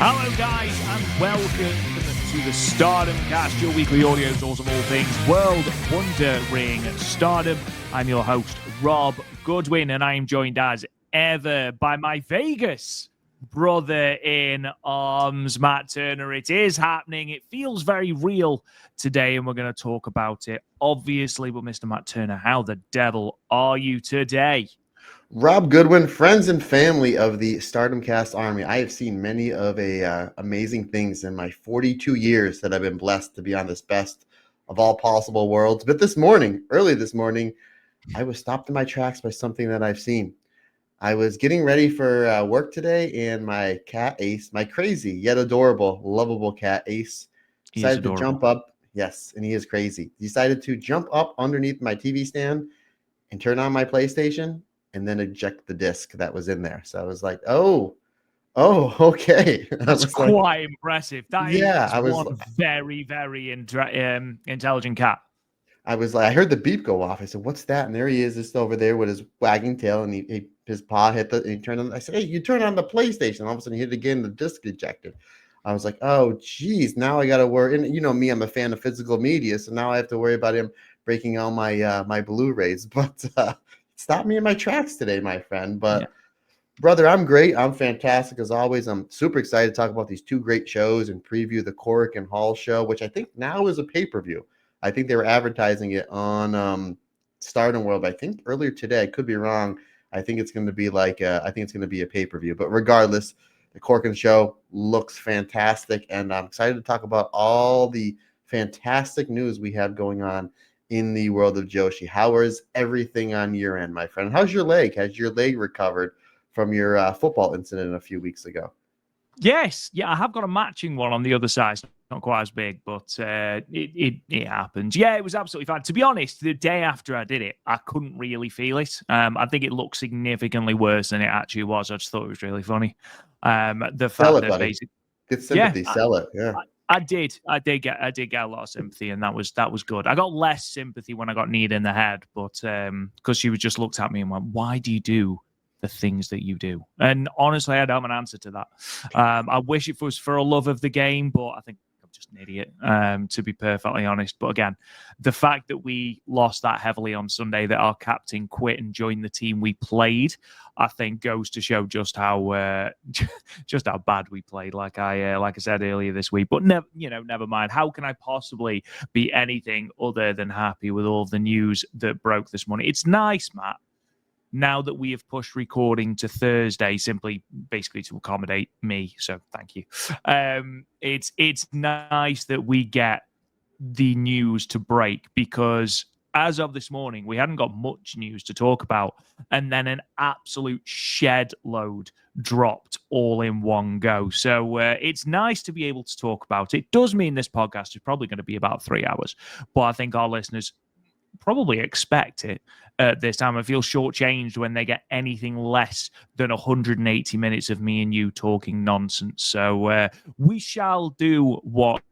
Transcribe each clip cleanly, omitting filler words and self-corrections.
Hello, guys, and welcome to the Stardom Cast, your weekly audio source of all things World Wonder Ring Stardom. I'm your host, Rob Goodwin, and I am joined as ever by my Vegas brother in arms, Matt Turner. It is happening. It feels very real today, and we're going to talk about it, obviously. But Mr. Matt Turner, how the devil are you today? Rob Goodwin, friends and family of the Stardom Cast Army. I have seen many of amazing things in my 42 years that I've been blessed to be on this best of all possible worlds. But early this morning, I was stopped in my tracks by something that I've seen. I was getting ready for work today, and my cat Ace, my crazy yet adorable, lovable cat Ace, decided to jump up. Yes, and he is crazy. He decided to jump up underneath my TV stand and turn on my PlayStation, and then eject the disc that was in there. So I was like, oh, okay. That's quite impressive. That is one very, very intelligent cat. I was like, I heard the beep go off. I said, what's that? And there he is, just over there with his wagging tail, and his paw hit and he turned on. I said, hey, you turn on the PlayStation. All of a sudden he hit it again, the disc ejected. I was like, oh, geez, now I got to worry. And you know me, I'm a fan of physical media, so now I have to worry about him breaking all my my Blu-rays. But stopped me in my tracks today, my friend. But, brother, I'm great. I'm fantastic as always. I'm super excited to talk about these two great shows and preview the Korakuen Hall show, which I think now is a pay-per-view. I think they were advertising it on Stardom World. I think earlier today, I could be wrong. I think it's going to be a pay-per-view. But regardless, the Korakuen show looks fantastic, and I'm excited to talk about all the fantastic news we have going on in the world of Joshi. How is everything on your end, my friend? How's your leg? Has your leg recovered from your football incident a few weeks ago? Yes. Yeah, I have got a matching one on the other side. It's not quite as big, but it happened. Yeah, it was absolutely fine. To be honest, the day after I did it, I couldn't really feel it. I think it looked significantly worse than it actually was. I just thought it was really funny. The fact that basically, get sympathy, sell it. Yeah. I did get a lot of sympathy, and that was good. I got less sympathy when I got kneed in the head, but because she just looked at me and went, "Why do you do the things that you do?" And honestly, I don't have an answer to that. I wish it was for a love of the game, but I think I'm just an idiot, to be perfectly honest. But again, the fact that we lost that heavily on Sunday, that our captain quit and joined the team we played, I think goes to show just how bad we played. Like I said earlier this week. But never mind. How can I possibly be anything other than happy with all the news that broke this morning? It's nice, Matt, now that we have pushed recording to Thursday, basically to accommodate me. So thank you. It's nice that we get the news to break, because as of this morning, we hadn't got much news to talk about. And then an absolute shed load dropped all in one go. So it's nice to be able to talk about it. It does mean this podcast is probably going to be about 3 hours, but I think our listeners probably expect it at this time. I feel shortchanged when they get anything less than 180 minutes of me and you talking nonsense. So we shall do what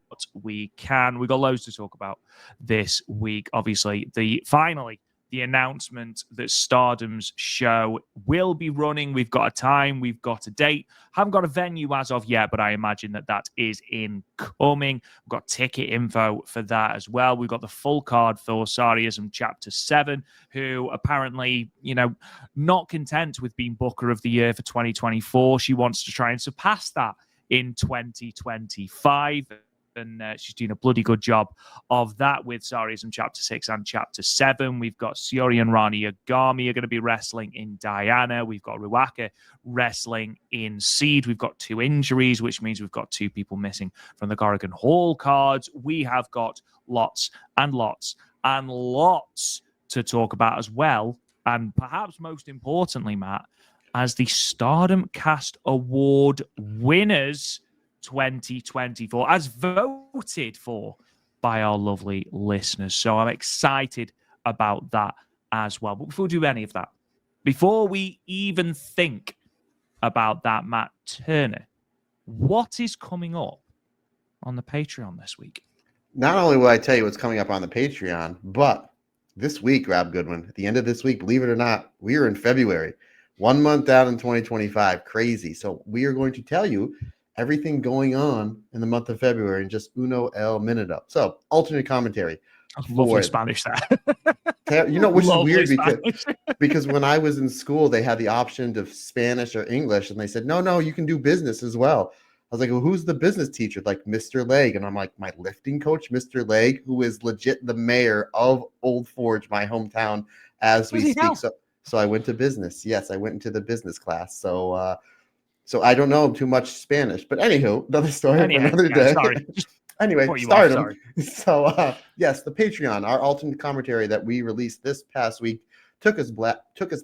we can. We've got loads to talk about this week. Obviously, finally, the announcement that Stardom's show will be running. We've got a time, we've got a date. Haven't got a venue as of yet, but I imagine that is incoming. We've got ticket info for that as well. We've got the full card for Sareee Chapter 7, who apparently, not content with being Booker of the Year for 2024. She wants to try and surpass that in 2025. And she's doing a bloody good job of that with Sareee Chapter 6 and Chapter 7. We've got Syuri and Rani Yagami are going to be wrestling in Diana. We've got Waka wrestling in Seed. We've got 2 injuries, which means we've got 2 people missing from the Korakuen Hall cards. We have got lots and lots and lots to talk about as well. And perhaps most importantly, Matt, as the Stardom Cast Award winners 2024, as voted for by our lovely listeners. So I'm excited about that as well. But before we do any of that, before we even think about that, Matt Turner, what is coming up on the Patreon this week? Not only will I tell you what's coming up on the Patreon, but this week, Rob Goodwin, at the end of this week, believe it or not, we are in February, 1 month out in 2025. Crazy. So we are going to tell you everything going on in the month of February in just uno el minuto. So alternate commentary. Lovely Spanish there. You know, which is weird Spanish. because when I was in school, they had the option of Spanish or English, and they said, no, you can do business as well. I was like, well, who's the business teacher? Like Mr. Leg. And I'm like, my lifting coach, Mr. Leg, who is legit the mayor of Old Forge, my hometown, as we speak. So I went to business. Yes, I went into the business class. So I don't know too much Spanish. But anywho, another story for another day. Sorry. Anyway, Stardom. So yes, the Patreon, our alternate commentary that we released this past week, took us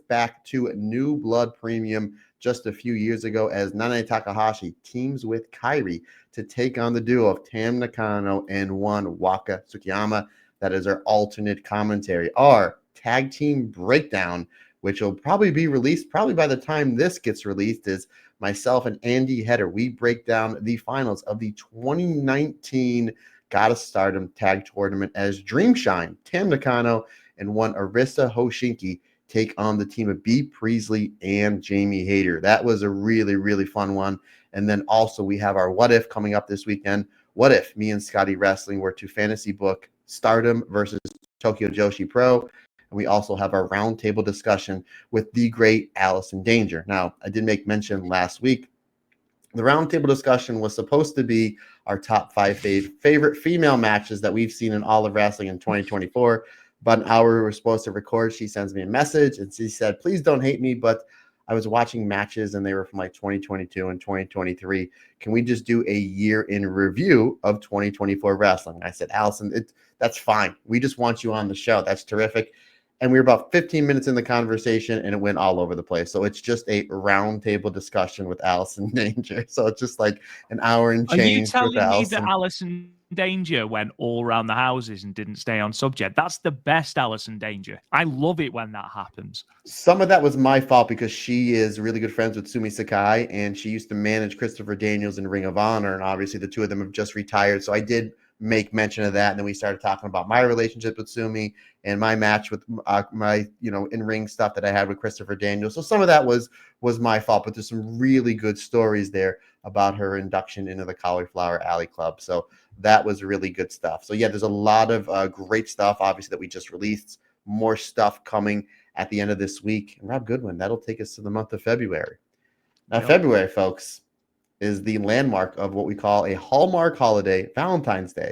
back to New Blood Premium just a few years ago as Nanae Takahashi teams with KAIRI to take on the duo of Tam Nakano and one Waka Tsukiyama. That is our alternate commentary. Our tag team breakdown, which will probably be released probably by the time this gets released, is myself and Andy Header. We break down the finals of the 2019 Goddess Stardom Tag Tournament as Dreamshine, Tam Nakano, and one Arisa Hoshinki take on the team of B. Priestley and Jamie Hayter. That was a really, really fun one. And then also we have our What If coming up this weekend. What if me and Scotty Wrestling were to fantasy book Stardom versus Tokyo Joshi Pro? And we also have our roundtable discussion with the great Allison Danger. Now, I did make mention last week, the roundtable discussion was supposed to be our top 5 favorite female matches that we've seen in all of wrestling in 2024. About an hour we were supposed to record, she sends me a message and she said, please don't hate me, but I was watching matches and they were from like 2022 and 2023. Can we just do a year in review of 2024 wrestling? I said, Allison, that's fine. We just want you on the show. That's terrific. And we were about 15 minutes in the conversation and it went all over the place. So it's just a roundtable discussion with Allison Danger. So it's just like an hour and change. Are you telling with me that Allison Danger went all around the houses and didn't stay on subject? That's the best Allison Danger. I love it when that happens. Some of that was my fault because she is really good friends with Sumi Sakai and she used to manage Christopher Daniels in Ring of Honor. And obviously the two of them have just retired. So I did make mention of that. And then we started talking about my relationship with Sumi and my match with my, in-ring stuff that I had with Christopher Daniels. So some of that was my fault, but there's some really good stories there about her induction into the Cauliflower Alley Club. So that was really good stuff. So yeah, there's a lot of great stuff, obviously, that we just released. More stuff coming at the end of this week. And Rob Goodwin, that'll take us to the month of February. Now, February, folks, is the landmark of what we call a Hallmark holiday, Valentine's Day.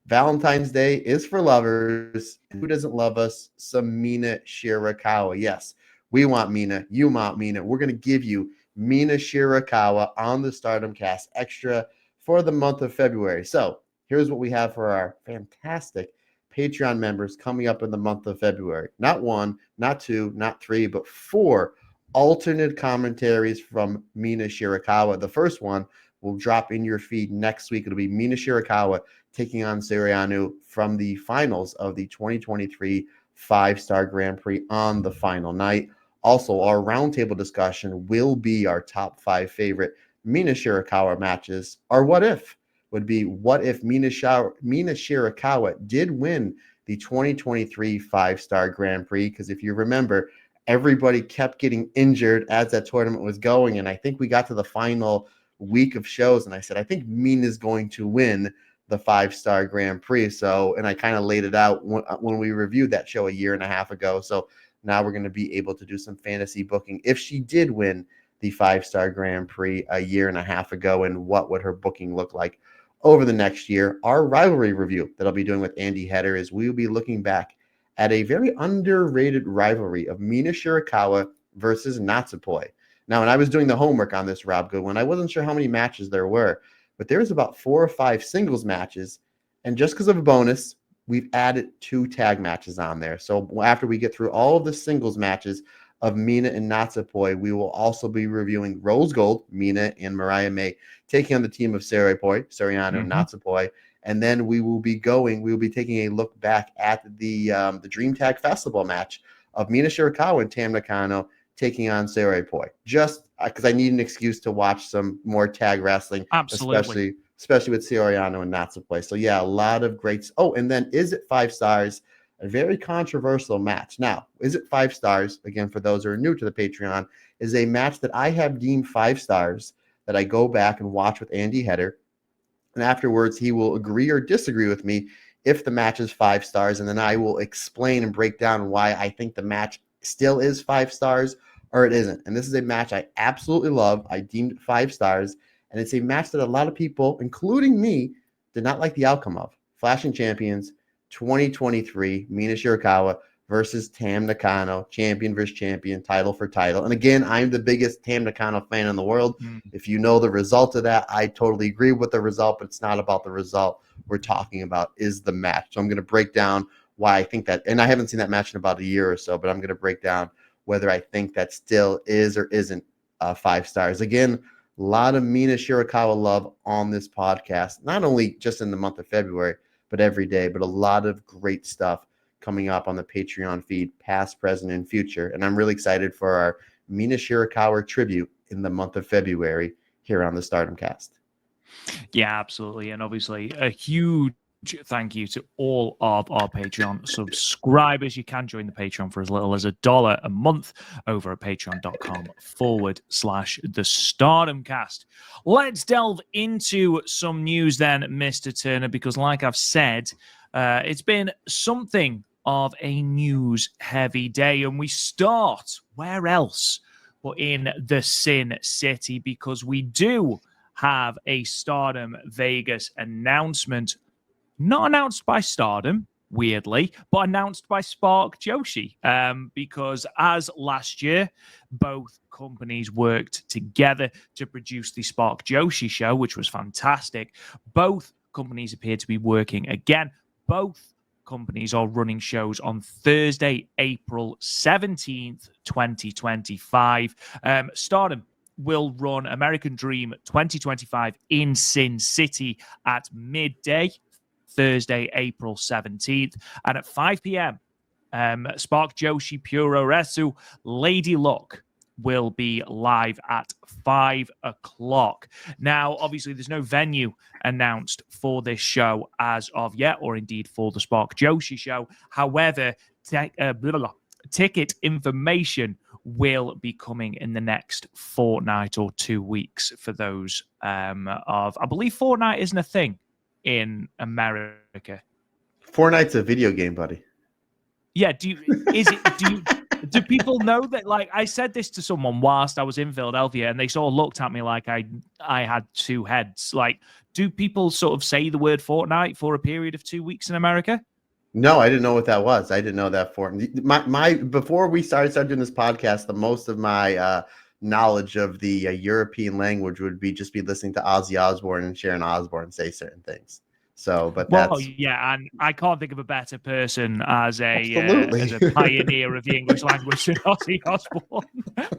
Valentine's Day is for lovers. Who doesn't love us? Some Mina Shirakawa. Yes, we want Mina. You want Mina. We're going to give you Mina Shirakawa on the Stardom Cast Extra for the month of February. So here's what we have for our fantastic Patreon members coming up in the month of February. Not 1, not 2, not 3, but 4 alternate commentaries from Mina Shirakawa. The first one will drop in your feed next week. It'll be Mina Shirakawa taking on Syuri from the finals of the 2023 5-Star Grand Prix on the final night. Also, our roundtable discussion will be our top 5 favorite Mina Shirakawa matches. Our what if would be, what if Mina Shirakawa did win the 2023 5-Star Grand Prix? Because if you remember, everybody kept getting injured as that tournament was going. And I think we got to the final week of shows. And I said, I think Mina's going to win the 5-Star Grand Prix. So, and I kind of laid it out when we reviewed that show a year and a half ago. So now we're going to be able to do some fantasy booking if she did win the 5-Star Grand Prix a year and a half ago, and what would her booking look like over the next year. Our rivalry review that I'll be doing with Andy Header is we will be looking back at a very underrated rivalry of Mina Shirakawa versus Natsupoi. Now, when I was doing the homework on this, Rob Goodwin, I wasn't sure how many matches there were, but there was about 4 or 5 singles matches. And just because of a bonus, we've added 2 tag matches on there. So after we get through all of the singles matches of Mina and Natsupoi, we will also be reviewing Rose Gold, Mina and Mariah May, taking on the team of Suriano and Natsupoi. And then we will be taking a look back at the Dream Tag Festival match of Mina Shirakawa and Tam Nakano taking on Sareee. Just because I need an excuse to watch some more tag wrestling, absolutely, especially with Suriano and Natsupoi. So yeah, a lot of great. Oh, and then Is It 5 Stars? A very controversial match. Now, Is It 5 Stars? Again, for those who are new to the Patreon, is a match that I have deemed 5 stars that I go back and watch with Andy Header. And afterwards, he will agree or disagree with me if the match is 5 stars. And then I will explain and break down why I think the match still is 5 stars or it isn't. And this is a match I absolutely love. I deemed it 5 stars. And it's a match that a lot of people, including me, did not like the outcome of. Flashing Champions 2023, Mina Shirakawa versus Tam Nakano, champion versus champion, title for title. And again, I'm the biggest Tam Nakano fan in the world. If you know the result of that, I totally agree with the result, but it's not about the result. We're talking about is the match. So I'm going to break down why I think that, and I haven't seen that match in about a year or so, but I'm going to break down whether I think that still is or isn't 5 stars. Again, a lot of Mina Shirakawa love on this podcast, not only just in the month of February, but every day, but a lot of great stuff coming up on the Patreon feed, past, present, and future. And I'm really excited for our Mina Shirakawa tribute in the month of February here on the Stardom Cast. Yeah, absolutely. And obviously a huge thank you to all of our Patreon subscribers. You can join the Patreon for as little as $1 a month over at patreon.com/the Stardom Cast. Let's delve into some news then, Mr. Turner, because like I've said, it's been something of a news heavy day, and we start where else but in the Sin City, because we do have a Stardom Vegas announcement, not announced by Stardom, weirdly, but announced by Spark Joshi, because as last year, both companies worked together to produce the Spark Joshi show, which was fantastic. Both companies appear to be working again. Both companies are running shows on Thursday, April 17th, 2025. Stardom will run American Dream 2025 in Sin City at midday, Thursday, April 17th. And at 5 p.m., Spark Joshi Puroresu Lady Luck will be live at 5 o'clock. Now, obviously, there's no venue announced for this show as of yet, or indeed for the Spark Joshi show. However, ticket information will be coming in the next fortnight or 2 weeks for those of, I believe Fortnite isn't a thing in America. Fortnite's a video game, buddy. Yeah, do people know that? Like, I said this to someone whilst I was in Philadelphia, and they sort of looked at me like I had two heads. Like, do people sort of say the word Fortnite for a period of 2 weeks in America? No, I didn't know what that was. I didn't know that my before we started doing this podcast, the most of my knowledge of the European language would be listening to Ozzy Osbourne and Sharon Osbourne say certain things. So, but yeah, and I can't think of a better person as absolutely. a pioneer of the English language than Ozzy Osbourne.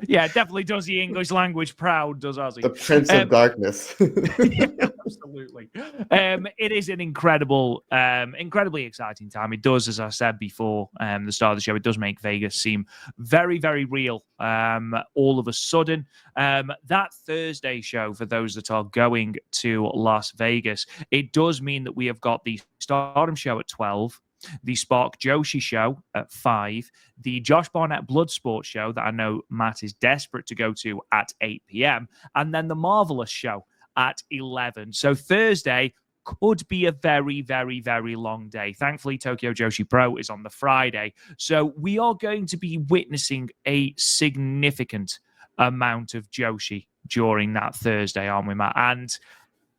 Yeah, definitely does the English language proud, does Ozzy. The Prince of Darkness. Yeah, absolutely. It is an incredibly exciting time. It does, as I said before, the start of the show, it does make Vegas seem very, very real. All of a sudden, that Thursday show, for those that are going to Las Vegas, it does mean that we have got the Stardom show at 12, the Spark Joshi show at 5, the Josh Barnett Bloodsport show that I know Matt is desperate to go to at 8 p.m., and then the Marvelous show at 11. So Thursday could be a very, very, very long day. Thankfully, Tokyo Joshi Pro is on the Friday. So we are going to be witnessing a significant amount of Joshi during that Thursday, aren't we, Matt? And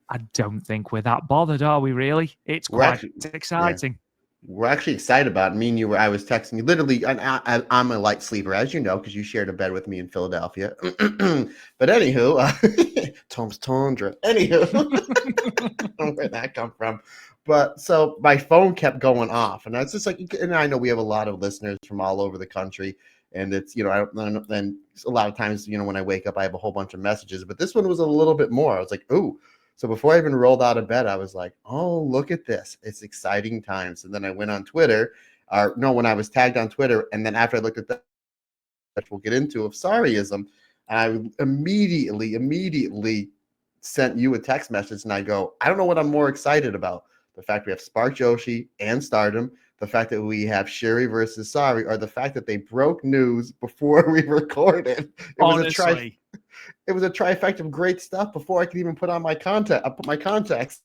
I don't think we're that bothered, are we, really? It's quite exciting. Yeah. We're actually excited about it. Me and you I was texting you. Literally, I'm a light sleeper, as you know, because you shared a bed with me in Philadelphia. But anywho, Tom's Tundra. Anywho, I don't know where that come from. But so my phone kept going off. And I was just like, and I know we have a lot of listeners from all over the country. And it's, and a lot of times, when I wake up, I have a whole bunch of messages. But this one was a little bit more. I was like, ooh. So before I even rolled out of bed, I was like, oh, look at this. It's exciting times. And then I went on Twitter, when I was tagged on Twitter. And then after I looked at that, which we'll get into, of Sareeism, I immediately sent you a text message. And I go, I don't know what I'm more excited about. The fact we have Spark Joshi and Stardom, the fact that we have Syuri versus Sareee, or the fact that they broke news before we recorded. It Honestly. It was a trifecta of great stuff before I could even put on my I put my contacts.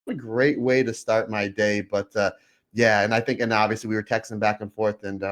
A great way to start my day. But yeah, and I think, and obviously we were texting back and forth, and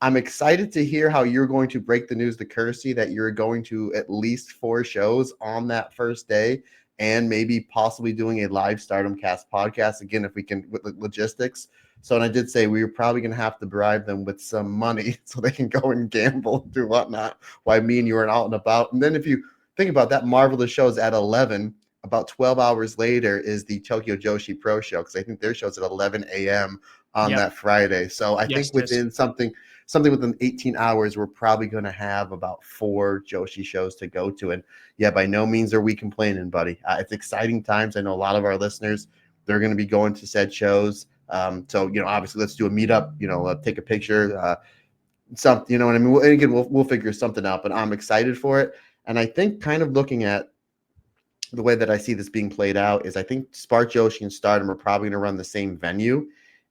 I'm excited to hear how you're going to break the news to Kersey that you're going to at least 4 shows on that first day, and maybe possibly doing a live Stardom Cast podcast again if we can with logistics. So, and I did say we were probably going to have to bribe them with some money so they can go and gamble and do whatnot while me and you are out and about. And then if you think about that, Marvelous shows at 11. About 12 hours later is the Tokyo Joshi Pro Show, because I think their show's at 11 a.m. on that Friday. So I think within something within 18 hours, we're probably going to have about 4 Joshi shows to go to. And yeah, by no means are we complaining, buddy. It's exciting times. I know a lot of our listeners, they're going to be going to said shows. So, obviously let's do a meetup, take a picture, something, you know what I mean? Again, we'll figure something out, but I'm excited for it. And I think kind of looking at the way that I see this being played out is I think Spark Joshi and Stardom are probably going to run the same venue.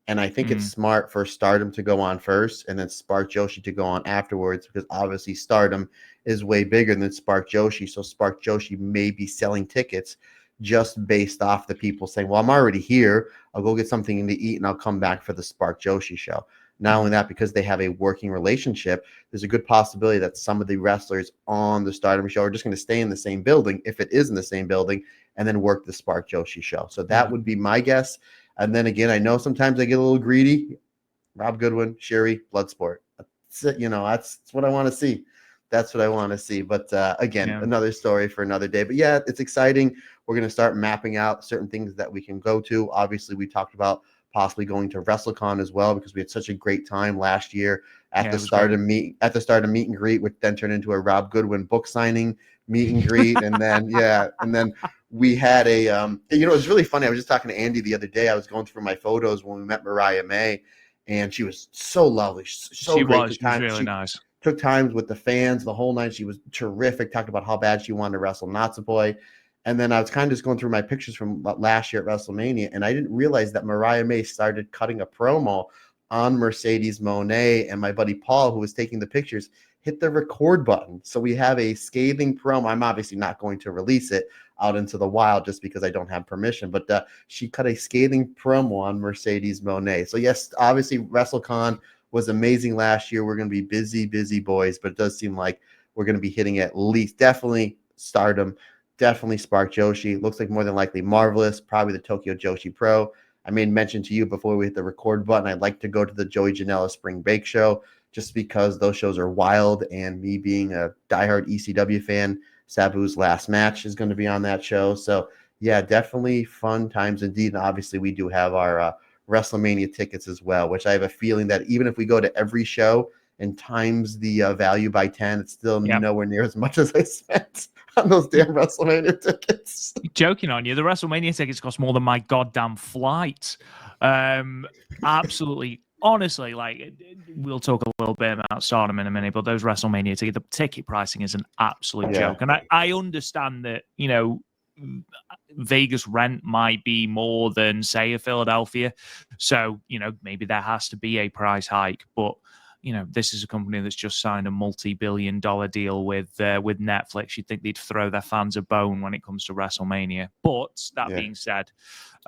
And I think it's smart for Stardom to go on first and then Spark Joshi to go on afterwards, because obviously Stardom is way bigger than Spark Joshi. So Spark Joshi may be selling tickets just based off the people saying, well, I'm already here. I'll go get something to eat and I'll come back for the Spark Joshi show. Not only that, because they have a working relationship, there's a good possibility that some of the wrestlers on the Stardom show are just going to stay in the same building, if it is in the same building, and then work the Spark Joshi show. So that would be my guess. And then again, I know sometimes I get a little greedy. Rob Goodwin, Syuri, Bloodsport. That's it. That's what I want to see. That's what I want to see. But again, another story for another day. But yeah, it's exciting. We're going to start mapping out certain things that we can go to. Obviously, we talked about possibly going to WrestleCon as well, because we had such a great time last year at the Stardom meet and greet, which then turned into a Rob Goodwin book signing meet and greet. And then we had a it was really funny. I was just talking to Andy the other day. I was going through my photos when we met Mariah May, and she was so lovely. She was really nice. Took times with the fans the whole night. She was terrific. Talked about how bad she wanted to wrestle Natsupoi. And then I was kind of just going through my pictures from last year at WrestleMania, and I didn't realize that Mariah May started cutting a promo on Mercedes Moné, and my buddy Paul, who was taking the pictures, hit the record button. So we have a scathing promo. I'm obviously not going to release it out into the wild just because I don't have permission, but she cut a scathing promo on Mercedes Moné. So yes, obviously WrestleCon was amazing last year. We're going to be busy boys, but it does seem like we're going to be hitting at least definitely Stardom, definitely Spark Joshi. Looks like more than likely Marvelous, probably the Tokyo Joshi Pro. I made mention to you before we hit the record button, I'd like to go to the Joey Janela Spring Break show just because those shows are wild. And me being a diehard ECW fan, Sabu's last match is going to be on that show. So yeah, definitely fun times indeed. And obviously we do have our WrestleMania tickets as well, which I have a feeling that even if we go to every show and times the value by 10, it's still nowhere near as much as I spent on those damn WrestleMania tickets. Joking on you, the WrestleMania tickets cost more than my goddamn flight. Absolutely, honestly, like, we'll talk a little bit about Stardom in a minute, but those WrestleMania tickets, the ticket pricing is an absolute joke. And I understand that, Vegas rent might be more than, say, a Philadelphia. So, maybe there has to be a price hike, but this is a company that's just signed a multi-billion-dollar deal with Netflix. You'd think they'd throw their fans a bone when it comes to WrestleMania. But that being said,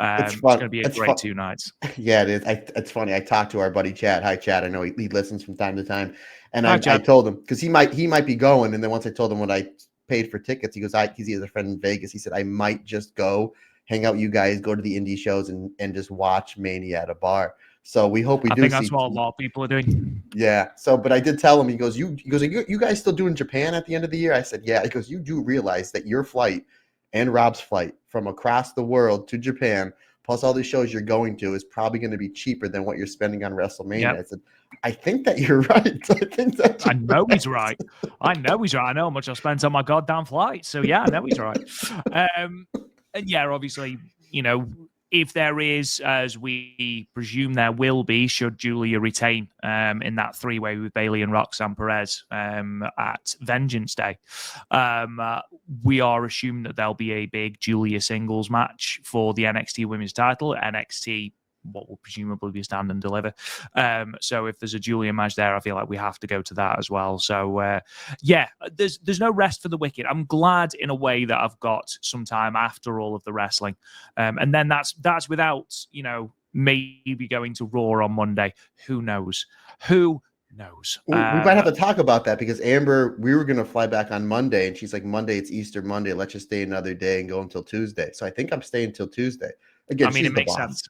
it's going to be a great 2 nights. Yeah, it is. It's funny. I talked to our buddy Chad. Hi, Chad. I know he listens from time to time. And I told him, because he might be going. And then once I told him what I paid for tickets, he goes, he has a friend in Vegas. He said, I might just go hang out with you guys, go to the indie shows and just watch Mania at a bar. So we hope we do. I think that's what a lot of people are doing. Yeah. So, but I did tell him, he goes, you guys still doing Japan at the end of the year? I said, yeah. He goes, you do realize that your flight and Rob's flight from across the world to Japan, plus all these shows you're going to, is probably going to be cheaper than what you're spending on WrestleMania. Yep. I said, I think that you're right. I know he's right. I know how much I spent on my goddamn flight. So yeah, I know he's right. And yeah, obviously, if there is, as we presume there will be, should Julia retain in that 3-way with Bayley and Roxanne Perez at Vengeance Day, we are assuming that there'll be a big Julia singles match for the NXT Women's title. NXT what will presumably be Stand and Deliver. So if there's a Julia match there, I feel like we have to go to that as well. So yeah, there's no rest for the wicked. I'm glad in a way that I've got some time after all of the wrestling, and then that's without maybe going to Raw on Monday. Who knows? Who knows? We might have to talk about that because Amber, we were going to fly back on Monday, and she's like, Monday, it's Easter Monday. Let's just stay another day and go until Tuesday. So I think I'm staying until Tuesday. Again, I mean, she's it the makes boss. sense.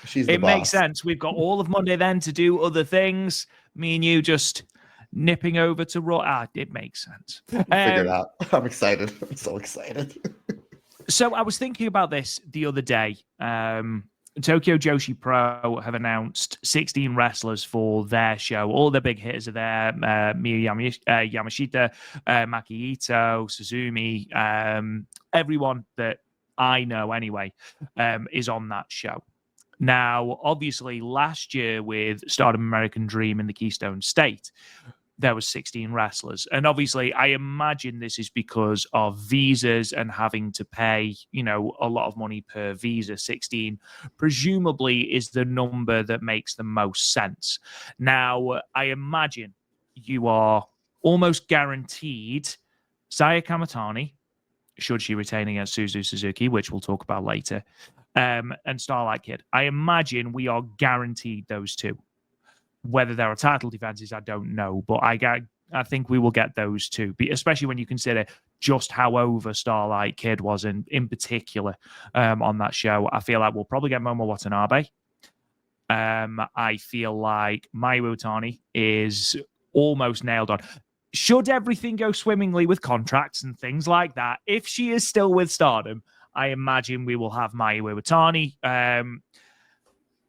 She's the It boss. makes sense. We've got all of Monday then to do other things. Me and you just nipping over to Raw. It makes sense. Figure it out. I'm excited. I'm so excited. So I was thinking about this the other day. Tokyo Joshi Pro have announced 16 wrestlers for their show. All the big hitters are there. Miyu Yamashita, Maki Ito, Suzumi, everyone that I know anyway is on that show. Now, obviously, last year with Stardom American Dream in the Keystone State, there was 16 wrestlers. And obviously, I imagine this is because of visas and having to pay, a lot of money per visa. 16 presumably is the number that makes the most sense. Now, I imagine you are almost guaranteed Saya Kamatani, should she retain against Suzu Suzuki, which we'll talk about later, and Starlight Kid. I imagine we are guaranteed those two. Whether there are title defenses, I don't know, but I think we will get those two, especially when you consider just how over Starlight Kid was in particular on that show. I feel like we'll probably get Momo Watanabe. I feel like Mayu Iwatani is almost nailed on. Should everything go swimmingly with contracts and things like that, if she is still with Stardom, I imagine we will have Mayu Iwatani.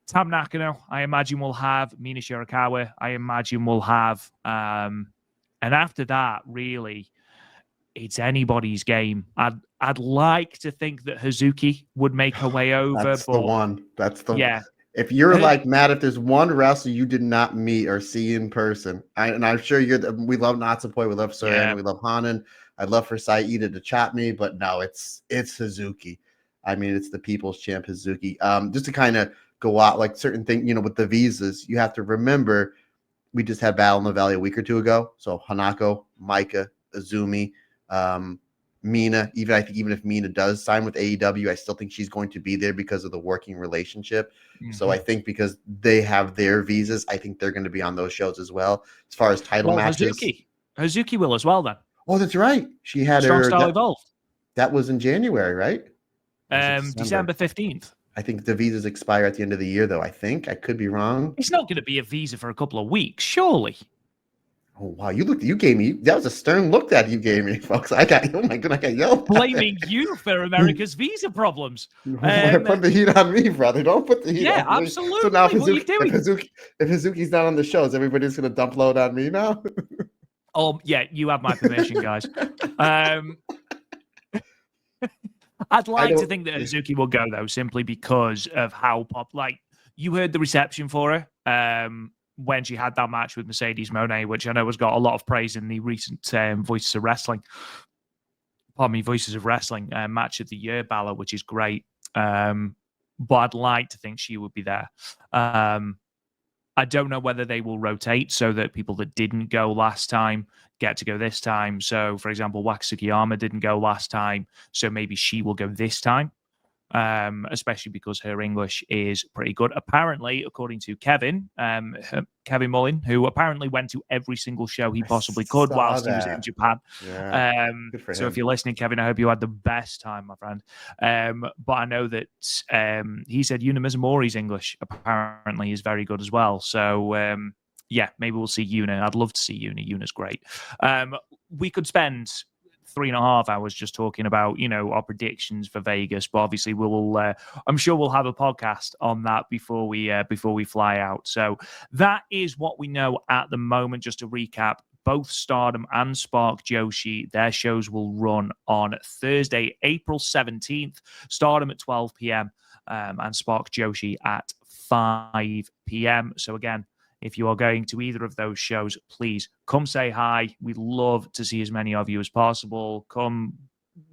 Tam Nakano, I imagine we'll have Mina Shirakawa. I imagine we'll have, and after that, really, it's anybody's game. I'd like to think that Hazuki would make her way over. That's the one. That's the one. If you're like Matt, if there's one wrestler you did not meet or see in person, and I'm sure we love Natsupoi, we love Sareee, we love Hanan. I'd love for Saida to chat me, but no, it's Hazuki. I mean, it's the people's champ Hazuki. Just to kind of go out like certain things, with the visas, you have to remember we just had Battle in the Valley a week or two ago. So Hanako, Maika, Azumi, Mina, even if Mina does sign with AEW, I still think she's going to be there because of the working relationship. Mm-hmm. So I think because they have their visas, I think they're going to be on those shows as well. As far as title matches, Hazuki will as well then. Oh, that's right. She had Strong Style Evolved. That was in January, right? December 15th. I think the visas expire at the end of the year, though. I could be wrong. It's not going to be a visa for a couple of weeks, surely. Oh wow! You gave me, that was a stern look that you gave me, folks. Oh my god, I got yelled. Blaming you for America's visa problems. Put the heat on me, brother. Don't put the heat on me. Yeah, absolutely. So now, what are you doing? If Hazuki's not on the shows, everybody's going to dump load on me now. Oh yeah, you have my permission, guys. I'd like to think that Hazuki will go though, simply because of how you heard the reception for her when she had that match with Mercedes Moné, which I know has got a lot of praise in the recent Voices of Wrestling match of the year ballot, which is great. But I'd like to think she would be there. I don't know whether they will rotate so that people that didn't go last time get to go this time. So, for example, Waka Tsukiyama didn't go last time, so maybe she will go this time, especially because her English is pretty good. Apparently, according to Kevin Mullin, who apparently went to every single show he possibly could whilst he was in Japan. Yeah. So if you're listening, Kevin, I hope you had the best time, my friend. But I know that he said Yuna Mizumori's English apparently is very good as well. So yeah, maybe we'll see Yuna. I'd love to see Yuna. Yuna's great. We could spend 3.5 hours just talking about, our predictions for Vegas, but obviously I'm sure we'll have a podcast on that before we fly out. So that is what we know at the moment. Just to recap, both Stardom and Spark Joshi, their shows will run on Thursday, April 17th, Stardom at 12 p.m. And Spark Joshi at 5 p.m. So again, if you are going to either of those shows, please come say hi. We'd love to see as many of you as possible. Come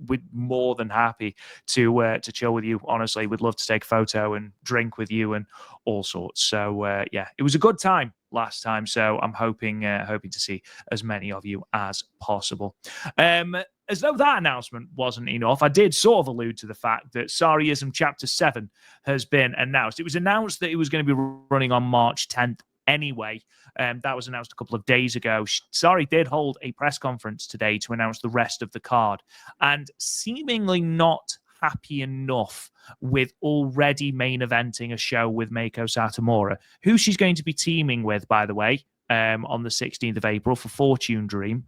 we're more than happy to chill with you. Honestly, we'd love to take a photo and drink with you and all sorts. So yeah, it was a good time last time. So I'm hoping to see as many of you as possible. As though that announcement wasn't enough, I did sort of allude to the fact that Sareeism Chapter 7 has been announced. It was announced that it was going to be running on March 10th anyway. That was announced a couple of days ago. Sareee did hold a press conference today to announce the rest of the card, and seemingly not happy enough with already main eventing a show with Meiko Satomura, who she's going to be teaming with, by the way, on the 16th of April for Fortune Dream,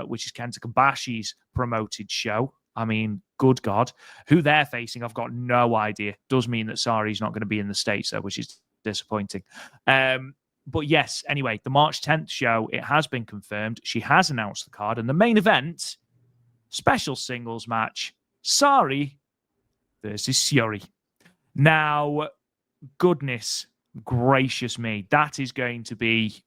which is Kenta Kobashi's promoted show. I mean, good God, who they're facing, I've got no idea. Does mean that Saree's not going to be in the States, though, which is disappointing. But yes, anyway, the March 10th show, it has been confirmed. She has announced the card, and the main event, special singles match, Sareee versus Syuri. Now, goodness gracious me, that's going to be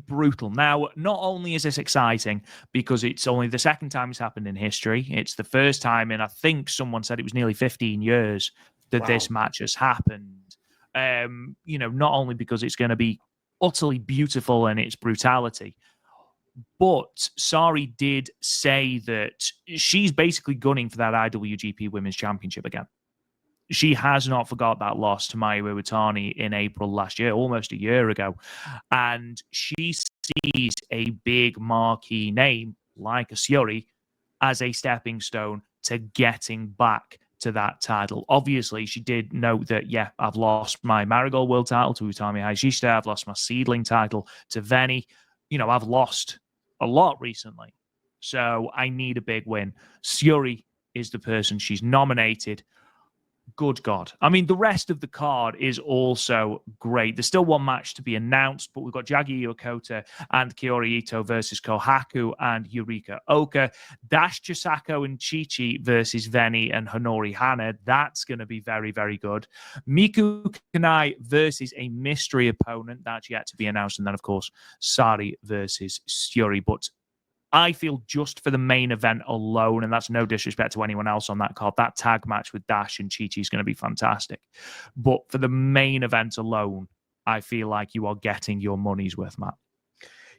brutal. Now, not only is this exciting because it's only the second time it's happened in history, it's the first time in, I think someone said it was nearly 15 years that this match has happened. Not only because it's going to be utterly beautiful in its brutality, but Sareee did say that she's basically gunning for that IWGP Women's Championship again. She has not forgot that loss to Mayu Iwatani in April last year, almost a year ago. And she sees a big marquee name like a Syuri as a stepping stone to getting back to that title. Obviously, she did note that, yeah, I've lost my Marigold World title to Utami Hayashishita. I've lost my Seedling title to Veni. I've lost a lot recently. So I need a big win. Syuri is the person she's nominated. Good God. I mean, the rest of the card is also great. There's still one match to be announced, but we've got Jagi Yokota and Kiori Ito versus Kohaku and Yurika Oka. Dash Chisako and Chi-Chi versus Veni and Honori Hana. That's going to be very, very good. Miku Kanai versus a mystery opponent. That's yet to be announced. And then, of course, Sareee versus Syuri. But I feel just for the main event alone, and that's no disrespect to anyone else on that card, that tag match with Dash and Chi-Chi is going to be fantastic. But for the main event alone, I feel like you are getting your money's worth, Matt.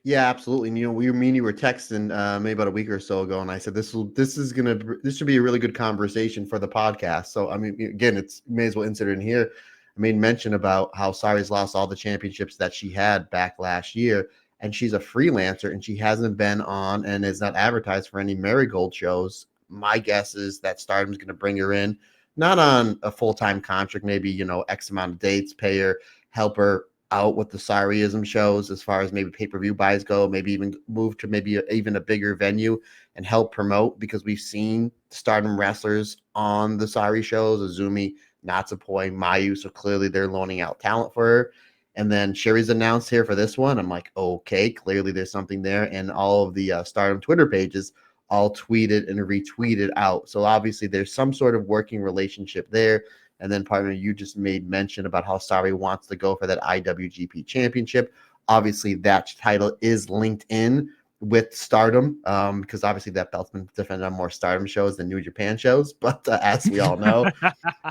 Yeah, absolutely. And, you were texting maybe about a week or so ago, and I said this should be a really good conversation for the podcast. So I mean, again, may as well insert it in here. I made mention about how Saree's lost all the championships that she had back last year. And she's a freelancer, and she hasn't been on and is not advertised for any Marigold shows. My guess is that Stardom's going to bring her in, not on a full-time contract, maybe, X amount of dates, pay her, help her out with the Sareeism shows as far as maybe pay-per-view buys go, maybe even move to maybe even a bigger venue and help promote, because we've seen Stardom wrestlers on the Sareee shows, Azumi, Natsupoi, Mayu, so clearly they're loaning out talent for her. And then Sherry's announced here for this one. I'm like, okay, clearly there's something there. And all of the Stardom Twitter pages all tweeted and retweeted out. So obviously there's some sort of working relationship there. And then, partner, you just made mention about how Sareee wants to go for that IWGP championship. Obviously, that title is linked in with Stardom, because obviously that belt's been defended on more Stardom shows than New Japan shows, but as we all know,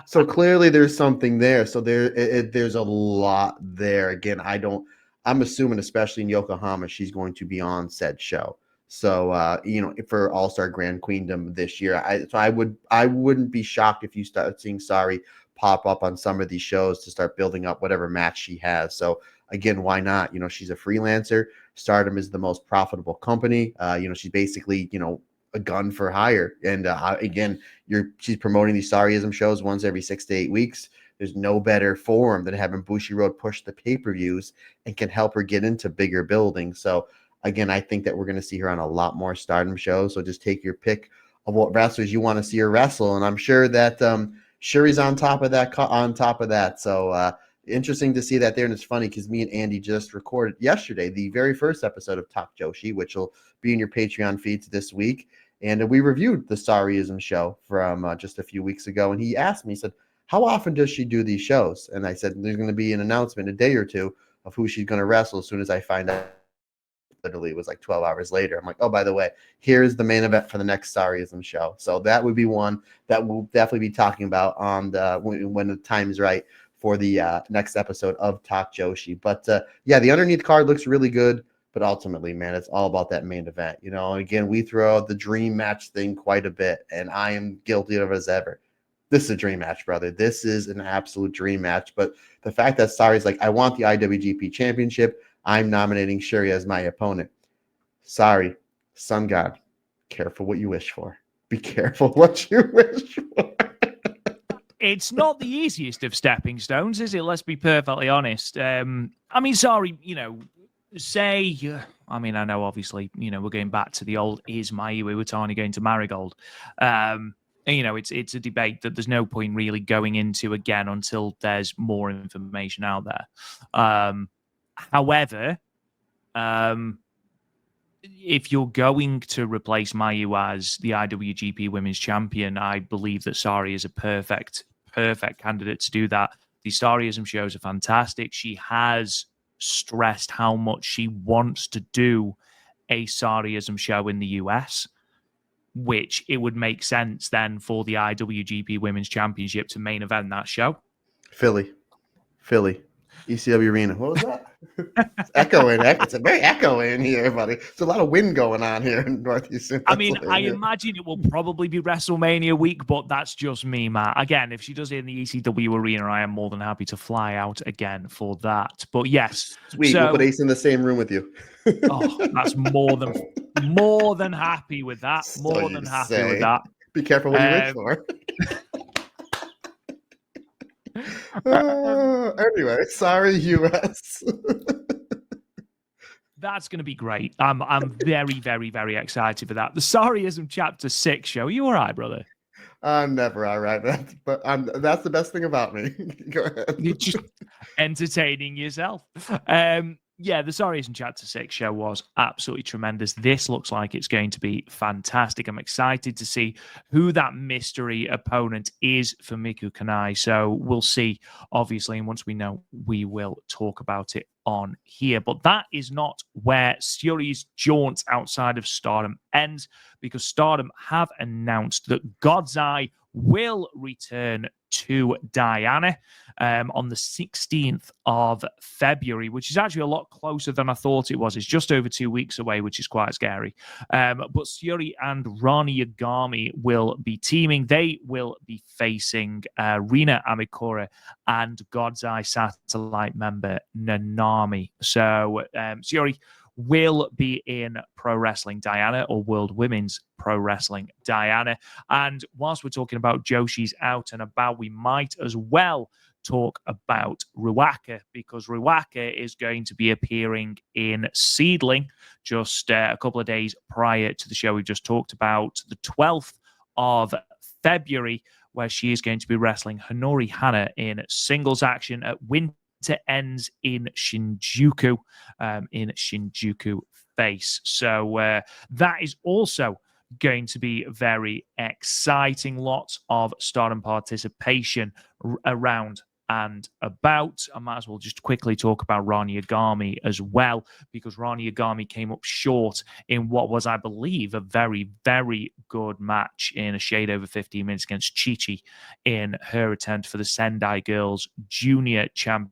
so clearly there's something there. So there's a lot there. Again, I'm assuming, especially in Yokohama, she's going to be on said show. So for All-Star Grand Queendom this year, I wouldn't be shocked if you start seeing Sareee pop up on some of these shows to start building up whatever match she has. So again, why not? She's a freelancer. Stardom is the most profitable company. She's basically, a gun for hire. And again, she's promoting these Sareeism shows once every 6 to 8 weeks. There's no better forum than having Bushiroad push the pay-per-views and can help her get into bigger buildings. So again, I think that we're going to see her on a lot more Stardom shows. So just take your pick of what wrestlers you want to see her wrestle. And I'm sure that Shuri's on top of that. So interesting to see that there. And it's funny because me and Andy just recorded yesterday the very first episode of Talk Joshi, which will be in your Patreon feeds this week. And we reviewed the Sareeism show from just a few weeks ago. And he asked me, he said, how often does she do these shows? And I said, there's going to be an announcement a day or two of who she's going to wrestle as soon as I find out. literally it was like 12 hours later. I'm like, oh, by the way, here's the main event for the next Sareeism show. So that would be one that we'll definitely be talking about on the when the time is right for the next episode of Talk Joshi. But yeah, the underneath card looks really good. But ultimately, man, it's all about that main event. You know, and again, we throw out the dream match thing quite a bit, and I am guilty of it as ever. This is a dream match, brother. This is an absolute dream match. But the fact that Saree's like, I want the IWGP Championship, I'm nominating Syuri as my opponent. Sorry, Sun God, careful what you wish for. Be careful what you wish for. It's not the easiest of stepping stones, is it? Let's be perfectly honest. I mean, sorry, you know, say, I mean, I know obviously, you know, we're going back to the old is Miyu Iwatani going to Marigold. You know, it's a debate that there's no point really going into again until there's more information out there. However, if you're going to replace Miyu as the IWGP Women's Champion, I believe that Sareee is a perfect candidate to do that. The Sareeism shows are fantastic. She has stressed how much she wants to do a Sareeism show in the US, which it would make sense then for the IWGP Women's Championship to main event that show. Philly, ECW Arena. What was that? It's echoing. It's a very echoey in here, buddy. There's a lot of wind going on here in Northeastern Pennsylvania. I mean, I imagine it will probably be WrestleMania week, but that's just me, Matt. Again, if she does it in the ECW Arena, I am more than happy to fly out again for that. But yes, sweet. So, we'll put Ace in the same room with you. Oh, that's more than happy with that. More than happy with that. Be careful what you wish for. Anyway, sorry, US. That's going to be great. I'm very, very, very excited for that. The Sareeism Chapter 6 show. Are you all right, brother? I'm never all right, but that's the best thing about me. Go ahead. You're just entertaining yourself. Yeah, the Sareeism Chapter 6 show was absolutely tremendous. This looks like it's going to be fantastic. I'm excited to see who that mystery opponent is for Miku Kanai. So we'll see, obviously, and once we know, we will talk about it on here. But that is not where Syuri's jaunt outside of Stardom ends, because Stardom have announced that God's Eye will return to Diana on the 16th of February, which is actually a lot closer than I thought it was. It's just over 2 weeks away, which is quite scary. But Syuri and Rani Yagami will be teaming. They will be facing Rina Amikura and God's Eye Satellite member Nanami. So Syuri will be in Pro Wrestling Diana, or World Women's Pro Wrestling Diana. And whilst we're talking about Joshi's out and about, we might as well talk about Ruaka, because Ruaka is going to be appearing in Seedling just a couple of days prior to the show we just talked about, the 12th of February, where she is going to be wrestling Honori Hana in singles action at Winter Ends in Shinjuku, Face. So that is also going to be very exciting. Lots of Stardom participation around and about. I might as well just quickly talk about Rani Yagami as well, because Rani Yagami came up short in what was, I believe, a very, very good match in a shade over 15 minutes against Chi-Chi in her attempt for the Sendai Girls Junior Championship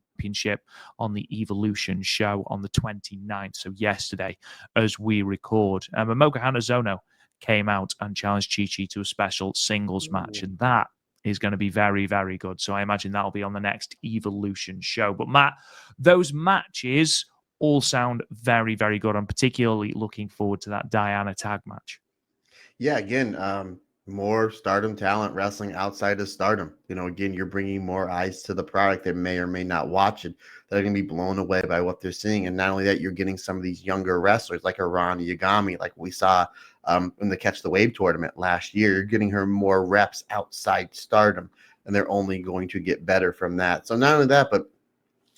on the Evolution show on the 29th, so yesterday, as we record. Momoka Hanazono came out and challenged Chi-Chi to a special singles match, and that is going to be very, very good. So I imagine that'll be on the next Evolution show. But Matt, those matches all sound very, very good. I'm particularly looking forward to that Diana tag match. Yeah, again, more Stardom talent wrestling outside of Stardom. You know, again, you're bringing more eyes to the product that may or may not watch it, that are going to be blown away by what they're seeing. And not only that, you're getting some of these younger wrestlers like Rani Yagami, like we saw in the Catch the Wave tournament last year. You're getting her more reps outside Stardom, and they're only going to get better from that. So not only that, but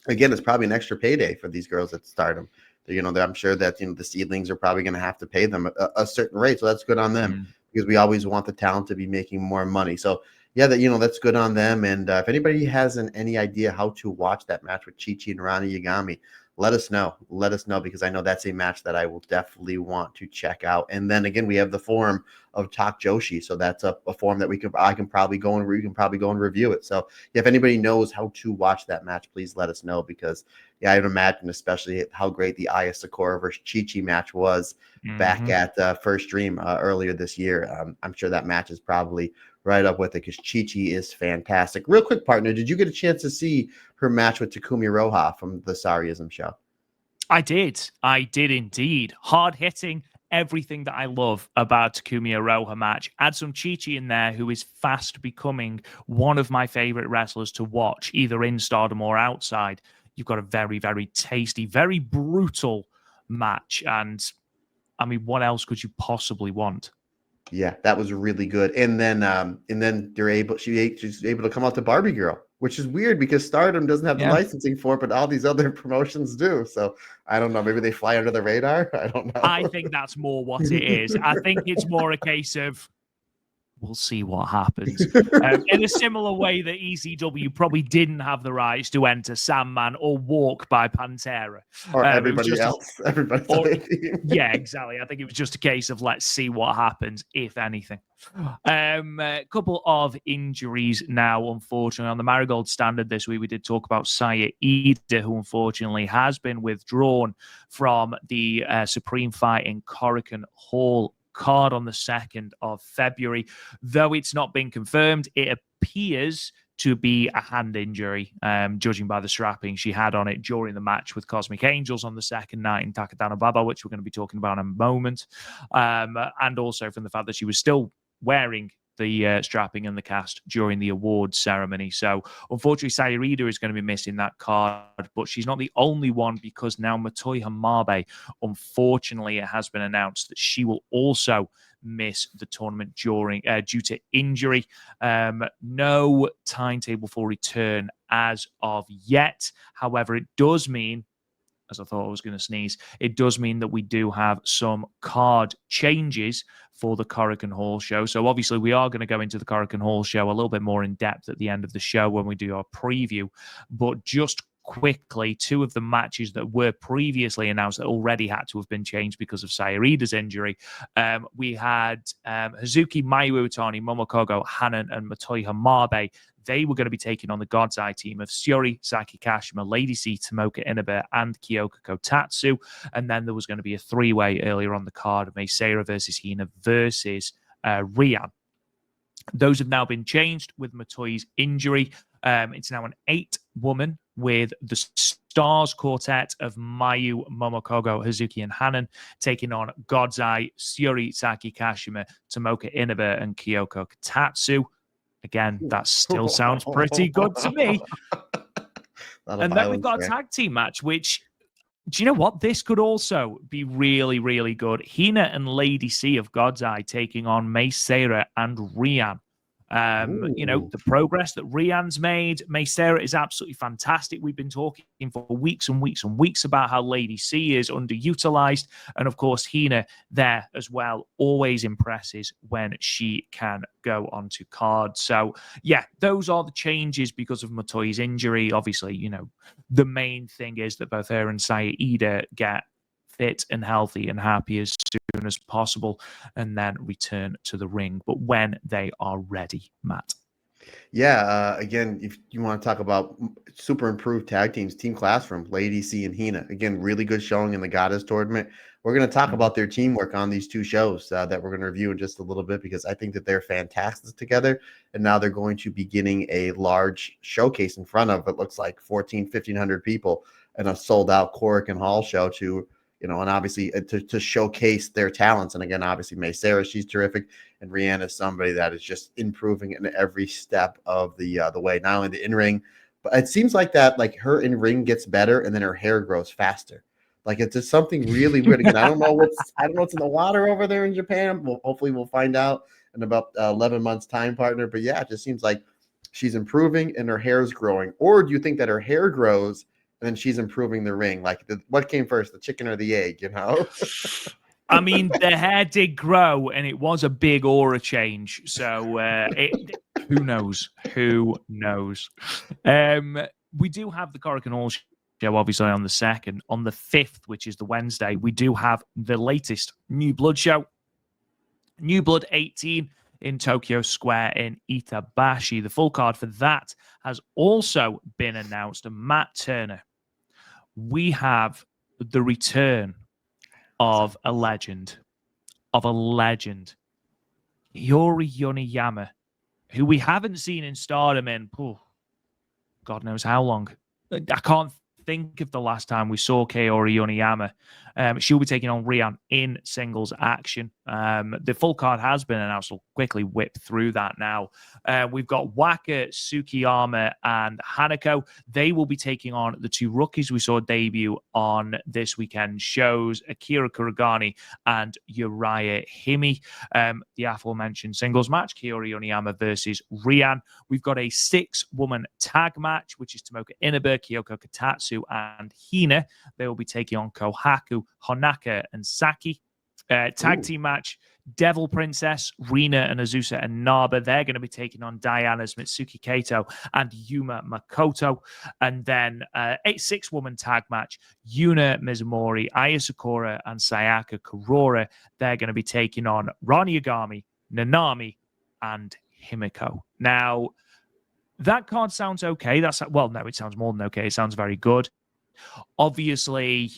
again, it's probably an extra payday for these girls at Stardom. You know, I'm sure that, you know, the seedlings are probably going to have to pay them a certain rate. So that's good on them, because we always want the talent to be making more money. So yeah, that, you know, that's good on them. And if anybody has any idea how to watch that match with Chi-Chi and Rani Yagami, let us know. Let us know, because I know that's a match that I will definitely want to check out. And then again, we have the forum of Talk Joshi, so that's a forum that I can probably go and review it. So if anybody knows how to watch that match, please let us know, because I'd imagine especially how great the Aya Sakura versus Chi-Chi match was back at First Dream earlier this year. I'm sure that match is probably right up with it, because Chi-Chi is fantastic. Real quick, partner, did you get a chance to see her match with Takumi Roha from the Sareeism show? I did indeed. Hard hitting, everything that I love about Takumi Iroha match. Add some Chi-Chi in there, who is fast becoming one of my favorite wrestlers to watch, either in Stardom or outside. You've got a very, very tasty, very brutal match. And I mean, what else could you possibly want? Yeah, that was really good. And then she's able to come out to Barbie Girl, which is weird because Stardom doesn't have the licensing for it, but all these other promotions do. So I don't know. Maybe they fly under the radar. I don't know. I think that's more what it is. I think it's more a case of, we'll see what happens. In a similar way that ECW probably didn't have the rights to enter Sandman or Walk by Pantera. Or everybody else. Yeah, exactly. I think it was just a case of let's see what happens, if anything. A couple of injuries now, unfortunately. On the Marigold standard this week, we did talk about Sareee, who unfortunately has been withdrawn from the Supreme Fight in Korakuen Hall card on the 2nd of February. Though it's not been confirmed, it appears to be a hand injury, judging by the strapping she had on it during the match with Cosmic Angels on the second night in Takadana Baba, which we're going to be talking about in a moment, and also from the fact that she was still wearing the strapping and the cast during the awards ceremony. So unfortunately, Sareee is going to be missing that card, but she's not the only one, because now Motoi Hamabe, unfortunately, it has been announced that she will also miss the tournament due to injury. No timetable for return as of yet. However, it does mean, as I thought I was going to sneeze, it does mean that we do have some card changes for the Korakuen Hall show. So obviously we are going to go into the Korakuen Hall show a little bit more in depth at the end of the show when we do our preview. But just quickly, two of the matches that were previously announced that already had to have been changed because of Saree's injury. We had Hazuki Miyu Utani, Momokogo Hanan, and Motoi Hamabe. They were going to be taking on the God's Eye team of Syuri, Saki Kashima, Lady C, Tomoka Inaba, and Kyoko Kotatsu. And then there was going to be a three-way earlier on the card of Meisera versus Hina versus Rian. Those have now been changed with Motoi's injury. It's now an 8-woman with the Stars Quartet of Miyu, Momokogo, Hazuki, and Hanan taking on God's Eye, Syuri, Saki Kashima, Tomoka Inaba, and Kyoko Kotatsu. Again, that still sounds pretty good to me. And then we've got a tag team match, which, do you know what? This could also be really, really good. Hina and Lady C of God's Eye taking on Meisera and Rian. The progress that Rian's made, Meisera is absolutely fantastic. We've been talking for weeks and weeks and weeks about how Lady C is underutilized. And of course, Hina there as well always impresses when she can go onto cards. So yeah, those are the changes because of Motoi's injury. Obviously, the main thing is that both her and Sareee get fit and healthy and happy as soon as possible, and then return to the ring, but when they are ready, Matt. Yeah, again, if you want to talk about super improved tag teams, Team Classroom, Lady C and Hina, again, really good showing in the Goddess tournament. We're going to talk about their teamwork on these two shows that we're going to review in just a little bit, because I think that they're fantastic together. And now they're going to be getting a large showcase in front of, it looks like 1,500 people in a sold out Korakuen Hall show to, and obviously to showcase their talents. And again, obviously Meisera, she's terrific. And Rihanna is somebody that is just improving in every step of the way, not only the in-ring, but it seems like that, like her in-ring gets better and then her hair grows faster. Like it's just something really weird. Again, I don't know what's in the water over there in Japan. Hopefully we'll find out in about 11 months time, partner. But yeah, it just seems like she's improving and her hair is growing. Or do you think that her hair grows and then she's improving the ring? Like, what came first, the chicken or the egg, I mean, the hair did grow, and it was a big aura change. So who knows? Who knows? We do have the Korakuen Hall show, obviously, on the 2nd. On the 5th, which is the Wednesday, we do have the latest New Blood show. New Blood 18 in Tokyo Square in Itabashi. The full card for that has also been announced. And Matt Turner, we have the return of a legend. Yuri Yoneyama, who we haven't seen in Stardom in God knows how long. I can't think of the last time we saw Kaori Yoneyama. She'll be taking on Rian in singles action. The full card has been announced. We'll quickly whip through that now. We've got Waka, Tsukiyama, and Hanako. They will be taking on the 2 rookies we saw debut on this weekend's shows, Akira Kuragani and Uriah Hime. The aforementioned singles match, Kaori Yoneyama versus Rian. We've got a 6-woman tag match, which is Tomoka Inaba, Kyoko Katatsu, and Hina. They will be taking on Kohaku, Honaka, and Saki. Tag team match, Devil Princess, Rina and Azusa and Naba. They're going to be taking on Diana's Mitsuki Kato and Yuma Makoto. And then a 6-woman tag match, Yuna Mizumori, Aya Sakura, and Sayaka Kurora. They're going to be taking on Rani Yagami, Nanami, and Himiko. Now, that card sounds okay. No, it sounds more than okay. It sounds very good. Obviously,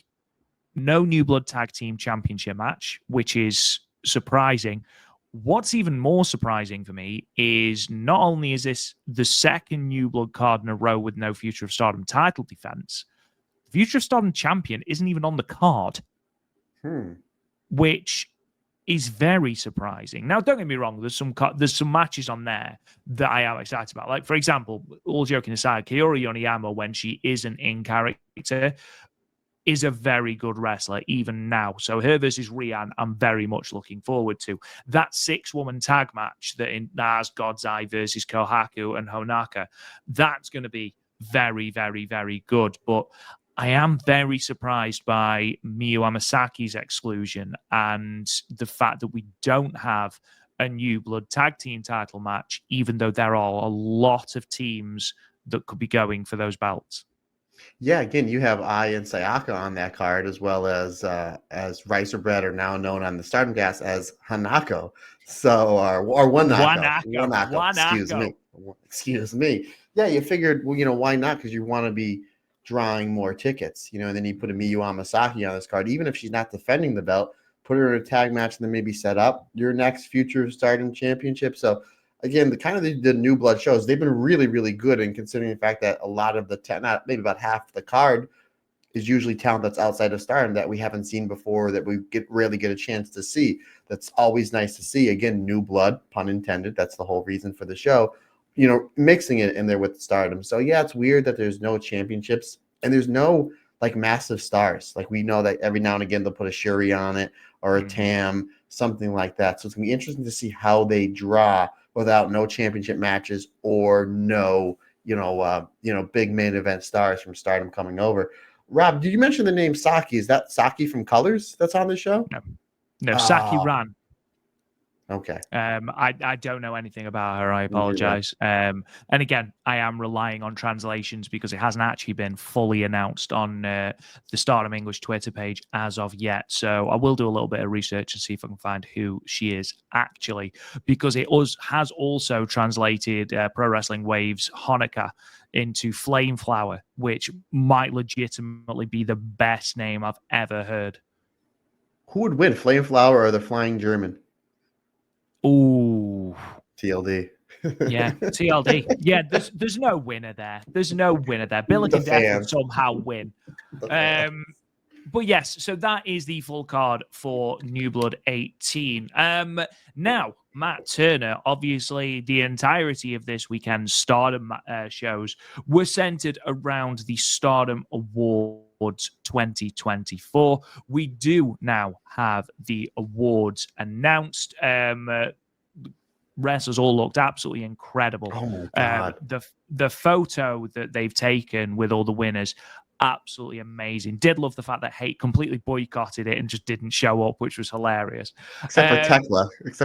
no New Blood Tag Team Championship match, which is surprising. What's even more surprising for me is not only is this the 2nd New Blood card in a row with no Future of Stardom title defense, Future of Stardom champion isn't even on the card, which is very surprising. Now, don't get me wrong, there's some matches on there that I am excited about. Like, for example, all joking aside, Kaori Yoneyama, when she isn't in character, is a very good wrestler even now. So her versus Rian, I'm very much looking forward to. That 6-woman tag match that has God's Eye versus Kohaku and Honaka, that's going to be very, very, very good. But I am very surprised by Miyu Amasaki's exclusion and the fact that we don't have a New Blood tag team title match, even though there are a lot of teams that could be going for those belts. Yeah, again, you have Ai and Sayaka on that card, as well as Rice or Bread are now known on the Stardom Cast as Hanako. So, or Wanako. Excuse me. Yeah, you figured, why not? Because you want to be drawing more tickets, and then you put a Miyu Amasaki on this card. Even if she's not defending the belt, put her in a tag match and then maybe set up your next future Stardom Championship. So, again, the New Blood shows, they've been really, really good. And considering the fact that a lot of maybe about half the card is usually talent that's outside of Stardom that we haven't seen before, that we rarely get a chance to see. That's always nice to see. Again, New Blood, pun intended. That's the whole reason for the show. Mixing it in there with Stardom. So yeah, it's weird that there's no championships and there's no massive stars. Like, we know that every now and again they'll put a Syuri on it or a Tam, something like that. So it's gonna be interesting to see how they draw without no championship matches or no, big main event stars from Stardom coming over. Rob, did you mention the name Saki? Is that Saki from Colors that's on the show? No, Saki Ran. Okay. I don't know anything about her. I apologize. And again, I am relying on translations because it hasn't actually been fully announced on the Stardom English Twitter page as of yet. So I will do a little bit of research and see if I can find who she is actually, because it has also translated Pro Wrestling Waves Honoka into Flame Flower, which might legitimately be the best name I've ever heard. Who would win, Flame Flower or the Flying German? Ooh. TLD. Yeah, TLD. Yeah, there's no winner there. There's no winner there. Billick and Death would somehow win. But yes, so that is the full card for New Blood 18. Now, Matt Turner, obviously the entirety of this weekend's Stardom shows were centered around the Stardom Awards 2024. We do now have the awards announced. Wrestlers all looked absolutely incredible. Oh my God. The photo that they've taken with all the winners, absolutely amazing. Did love the fact that Hate completely boycotted it and just didn't show up, which was hilarious. Except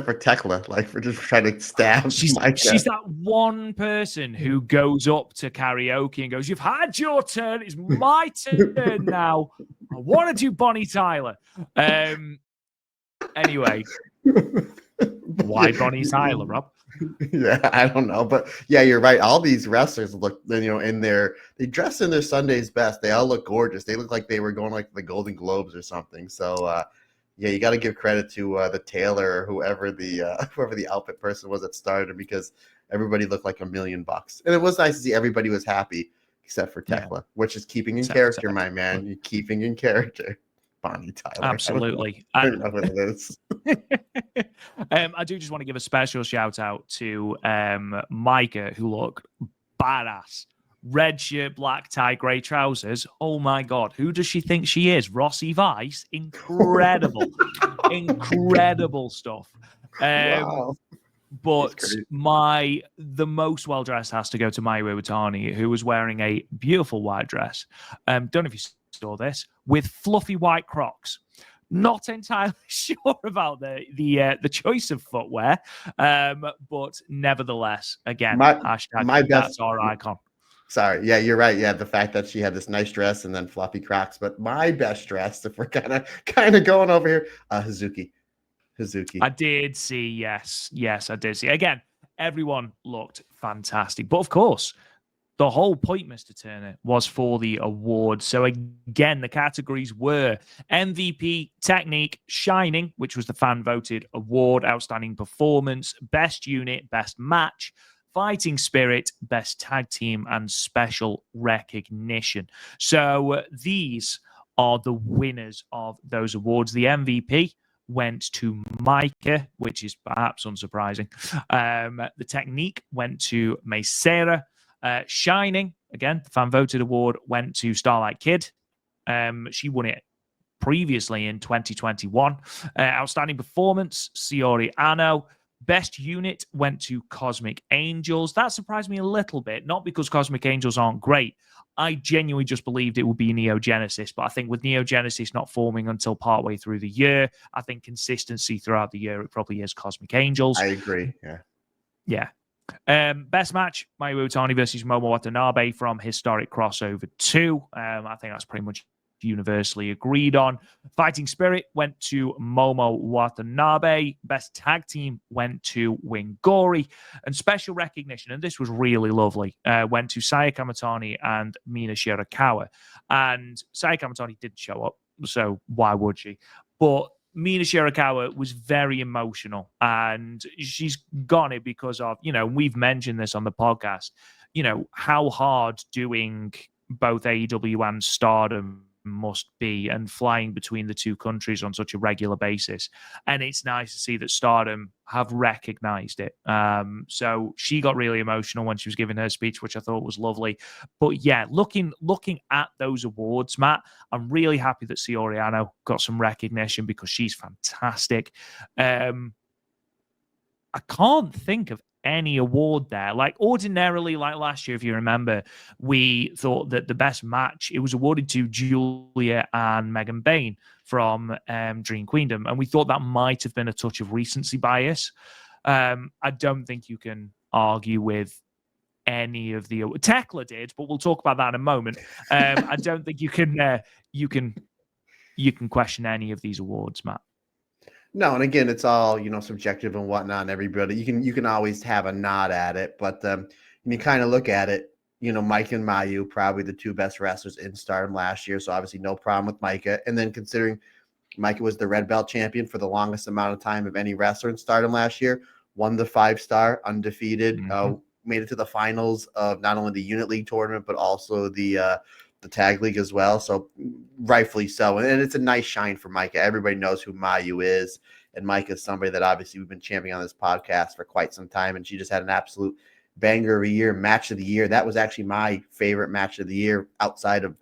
for Tekla, like for just trying to stab Micah. She's that one person who goes up to karaoke and goes, "You've had your turn. It's my turn now. I want to do Bonnie Tyler." Anyway, why Bonnie Tyler, Rob? Yeah, I don't know, but yeah, you're right. All these wrestlers look, they dress in their Sunday's best. They all look gorgeous. They look like they were going like the Golden Globes or something. So, yeah, you got to give credit to the tailor or whoever the outfit person was that started, because everybody looked like $1 million. And it was nice to see everybody was happy except for Tekla, which is keeping in character, my man. You're keeping in character. Bonnie Tyler. Absolutely. I don't know what it is. I do just want to give a special shout out to Micah, who looked badass. Red shirt, black tie, grey trousers. Oh my God. Who does she think she is? Rossi Vice? Incredible. Incredible stuff. Wow. But the most well dressed has to go to Miyu Iwatani, who was wearing a beautiful white dress. Don't know if you saw this, with fluffy white Crocs. Not entirely sure about the choice of footwear, but nevertheless, again, that's our icon. Sorry, yeah, you're right. Yeah, the fact that she had this nice dress and then fluffy Crocs, but my best dress, if we're kind of going over here, Hazuki. I did see, yes, I did see. Again, everyone looked fantastic, but of course, the whole point, Mr. Turner, was for the award. So again, the categories were MVP, Technique, Shining, which was the fan-voted award, Outstanding Performance, Best Unit, Best Match, Fighting Spirit, Best Tag Team, and Special Recognition. So these are the winners of those awards. The MVP went to Micah, which is perhaps unsurprising. The Technique went to Meisera. Shining, again, the fan-voted award, went to Starlight Kid. She won it previously in 2021. Outstanding Performance, Syuri Ano. Best Unit went to Cosmic Angels. That surprised me a little bit, not because Cosmic Angels aren't great. I genuinely just believed it would be Neo Genesis, but I think with Neo Genesis not forming until partway through the year, I think consistency throughout the year, it probably is Cosmic Angels. I agree, Yeah. Best match, Miyu Iwatani versus Momo Watanabe from Historic Crossover 2. I think that's pretty much universally agreed on. Fighting Spirit went to Momo Watanabe. Best Tag Team went to Wingori. And Special Recognition, and this was really lovely, went to Saya Kamatani and Mina Shirakawa. And Saya Kamatani didn't show up, so why would she? But Mina Shirakawa was very emotional, and she's gotten it because of, we've mentioned this on the podcast, how hard doing both AEW and Stardom must be, and flying between the two countries on such a regular basis. And it's nice to see that Stardom have recognized it. So she got really emotional when she was giving her speech, which I thought was lovely. But yeah, looking at those awards, Matt, I'm really happy that Syuri Ano got some recognition because she's fantastic. I can't think of any award there. Like ordinarily, like last year, if you remember, we thought that the best match, it was awarded to Julia and Megan Bain from Dream Queendom, and we thought that might have been a touch of recency bias. I don't think you can argue with any of the Tekla did, but we'll talk about that in a moment. I don't think you can question any of these awards, Matt. No, and again, it's all subjective and whatnot. And everybody, you can always have a nod at it, but when you kind of look at it, Mike and Miyu, probably the two best wrestlers in Stardom last year, so obviously no problem with Micah. And then considering Micah was the red belt champion for the longest amount of time of any wrestler in Stardom last year, won the 5-star, undefeated, made it to the finals of not only the Unit League tournament but also the Tag League as well. So rightfully so. And it's a nice shine for Micah. Everybody knows who Miyu is. And Micah is somebody that obviously we've been championing on this podcast for quite some time. And she just had an absolute banger of a year, match of the year. That was actually my favorite match of the year outside of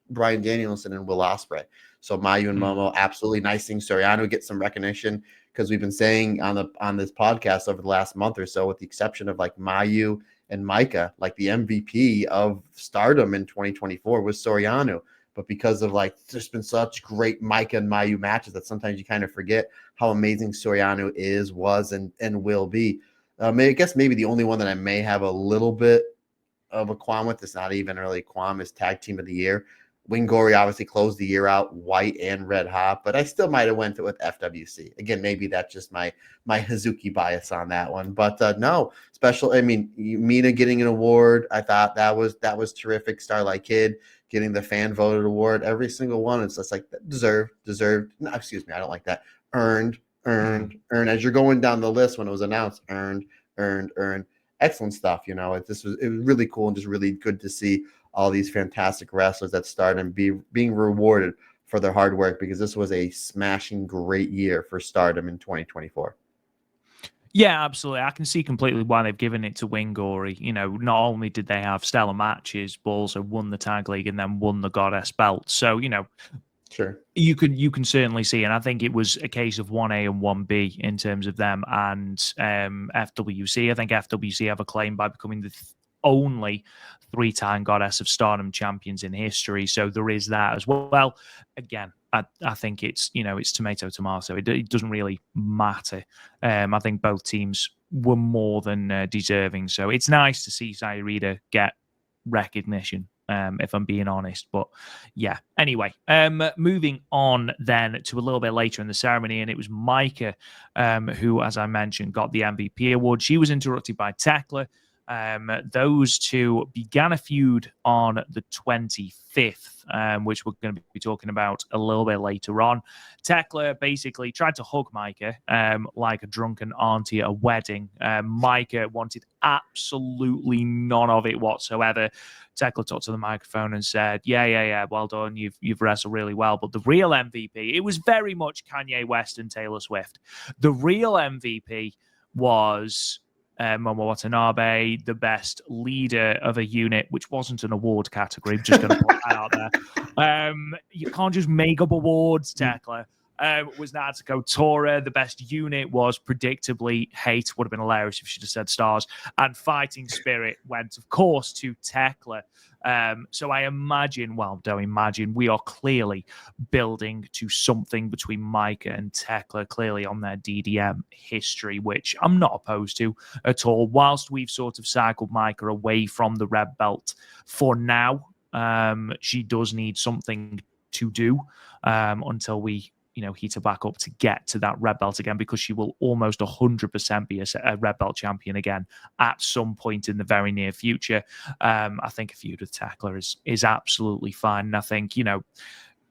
Bryan Danielson and Will Ospreay. So Miyu and Momo, absolutely nice thing. Soriano get some recognition because we've been saying on this podcast over the last month or so, with the exception of like Miyu and Maika. Like the MVP of Stardom in 2024 was Soriano. But because of like, there's been such great Maika and Miyu matches that sometimes you kind of forget how amazing Soriano was, and will be. I guess maybe the only one that I may have a little bit of a qualm with, it's not even really a qualm, is Tag Team of the Year. Wingori obviously closed the year out white and red hot, but I still might have went with FWC. Again, maybe that's just my Hazuki bias on that one. But no, special. I mean, Mina getting an award, I thought that was terrific. Starlight Kid getting the fan voted award, every single one. It's just like deserved. No, excuse me, I don't like that. Earned. As you're going down the list when it was announced, earned. Excellent stuff. You know, it was really cool and just really good to see all these fantastic wrestlers that Stardom being rewarded for their hard work, because this was a smashing great year for Stardom in 2024. Yeah, absolutely. I can see completely why they've given it to Wingori. You know, not only did they have stellar matches, but also won the tag league and then won the Goddess belt. So, you know, sure, you can certainly see, and I think it was a case of 1A and 1B in terms of them and FWC. I think FWC have a claim by becoming the only 3-time Goddess of Stardom champions in history. So there is that as well. Again, I think it's, you know, it's tomato. It doesn't really matter. I think both teams were more than deserving. So it's nice to see Syuri get recognition, if I'm being honest. But yeah, anyway, moving on then to a little bit later in the ceremony, and it was Maika who, as I mentioned, got the MVP award. She was interrupted by Tekla. Those two began a feud on the 25th, which we're going to be talking about a little bit later on. Tekla basically tried to hug Maika like a drunken auntie at a wedding. Maika wanted absolutely none of it whatsoever. Tekla talked to the microphone and said, yeah, well done, you've wrestled really well. But the real MVP, it was very much Kanye West and Taylor Swift. The real MVP was Momo Watanabe, the best leader of a unit, which wasn't an award category. I'm just going to put that out there. You can't just make up awards, Tekla. Was Natsuko Tora. The best unit was predictably Hate. Would have been hilarious if she'd have said Stars. And Fighting Spirit went, of course, to Tekla. So I imagine, we are clearly building to something between Maika and Tekla, clearly on their DDM history, which I'm not opposed to at all. Whilst we've sort of cycled Maika away from the red belt for now, she does need something to do until we, you know, heat her back up to get to that red belt again, because she will almost 100% be a red belt champion again at some point in the very near future. I think a feud with Tekla is absolutely fine. And I think, you know,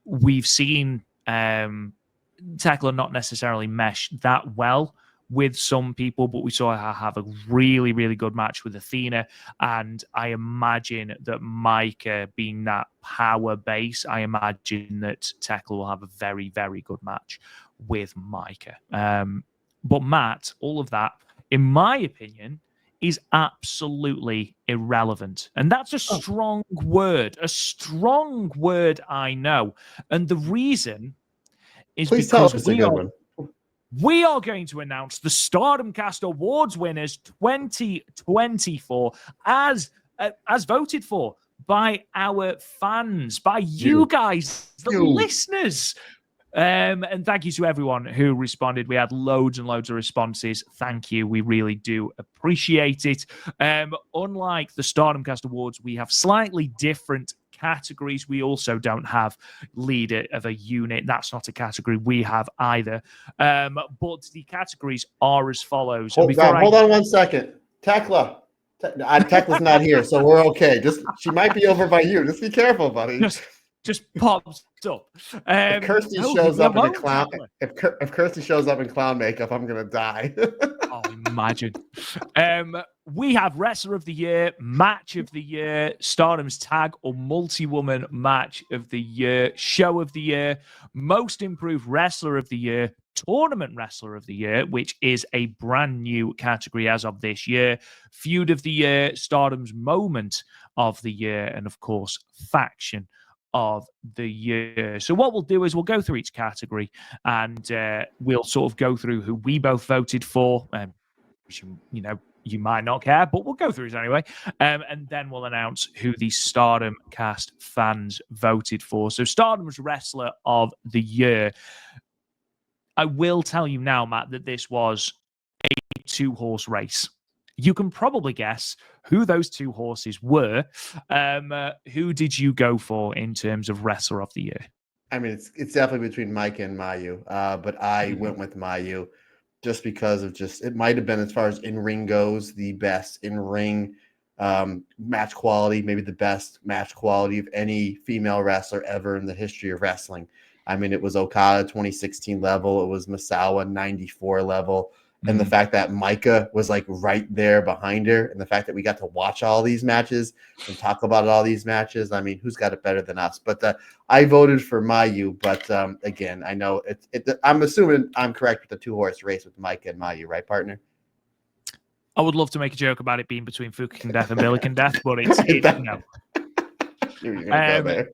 we've seen Tekla not necessarily mesh that well with some people, but we saw her have a really, really good match with Athena. And I imagine that Maika being that power base, I imagine that Tekla will have a very, very good match with Maika. But Matt, all of that, in my opinion, is absolutely irrelevant. And that's a strong word, I know. And the reason is Please tell us it's a good one. We are going to announce the Stardom Cast Awards winners 2024 as voted for by our fans, by you guys, the listeners. And thank you to everyone who responded. We had loads and loads of responses. Thank you. We really do appreciate it. Unlike the Stardom Cast Awards, we have slightly different categories. We also don't have leader of a unit. That's not a category we have either. But the categories are as follows. Hold on 1 second. Tekla's not here, so we're okay. She might be over by you. Just be careful, buddy. Just pops up. If Kirsty shows up in clown, if Kirsty shows up in clown makeup, I'm gonna die. Oh, imagine. We have Wrestler of the Year, Match of the Year, Stardom's Tag or Multi-Woman Match of the Year, Show of the Year, Most Improved Wrestler of the Year, Tournament Wrestler of the Year, which is a brand new category as of this year, Feud of the Year, Stardom's Moment of the Year, and of course, Faction of the Year. So what we'll do is we'll go through each category and we'll sort of go through who we both voted for, you know, You might not care, but we'll go through it anyway. And then we'll announce who the Stardom cast fans voted for. So Stardom's Wrestler of the Year. I will tell you now, Matt, that this was a 2-horse race. You can probably guess who those 2 horses were. Who did you go for in terms of Wrestler of the Year? I mean, it's definitely between Micah and Miyu, but I went with Miyu just because of it might have been, as far as in-ring goes, the best in-ring match quality, maybe the best match quality of any female wrestler ever in the history of wrestling. I mean, it was Okada 2016 level. It was Misawa 94 level. And the fact that Micah was like right there behind her, and the fact that we got to watch all these matches and talk about all these matches, I mean, who's got it better than us? But I voted for Miyu. But again, I know I'm assuming I'm correct with the 2-horse race with Micah and Miyu, right, partner? I would love to make a joke about it being between Fukikin Death and Milliken Death, but it's no. You're gonna go there.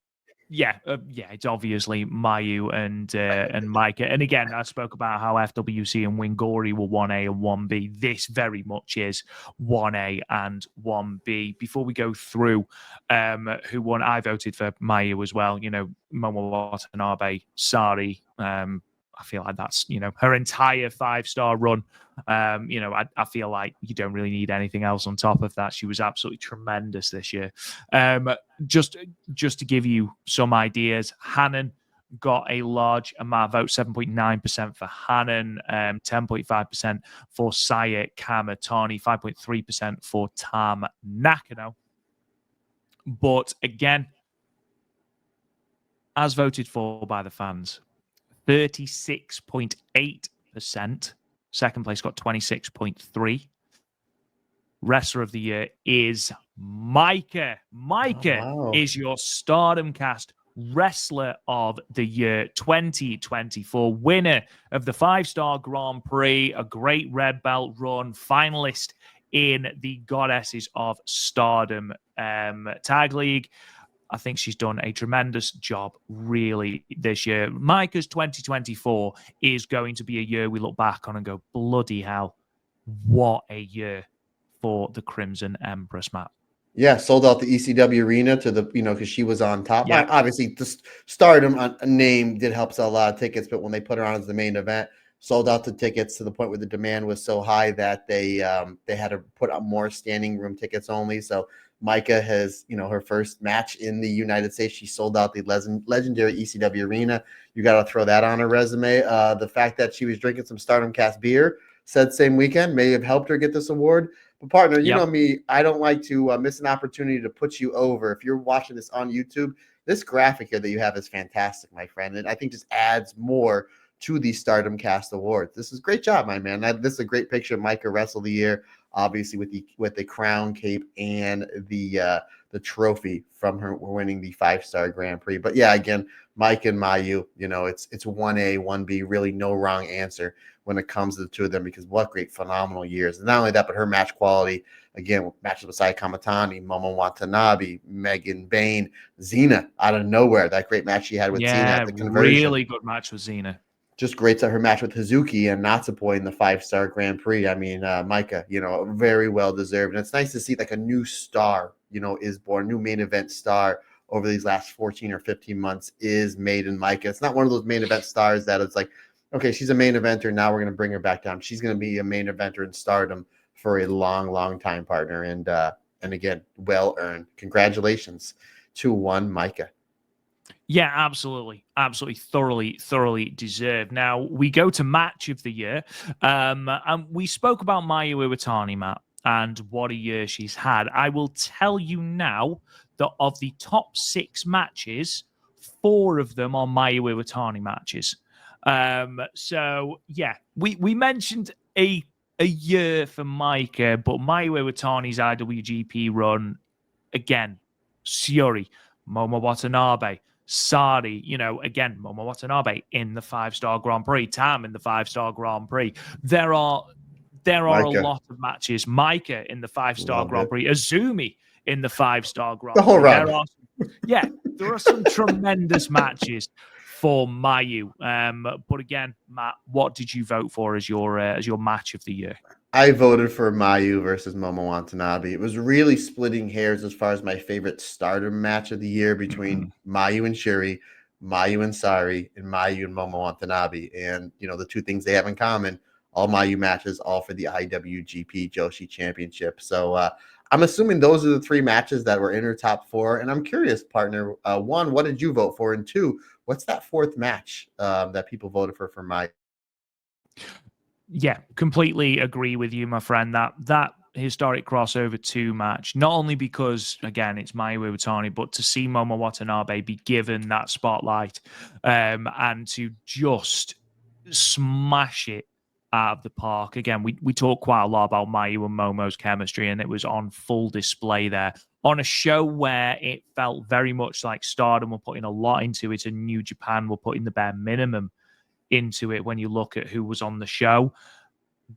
Yeah, it's obviously Miyu and Micah. And again, I spoke about how FWC and Wingori were 1A and 1B. This very much is 1A and 1B. Before we go through who won, I voted for Miyu as well. You know, Momo Watanabe, Sareee. I feel like that's, her entire 5-star run. I feel like you don't really need anything else on top of that. She was absolutely tremendous this year. Just to give you some ideas, Hanan got a large amount of votes, 7.9% for Hanan, 10.5% for Saya Kamatani, 5.3% for Tam Nakano. But again, as voted for by the fans, 36.8%. Second place got 26.3%. Wrestler of the Year is Micah. Micah is your Stardom Cast Wrestler of the Year 2024. Winner of the 5-star Grand Prix, a great red belt run, finalist in the Goddesses of Stardom Tag League. I think she's done a tremendous job, really, this year. Micah's 2024 is going to be a year we look back on and go, bloody hell, what a year for the Crimson Empress, Matt. Yeah, sold out the ECW arena to the, because she was on top. Yeah. Obviously, the Stardom a name did help sell a lot of tickets, but when they put her on as the main event, sold out the tickets to the point where the demand was so high that they had to put up more standing room tickets only. So Micah has, her first match in the United States. She sold out the legendary ECW arena. You got to throw that on her resume. The fact that she was drinking some Stardom Cast beer said same weekend may have helped her get this award. But partner, you know me, I don't like to miss an opportunity to put you over. If you're watching this on YouTube, this graphic here that you have is fantastic, my friend. And I think just adds more to the Stardom Cast Awards. This is a great job, my man. This is a great picture of Micah Wrestle of the Year, obviously with the crown, cape, and the trophy from her winning the 5-star Grand Prix. But yeah, again, Mike and Miyu, it's 1A, 1B, really no wrong answer when it comes to the two of them, because what great, phenomenal years. And not only that, but her match quality, again, matches with Saya Kamatani, Momo Watanabe, Megan Bain, Xena out of nowhere. That great match she had with Xena at the conversion. Really good match with Xena. Just great to her match with Hazuki and Natsupoi in the 5-star Grand Prix. I mean, Micah, very well deserved. And it's nice to see like a new star, is born, new main event star over these last 14 or 15 months is made in Micah. It's not one of those main event stars that it's like, okay, she's a main eventer. Now we're going to bring her back down. She's going to be a main eventer in Stardom for a long, long time, partner. And again, well earned. Congratulations to one Micah. Yeah, absolutely. Absolutely thoroughly deserved. Now we go to match of the year. And we spoke about Miyu Iwatani, Matt, and what a year she's had. I will tell you now that of the top 6 matches, 4 of them are Miyu Iwatani matches. So yeah, we mentioned a year for Micah, but Miyu Iwatani's IWGP run, again, Syuri, Momo Watanabe, Sareee, again, Momo Watanabe in the 5-star Grand Prix, Tam in the 5-star Grand Prix. There are Micah. A lot of matches. Micah in the 5-star Grand Prix, Azumi in the 5-star Grand Prix. There are some tremendous matches for Mayu. But again, Matt, what did you vote for as your match of the year? I voted for Mayu versus Momo Watanabe. It was really splitting hairs as far as my favorite Stardom match of the year between Mayu and Syuri, Mayu and Sareee, and Mayu and Momo Watanabe. And, the two things they have in common, all Mayu matches, all for the IWGP Joshi Championship. So I'm assuming those are the three matches that were in her top four. And I'm curious, partner, one, what did you vote for? And two, what's that fourth match that people voted for Mayu? Yeah, completely agree with you, my friend. That historic crossover 2 match, not only because, again, it's Mayu Iwatani, but to see Momo Watanabe be given that spotlight and to just smash it out of the park. Again, we talk quite a lot about Mayu and Momo's chemistry, and it was on full display there on a show where it felt very much like Stardom were putting a lot into it and New Japan were putting the bare minimum into it. When you look at who was on the show,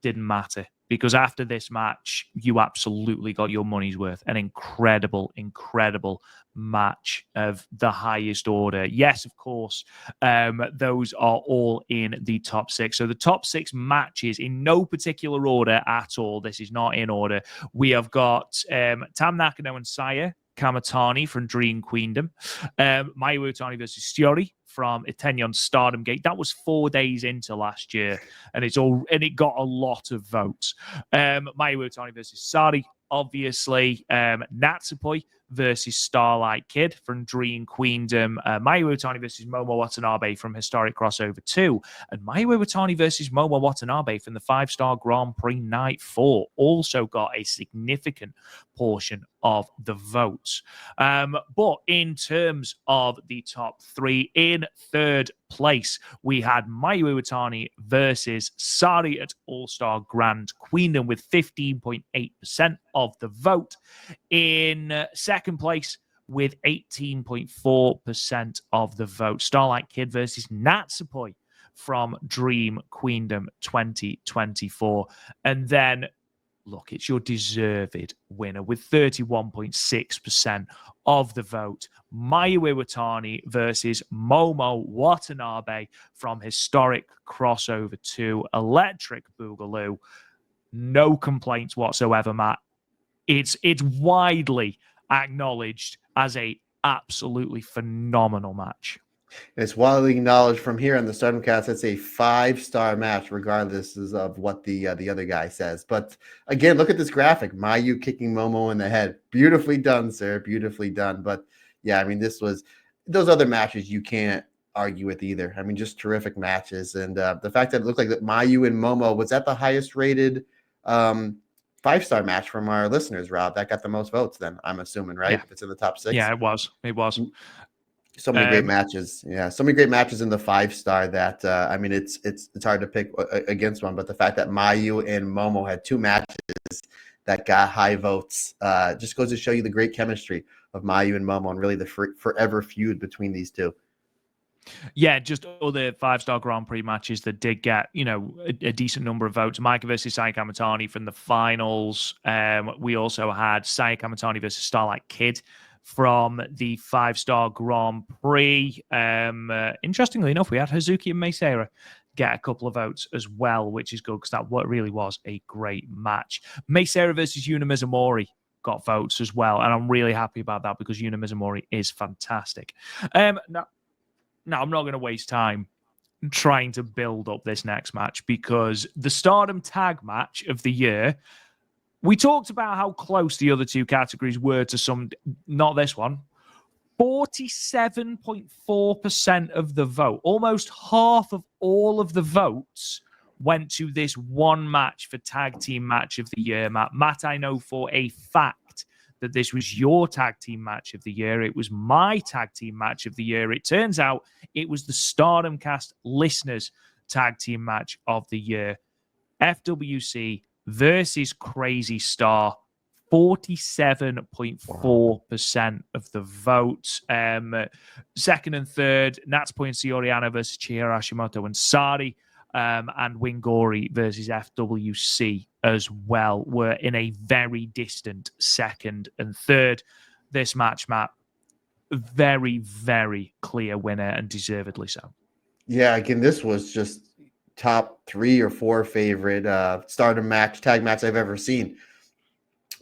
didn't matter, because after this match you absolutely got your money's worth. An incredible match of the highest order. Yes, of course, those are all in the top 6. So the top 6 matches in no particular order at all. This is not in order. We have got Tam Nakano and Saya Kamatani from Dream Queendom, Mayu Iwatani versus Syuri from Itenyon Stardom Gate. That was 4 days into last year, and it got a lot of votes. Mayu Iwatani versus Sareee, obviously. Natsupoi versus Starlight Kid from Dream Queendom. Mayu Iwatani versus Momo Watanabe from Historic Crossover 2. And Mayu Iwatani versus Momo Watanabe from the 5-Star Grand Prix Night 4 also got a significant portion of the votes. But in terms of the top 3, in third place, we had Mayu Iwatani versus Sareee at All-Star Grand Queendom with 15.8% of the vote. In second place, with 18.4% of the vote, Starlight Kid versus Natsupoi from Dream Queendom 2024. And then, look, it's your deserved winner with 31.6% of the vote. Mayu Iwatani versus Momo Watanabe from Historic Crossover 2, Electric Boogaloo. No complaints whatsoever, Matt. It's widely acknowledged as a absolutely phenomenal match. It's widely acknowledged from here on the Stardom Cast. It's a 5-star match, regardless of what the other guy says. But again, look at this graphic: Mayu kicking Momo in the head. Beautifully done, sir. Beautifully done. But yeah, I mean, those other matches you can't argue with either. I mean, just terrific matches, and the fact that it looked like that Mayu and Momo was at the highest rated 5-star match from our listeners, Rob. That got the most votes. Then I'm assuming, right? Yeah. If it's in the top 6. Yeah, it was. So many great matches. Yeah, so many great matches in the 5-star that I mean, it's hard to pick against one, but the fact that Mayu and Momo had 2 matches that got high votes just goes to show you the great chemistry of Mayu and Momo, and really the forever feud between these two. Yeah, just other 5-star Grand Prix matches that did get, a decent number of votes. Meiko versus Saya Kamatani from the finals. We also had Saya Kamatani versus Starlight Kid from the 5-star Grand Prix. Interestingly enough, we had Hazuki and Meisera get a couple of votes as well, which is good because that really was a great match. Meisera versus Yuna Mizumori got votes as well, and I'm really happy about that because Yuna Mizumori is fantastic. Now, I'm not going to waste time trying to build up this next match because the Stardom Tag Match of the year, we talked about how close the other 2 categories were to some, not this one. 47.4% of the vote, almost half of all of the votes, went to this one match for Tag Team Match of the Year, Matt. Matt, I know for a fact that this was your Tag Team Match of the Year. It was my Tag Team Match of the Year. It turns out it was the Stardom Cast listeners' Tag Team Match of the Year. FWC versus Crazy Star, 47.4% of the vote. Second and third, Natsupoi and Syuri versus Chihiro Hashimoto and Sareee, and Wingori versus FWC as well were in a very distant second and third. This match, Matt, very, very clear winner and deservedly so. Yeah, again, this was just top 3 or 4 favorite Stardom tag match I've ever seen.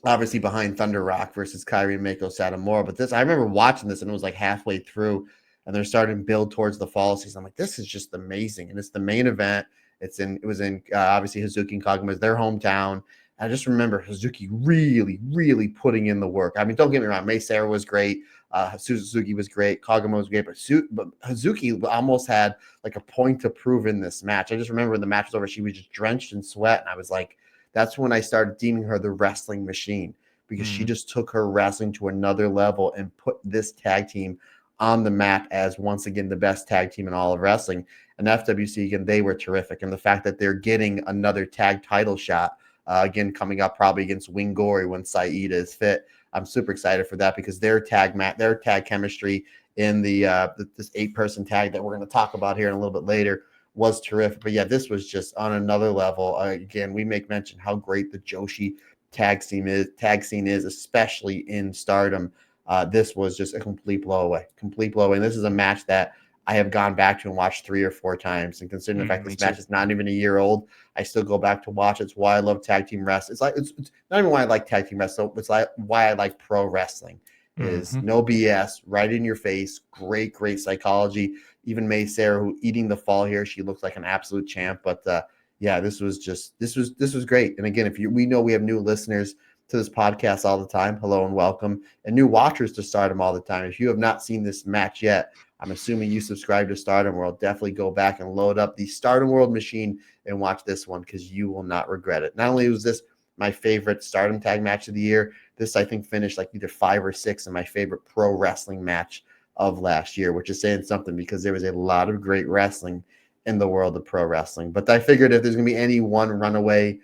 Obviously behind Thunder Rock versus KAIRI and Meiko Satomura. But this, I remember watching this and it was like halfway through and they're starting to build towards the fall season. I'm like, this is just amazing. And it's the main event. It was in obviously Hazuki and Kagame's their hometown. I just remember Hazuki really, really putting in the work. I mean, don't get me wrong. Mei Sarah was great. Suzuki was great. Kagame was great. But Hazuki almost had like a point to prove in this match. I just remember when the match was over, she was just drenched in sweat. And I was like, that's when I started deeming her the wrestling machine because she just took her wrestling to another level and put this tag team on the map as once again the best tag team in all of wrestling. And FWC, again, they were terrific. And the fact that they're getting another tag title shot, again, coming up probably against Wingori when Saida is fit. I'm super excited for that because their tag chemistry in the this 8-person tag that we're going to talk about here in a little bit later was terrific. But yeah, this was just on another level. Again, we make mention how great the Joshi tag scene is, especially in Stardom. This was just a complete blow away. And this is a match that I have gone back to and watched 3 or 4 times. And considering the fact this match is not even a year old, I still go back to watch it. It's why I love tag team wrestling. It's not even why I like tag team wrestling. It's like why I like pro wrestling. Is no BS, right in your face, great psychology. Even Mei Sarah, who eating the fall here, she looks like an absolute champ. But yeah, this was great. And again, we know we have new listeners to this podcast all the time, hello and welcome, and new watchers to Stardom all the time. If you have not seen this match yet, I'm assuming you subscribe to Stardom World. Definitely go back and load up the Stardom World machine and watch this one because you will not regret it. Not only was this my favorite Stardom tag match of the year, this I think finished like either 5 or 6 in my favorite pro wrestling match of last year, which is saying something because there was a lot of great wrestling in the world of pro wrestling. But I figured if there's going to be any one runaway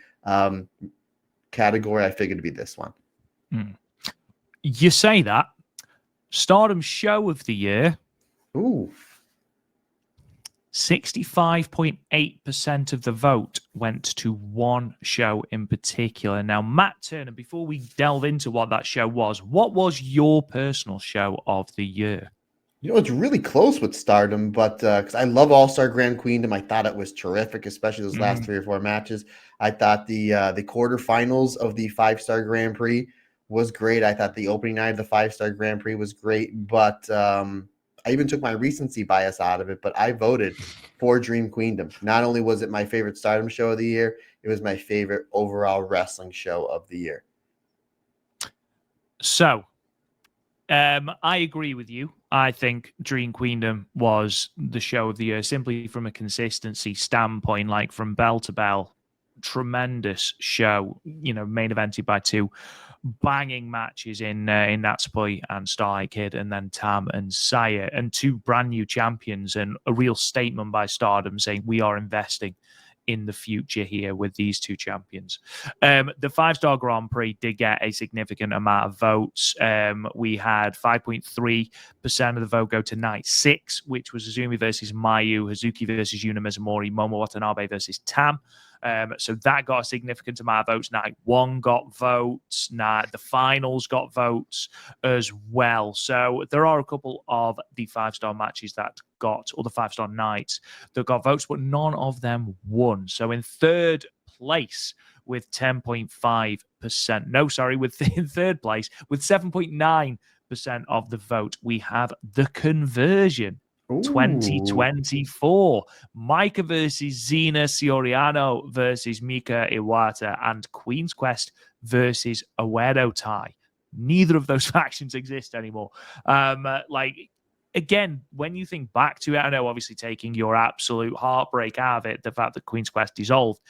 category, I figured it'd be this one. You say that. Stardom Show of the Year. Ooh. 65.8% of the vote went to one show in particular. Now, Matt Turner, before we delve into what that show was, what was your personal show of the year? You know, it's really close with Stardom, but because I love All-Star Grand Queendom, I thought it was terrific, especially those last 3 or 4 matches. I thought the quarterfinals of the 5-star Grand Prix was great. I thought the opening night of the 5-star Grand Prix was great, but I even took my recency bias out of it, but I voted for Dream Queendom. Not only was it my favorite Stardom show of the year, it was my favorite overall wrestling show of the year. So, I agree with you. I think Dream Queendom was the show of the year simply from a consistency standpoint, like from bell to bell. Tremendous show, you know, main evented by 2 banging matches in Natsupoi and Starlight Kid, and then Tam and Saya, and 2 brand new champions, and a real statement by Stardom saying we are investing in the future here with these 2 champions. The 5-star Grand Prix did get a significant amount of votes. We had 5.3% of the vote go to night 6, which was Azumi versus Miyu, Hazuki versus Yuna Mizumori, Momo Watanabe versus Tam. So that got a significant amount of votes. Night 1 got votes. The finals got votes as well. So there are a couple of the 5-star matches that got, or the 5-star nights that got votes, but none of them won. So in third place with 10.5%, in third place with 7.9% of the vote, we have The Conversion. 2024. Maika versus Xena, Soriano versus Mika Iwata, and Queen's Quest versus Oedo Tai. Neither of those factions exist anymore. Again, when you think back to it, I know obviously taking your absolute heartbreak out of it, the fact that Queen's Quest dissolved,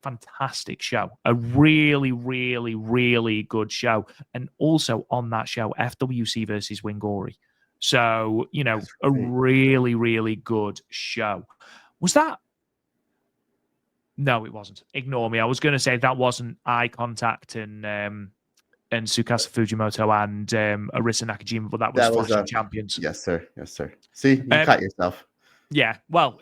fantastic show. A really, really, really good show. And also on that show, FWC versus Wingori. So, you know, a really, really good show. Was that? No, it wasn't. Ignore me. I was going to say that wasn't Eye Contact and Tsukasa Fujimoto and Arisa Nakajima, but that was Flashing Champions. Yes, sir. See, you caught yourself. Yeah, well,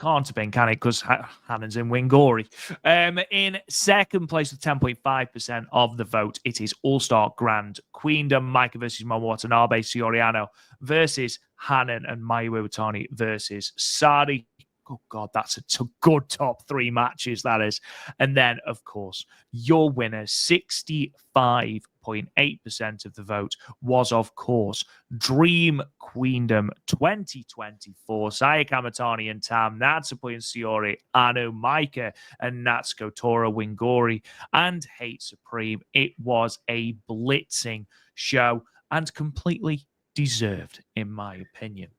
Can't have been, can it? Because Hannon's in Wingori. In second place with 10.5% of the vote, it is All-Star Grand Queendom, Meiko versus Momo Watanabe, Syuri versus Hanan, and Miyu Iwatani versus Sareee. Oh, God, that's a good top 3 matches, that is. And then, of course, your winner, 65.8% of the vote, was, of course, Dream Queendom 2024. Saya Kamatani and Tam, Natsupoi and Syuri, Anu, Maika, and Natsuko Tora, Wingori, and Hate Supreme. It was a blitzing show and completely deserved, in my opinion.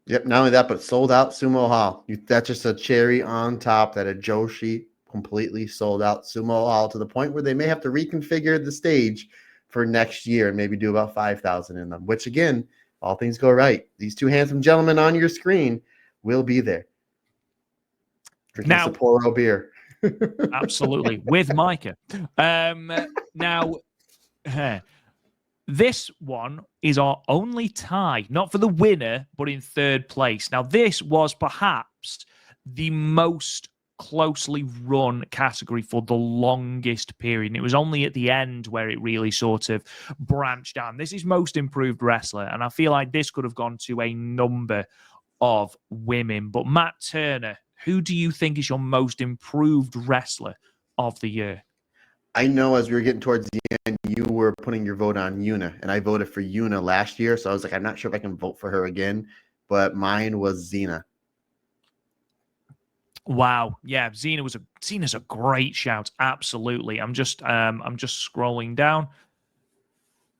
Yep, not only that, but sold out Sumo Hall. That's just a cherry on top that a Joshi completely sold out Sumo Hall to the point where they may have to reconfigure the stage for next year and maybe do about 5,000 in them, which again, all things go right. These 2 handsome gentlemen on your screen will be there. Drinking Sapporo beer. Absolutely. With Micah. Now, this one is our only tie, not for the winner, but in third place. Now, this was perhaps the most closely run category for the longest period. And it was only at the end where it really sort of branched down. This is Most Improved Wrestler, and I feel like this could have gone to a number of women. But Matt Turner, who do you think is your Most Improved Wrestler of the year? I know as we were getting towards the end, you were putting your vote on Yuna, and I voted for Yuna last year, so I was like, I'm not sure if I can vote for her again, but mine was Xena. Wow, yeah, Xena's a great shout. Absolutely. I'm just scrolling down.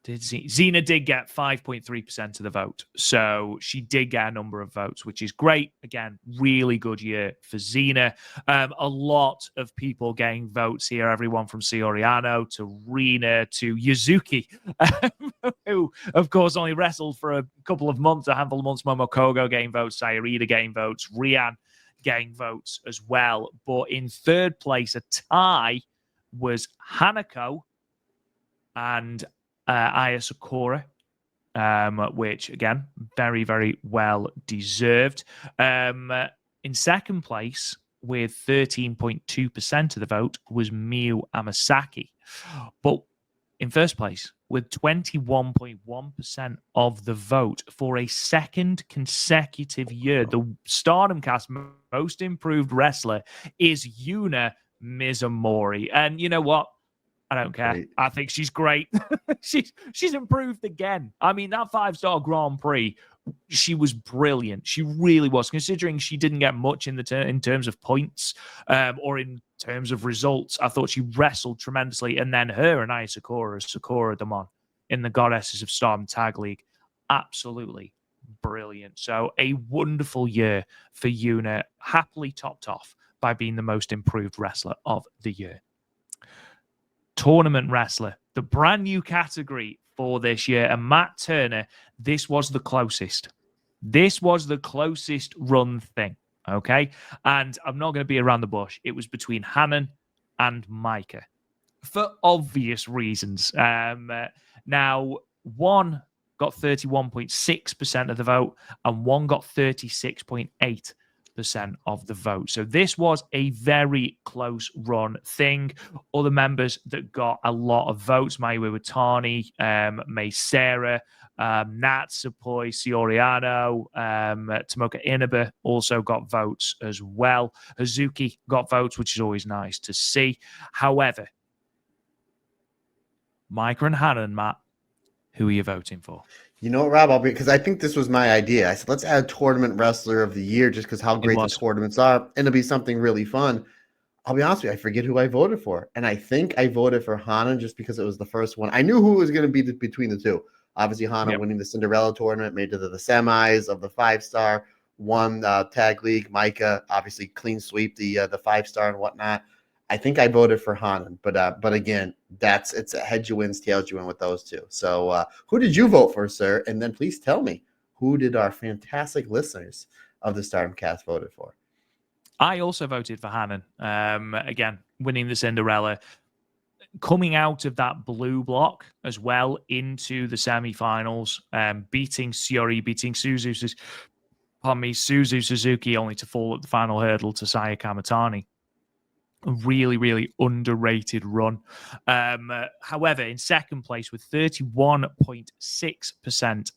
Xena did get 5.3% of the vote, so she did get a number of votes, which is great. Again, really good year for Xena. A lot of people getting votes here, everyone from Syuri to Rina to Yuzuki, who, of course, only wrestled for a handful of months. Momokogo getting votes, Sayarida getting votes, Rian getting votes as well. But in third place, a tie was Hanako and Aya Sakura, which, again, very, very well deserved. In second place, with 13.2% of the vote, was Miyu Amasaki. But in first place, with 21.1% of the vote for a second consecutive year, the Stardom Cast Most Improved Wrestler is Yuna Mizumori. And you know what? I don't care. Great. I think she's great. she's improved again. I mean, that 5-star Grand Prix, she was brilliant. She really was, considering she didn't get much in terms of points or in terms of results. I thought she wrestled tremendously. And then her and Aya Sakura Damon in the Goddesses of Stardom Tag League, absolutely brilliant. So a wonderful year for Yuna, happily topped off by being the Most Improved Wrestler of the year. Tournament Wrestler, the brand new category for this year. And Matt Turner, this was the closest. This was the closest run thing, okay? And I'm not going to be around the bush. It was between Hanan and Micah for obvious reasons. Now, one got 31.6% of the vote and one got 36.8% of the vote. So this was a very close run thing. Other members that got a lot of votes, Miyu Iwatani, May Sarah, Natsupoi, Syuri, Tomoka Inaba also got votes as well. Hazuki got votes, which is always nice to see. However, Micah and Hanan, Matt, who are you voting for? You know what, Rob? Because I think this was my idea. I said, let's add Tournament Wrestler of the Year just because how great the tournaments are. And it'll be something really fun. I'll be honest with you, I forget who I voted for. And I think I voted for Hanan just because it was the first one. I knew who was going to be between the two. Obviously, Hanan winning the Cinderella tournament, made it to the semis of the 5-star, won Tag League. Micah, obviously, clean sweep the 5-star and whatnot. I think I voted for Hanan, but again, it's a heads you wins, tails you win with those two. So who did you vote for, sir? And then please tell me, who did our fantastic listeners of the Stardom Cast voted for? I also voted for Hanan. Again, winning the Cinderella, coming out of that blue block as well into the semifinals, beating Syuri, beating Suzu's pardon me, Suzu Suzuki, only to fall at the final hurdle to Saya Kamatani. A really, really underrated run. However, in second place with 31.6%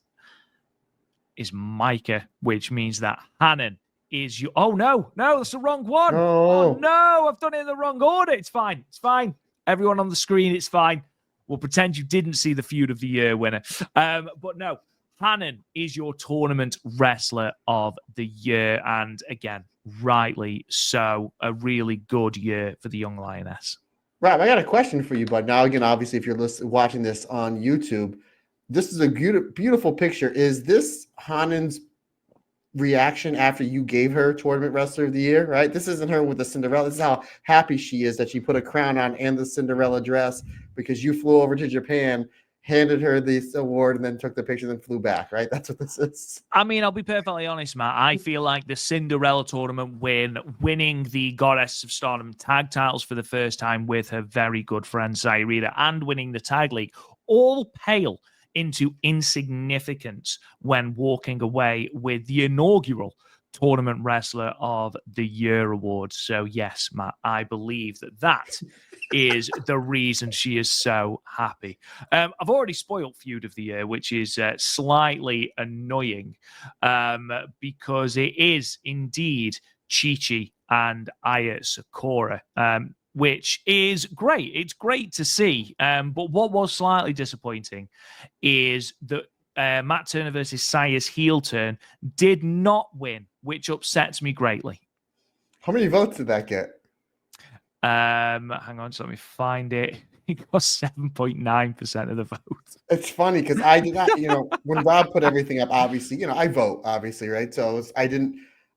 is Meiko, which means that Hanan is you. Oh, no, that's the wrong one. Oh, no, I've done it in the wrong order. It's fine. Everyone on the screen, it's fine. We'll pretend you didn't see the Feud of the Year winner. But no, Hanan is your tournament wrestler of the year. And again, rightly so, a really good year for the young lioness. Right, I got a question for you, bud. Now, again, obviously, if you're watching this on YouTube, this is a beautiful picture. Is this Hanan's reaction after you gave her Tournament Wrestler of the Year, right? This isn't her with the Cinderella. This is how happy she is that she put a crown on and the Cinderella dress because you flew over to Japan, handed her this award, and then took the picture and then flew back, right? That's what this is. I mean, I'll be perfectly honest, Matt. I feel like the Cinderella tournament winning the Goddess of Stardom tag titles for the first time with her very good friend Syuri, and winning the tag league, all pale into insignificance when walking away with the inaugural Tournament Wrestler of the Year award. So yes, Matt, I believe that is the reason she is so happy. I've already spoiled Feud of the Year, which is slightly annoying because it is indeed Chi-Chi and Aya Sakura, which is great. It's great to see. But what was slightly disappointing is that Matt Turner versus Saya's heel turn did not win, which upsets me greatly. How many votes did that get? Hang on, so let me find it. He got 7.9% of the vote. It's funny because I did not, when Rob put everything up, obviously, I vote, obviously, right? So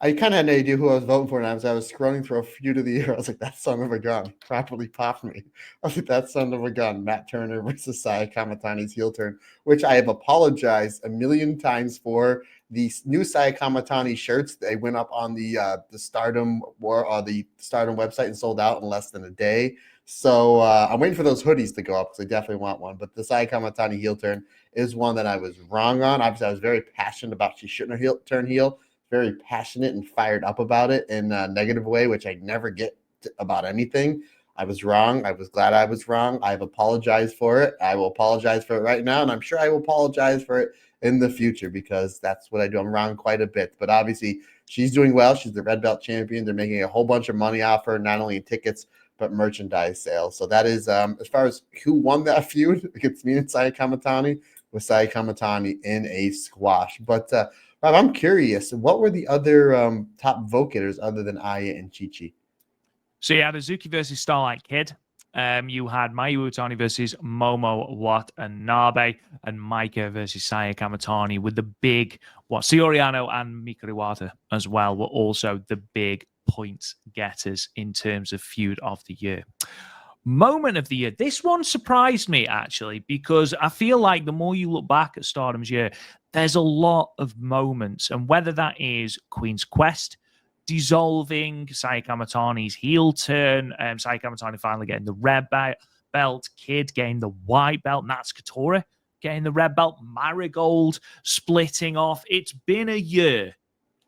I kind of had an idea who I was voting for, and I was scrolling through a Feud of the Year. I was like, that son of a gun properly popped me. I was like, that son of a gun, Matt Turner versus Saya Kamatani's heel turn, which I have apologized a million times for. The new Saya Kamatani shirts, they went up on the Stardom the Stardom website and sold out in less than a day. So I'm waiting for those hoodies to go up because I definitely want one. But the Saya Kamatani heel turn is one that I was wrong on. Obviously, I was very passionate about she shouldn't have turn heel. Very passionate and fired up about it in a negative way, which I never get about anything. I was wrong. I was glad I was wrong. I've apologized for it. I will apologize for it right now, and I'm sure I will apologize for it in the future because that's what I do. I'm wrong quite a bit, but obviously she's doing well. She's the red belt champion. They're making a whole bunch of money off her, not only in tickets but merchandise sales. So that is as far as who won that feud against me and Saya Kamatani, with Saya Kamatani in a squash. But Rob, I'm curious, what were the other top vote getters other than Aya and Chi-Chi? So you had Azuki versus Starlight Kid. You had Mayu Utani versus Momo Watanabe, and Meiko versus Saya Kamatani, with the big Syuri and Mikuru Iwata as well were also the big points getters in terms of Feud of the Year. Moment of the Year. This one surprised me, actually, because I feel like the more you look back at Stardom's year, there's a lot of moments, and whether that is Queen's Quest dissolving, Saya Kamatani's heel turn, Saya Kamatani finally getting the red belt, Kid getting the white belt, Natsukatora getting the red belt, Marigold splitting off. It's been a year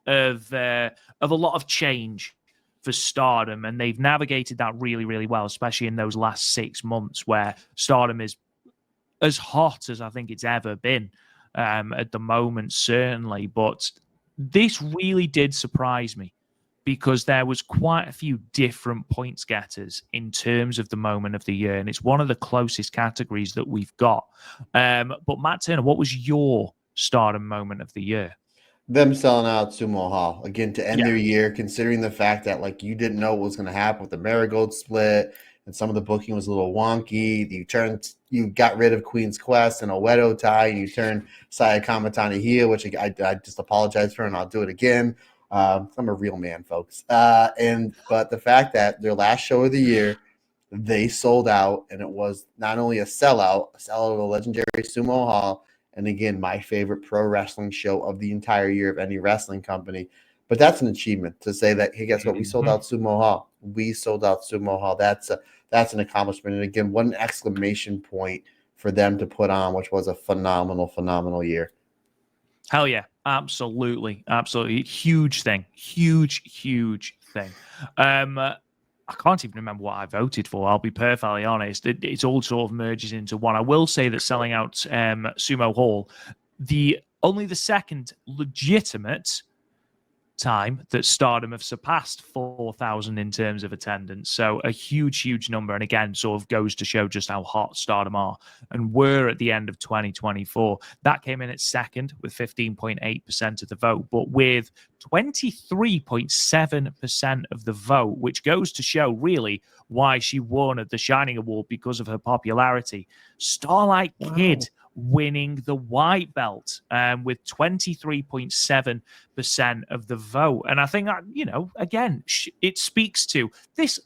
of a lot of change for Stardom, and they've navigated that really, really well, especially in those last 6 months where Stardom is as hot as I think it's ever been at the moment, certainly. But this really did surprise me because there was quite a few different points getters in terms of the moment of the year, and it's one of the closest categories that we've got. But Matt Turner, what was your Stardom moment of the year? Them selling out Sumo Hall again to end their year, considering the fact that you didn't know what was going to happen with the Marigold split, and some of the booking was a little wonky. You got rid of Queen's Quest and Oedo tie, and you turned Saya Kamatani heel, which I just apologize for, and I'll do it again. I'm a real man, folks. But the fact that their last show of the year, they sold out, and it was not only a sellout of the legendary Sumo Hall. And again, my favorite pro wrestling show of the entire year of any wrestling company. But that's an achievement to say that, hey, guess what? We sold out Sumo Hall. We sold out Sumo Hall. That's an accomplishment. And again, what an exclamation point for them to put on, which was a phenomenal, phenomenal year. Hell yeah, absolutely, absolutely, huge thing, huge thing. I can't even remember what I voted for. I'll be perfectly honest. It all sort of merges into one. I will say that selling out Sumo Hall, only the second legitimate time that Stardom have surpassed 4,000 in terms of attendance. So a huge number. And again, sort of goes to show just how hot Stardom are. And we're at the end of 2024. That came in at second with 15.8% of the vote, but with 23.7% of the vote, which goes to show really why she won at the Shining Award because of her popularity. Starlight Kid winning the white belt with 23.7% of the vote. And I think that, again, it speaks to this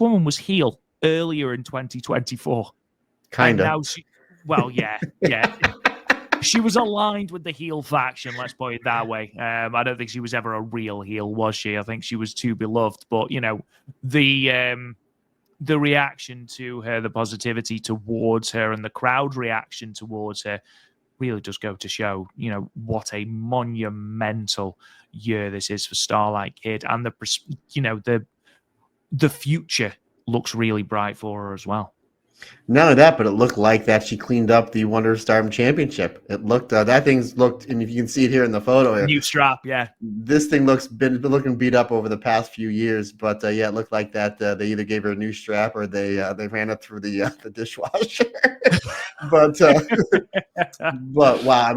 woman was heel earlier in 2024. Kind of. Now yeah. She was aligned with the heel faction, let's put it that way. I don't think she was ever a real heel, was she? I think she was too beloved. But, the reaction to her, the positivity towards her, and the crowd reaction towards her really does go to show, what a monumental year this is for Starlight Kid, and the future looks really bright for her as well. None of that, but it looked like that she cleaned up the Wonder Stardom Championship. It looked that thing's looked, and if you can see it here in the photo, new strap, yeah. This thing been looking beat up over the past few years, but yeah, it looked like that they either gave her a new strap or they ran it through the dishwasher. but wow, I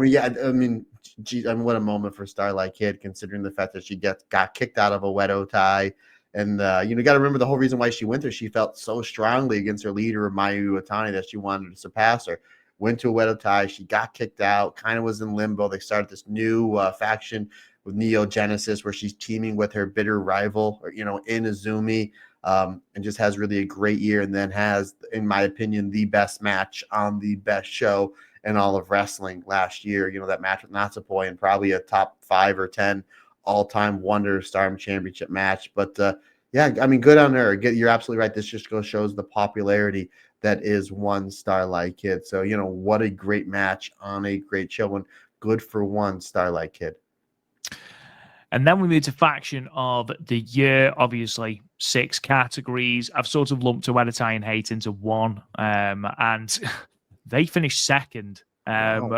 mean, geez, what a moment for Starlight Kid, considering the fact that she got kicked out of a Wedo tie. And, you got to remember the whole reason why she went there. She felt so strongly against her leader, Miyu Atani, that she wanted to surpass her. Went to a Wedo tie. She got kicked out, kind of was in limbo. They started this new faction with Neo Genesis where she's teaming with her bitter rival, in Izumi, and just has really a great year, and then has, in my opinion, the best match on the best show in all of wrestling last year. That match with Natsupoi, and probably a top 5 or 10 all-time Wonder Stardom Championship match. But yeah, I mean, good on her. You're absolutely right. This just shows the popularity that is one Starlight Kid. So, what a great match on a great show, and good for one Starlight Kid. And then we move to faction of the year. Obviously, 6 categories. I've sort of lumped Uedatai and Hate into one, and they finished second,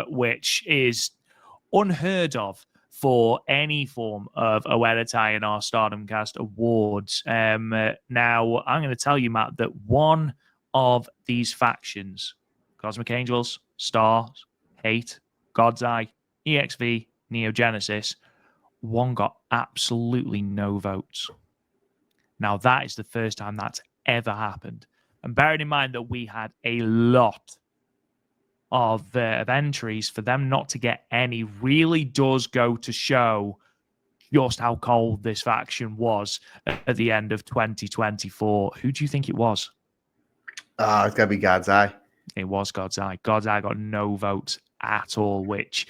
which is unheard of for any form of Uedatai in our Stardom Cast Awards. Now, I'm going to tell you, Matt, that one of these factions, Cosmic Angels, Stars, Hate, God's Eye, EXV, Neo Genesis, one got absolutely no votes. Now, that is the first time that's ever happened. And bearing in mind that we had a lot of entries, for them not to get any really does go to show just how cold this faction was at the end of 2024. Who do you think it was? It's got to be God's Eye. It was God's Eye. God's Eye got no votes at all, which,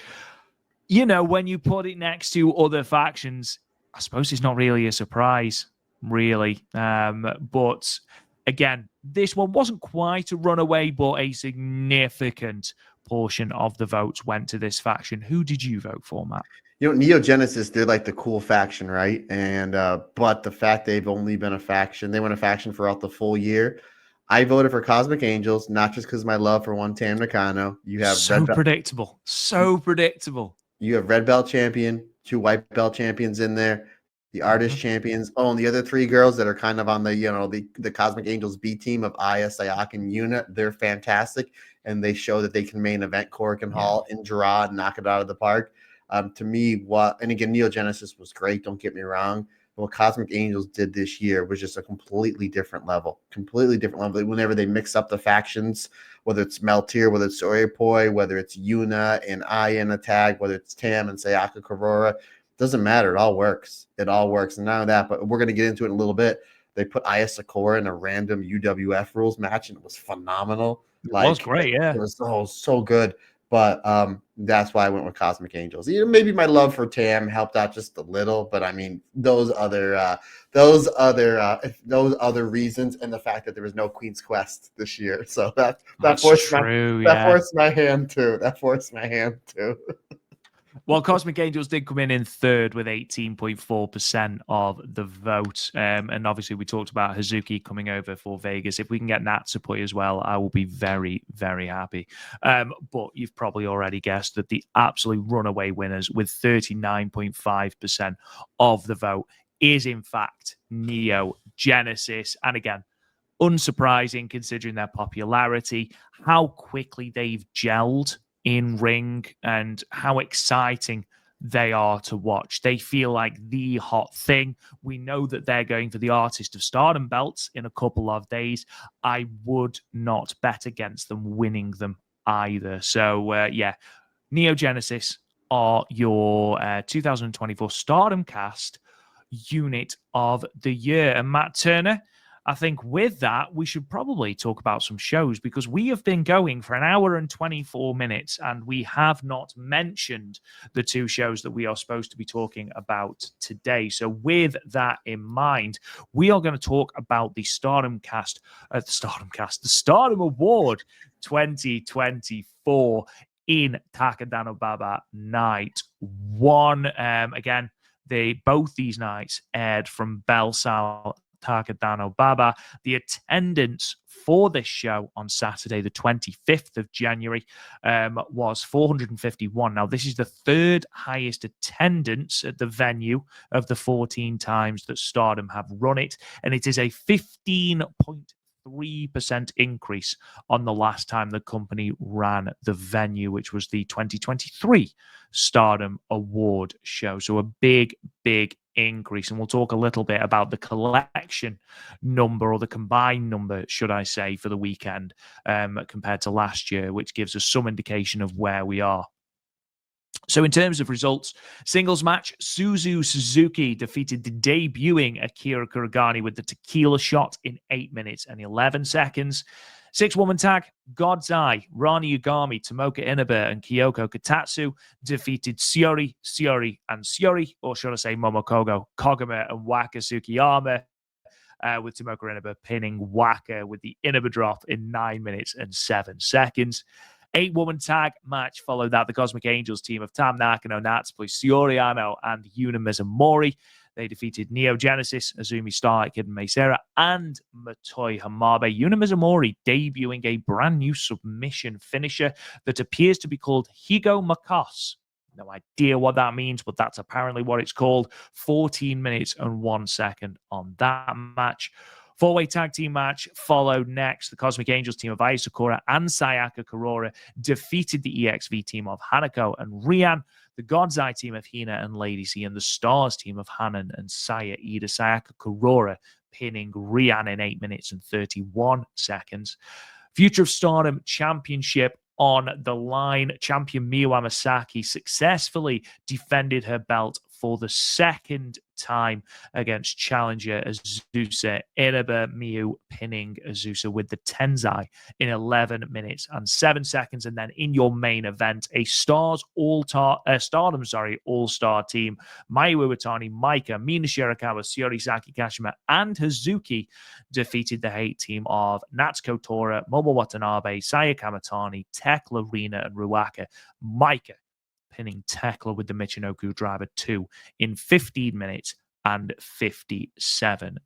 when you put it next to other factions, I suppose it's not really a surprise, really. But again, this one wasn't quite a runaway, but a significant portion of the votes went to this faction. Who did you vote for, Matt? Neo Genesis, they're like the cool faction, right? And but the fact they've only been a faction, they weren't a faction throughout the full year. I voted for Cosmic Angels, not just because of my love for one Tam Nakano. You have so predictable. You have red belt champion, 2 white belt champions in there, the artist champions. Oh, and the other 3 girls that are kind of on the the Cosmic Angels B team of Aya, Sayaka, and Yuna. They're fantastic, and they show that they can main event Korakuen Hall in Gerard and knock it out of the park. To me, and again, Neo Genesis was great. Don't get me wrong. But what Cosmic Angels did this year was just a completely different level. Whenever they mix up the factions, whether it's Meltier, whether it's Sorepoi, whether it's Yuna and Aya in a tag, whether it's Tam and Sayaka Korora, doesn't matter. It all works. And none of that, but we're going to get into it in a little bit. They put Aya Sakura in a random UWF rules match, and it was phenomenal. It was great, yeah. It was so good. But that's why I went with Cosmic Angels. Maybe my love for Tam helped out just a little, but I mean those other reasons, and the fact that there was no Queen's Quest this year, so that forced my hand too. Well, Cosmic Angels did come in third with 18.4% of the vote. And obviously, we talked about Hazuki coming over for Vegas. If we can get Natsupoi as well, I will be very, very happy. But you've probably already guessed that the absolute runaway winners with 39.5% of the vote is, in fact, Neo Genesis. And again, unsurprising considering their popularity, how quickly they've gelled in ring, and how exciting they are to watch. They feel like the hot thing. We know that they're going for the Artist of Stardom belts in a couple of days. I would not bet against them winning them either. So, yeah, Neo Genesis are your 2024 Stardom Cast Unit of the Year. And Matt Turner, I think with that, we should probably talk about some shows, because we have been going for an hour and 24 minutes and we have not mentioned the two shows that we are supposed to be talking about today. So with that in mind, we are going to talk about the Stardom Award 2024 in Takadano Night 1. Again, both these nights aired from Belsal Takadano Baba. The attendance for this show on Saturday, the 25th of January, was 451. Now, this is the third highest attendance at the venue of the 14 times that Stardom have run it, and it is a 15.3% increase on the last time the company ran the venue, which was the 2023 Stardom Award show. So a big, big increase. And we'll talk a little bit about the collection number, or the combined number, should I say, for the weekend compared to last year, which gives us some indication of where we are. So in terms of results, singles match, Suzu Suzuki defeated the debuting Akira Kuragani with the tequila shot in 8 minutes and 11 seconds. Six-woman tag, God's Eye, Rani Yagami, Tomoka Inaba, and Kyoko Katatsu defeated Syuri, or should I say Momokogo, Koguma, and Waka Tsukiyama, with Tomoka Inaba pinning Waka with the Inaba drop in 9 minutes and 7 seconds. 8-woman tag match followed that. The Cosmic Angels team of Tam Nakano, Natsupoi, Syuri Ano, and Yuna Mizumori. They defeated Neo Genesis, Azumi Starlight Kid, and Meisera, and Motoi Hamabe. Yuna Mizumori debuting a brand new submission finisher that appears to be called Higo Makos. No idea what that means, but that's apparently what it's called. 14 minutes and 1 second on that match. Four-way tag team match followed next. The Cosmic Angels team of Ai Sakura and Sayaka Kurora defeated the EXV team of Hanako and Rian, the God's Eye team of Hina and Lady C, and the Stars team of Hanan and Saya Ida. Sayaka Kurora pinning Rian in 8 minutes and 31 seconds. Future of Stardom Championship on the line. Champion Miyu Amasaki successfully defended her belt for the second time against challenger Azusa Inaba. Miyu pinning Azusa with the Tenzai in 11 minutes and 7 seconds. And then in your main event, a Stardom All-Star team, Mayu Iwatani, Maika, Mina Shirakawa, Syuri Saki Kashima, and Hazuki defeated the hate team of Natsuko Tora, Momo Watanabe, Saya Kamatani, Tekla Rina, and Ruaka. Maika pinning Tekla with the Michinoku Driver 2 in 15 minutes and 57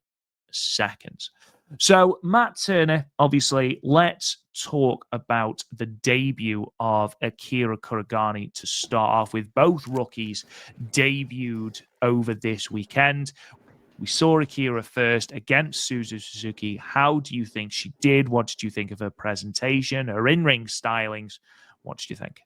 seconds. So, Matt Turner, obviously, let's talk about the debut of Akira Kuragani to start off with. Both rookies debuted over this weekend. We saw Akira first against Suzu Suzuki. How do you think she did? What did you think of her presentation, her in-ring stylings? What did you think?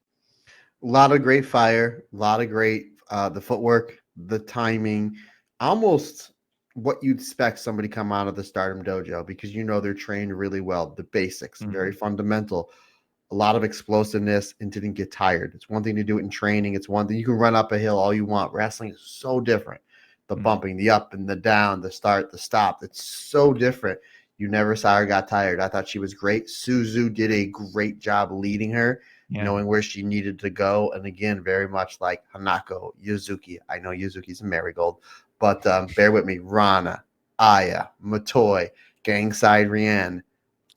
A lot of great fire, a lot of great the footwork, the timing, almost what you'd expect somebody come out of the Stardom dojo, because you know they're trained really well. The basics, very fundamental, a lot of explosiveness, and didn't get tired. It's one thing to do it in training. It's one thing you can run up a hill all you want. Wrestling is so different. The bumping, the up and the down, the start, the stop. It's so different. You never saw her got tired. I thought she was great. Suzu did a great job leading her. Yeah. Knowing where she needed to go. And again, very much like Hanako, Yuzuki. I know Yuzuki's a Marigold, but bear with me. Rana, Aya, Motoi, Gangside Rian.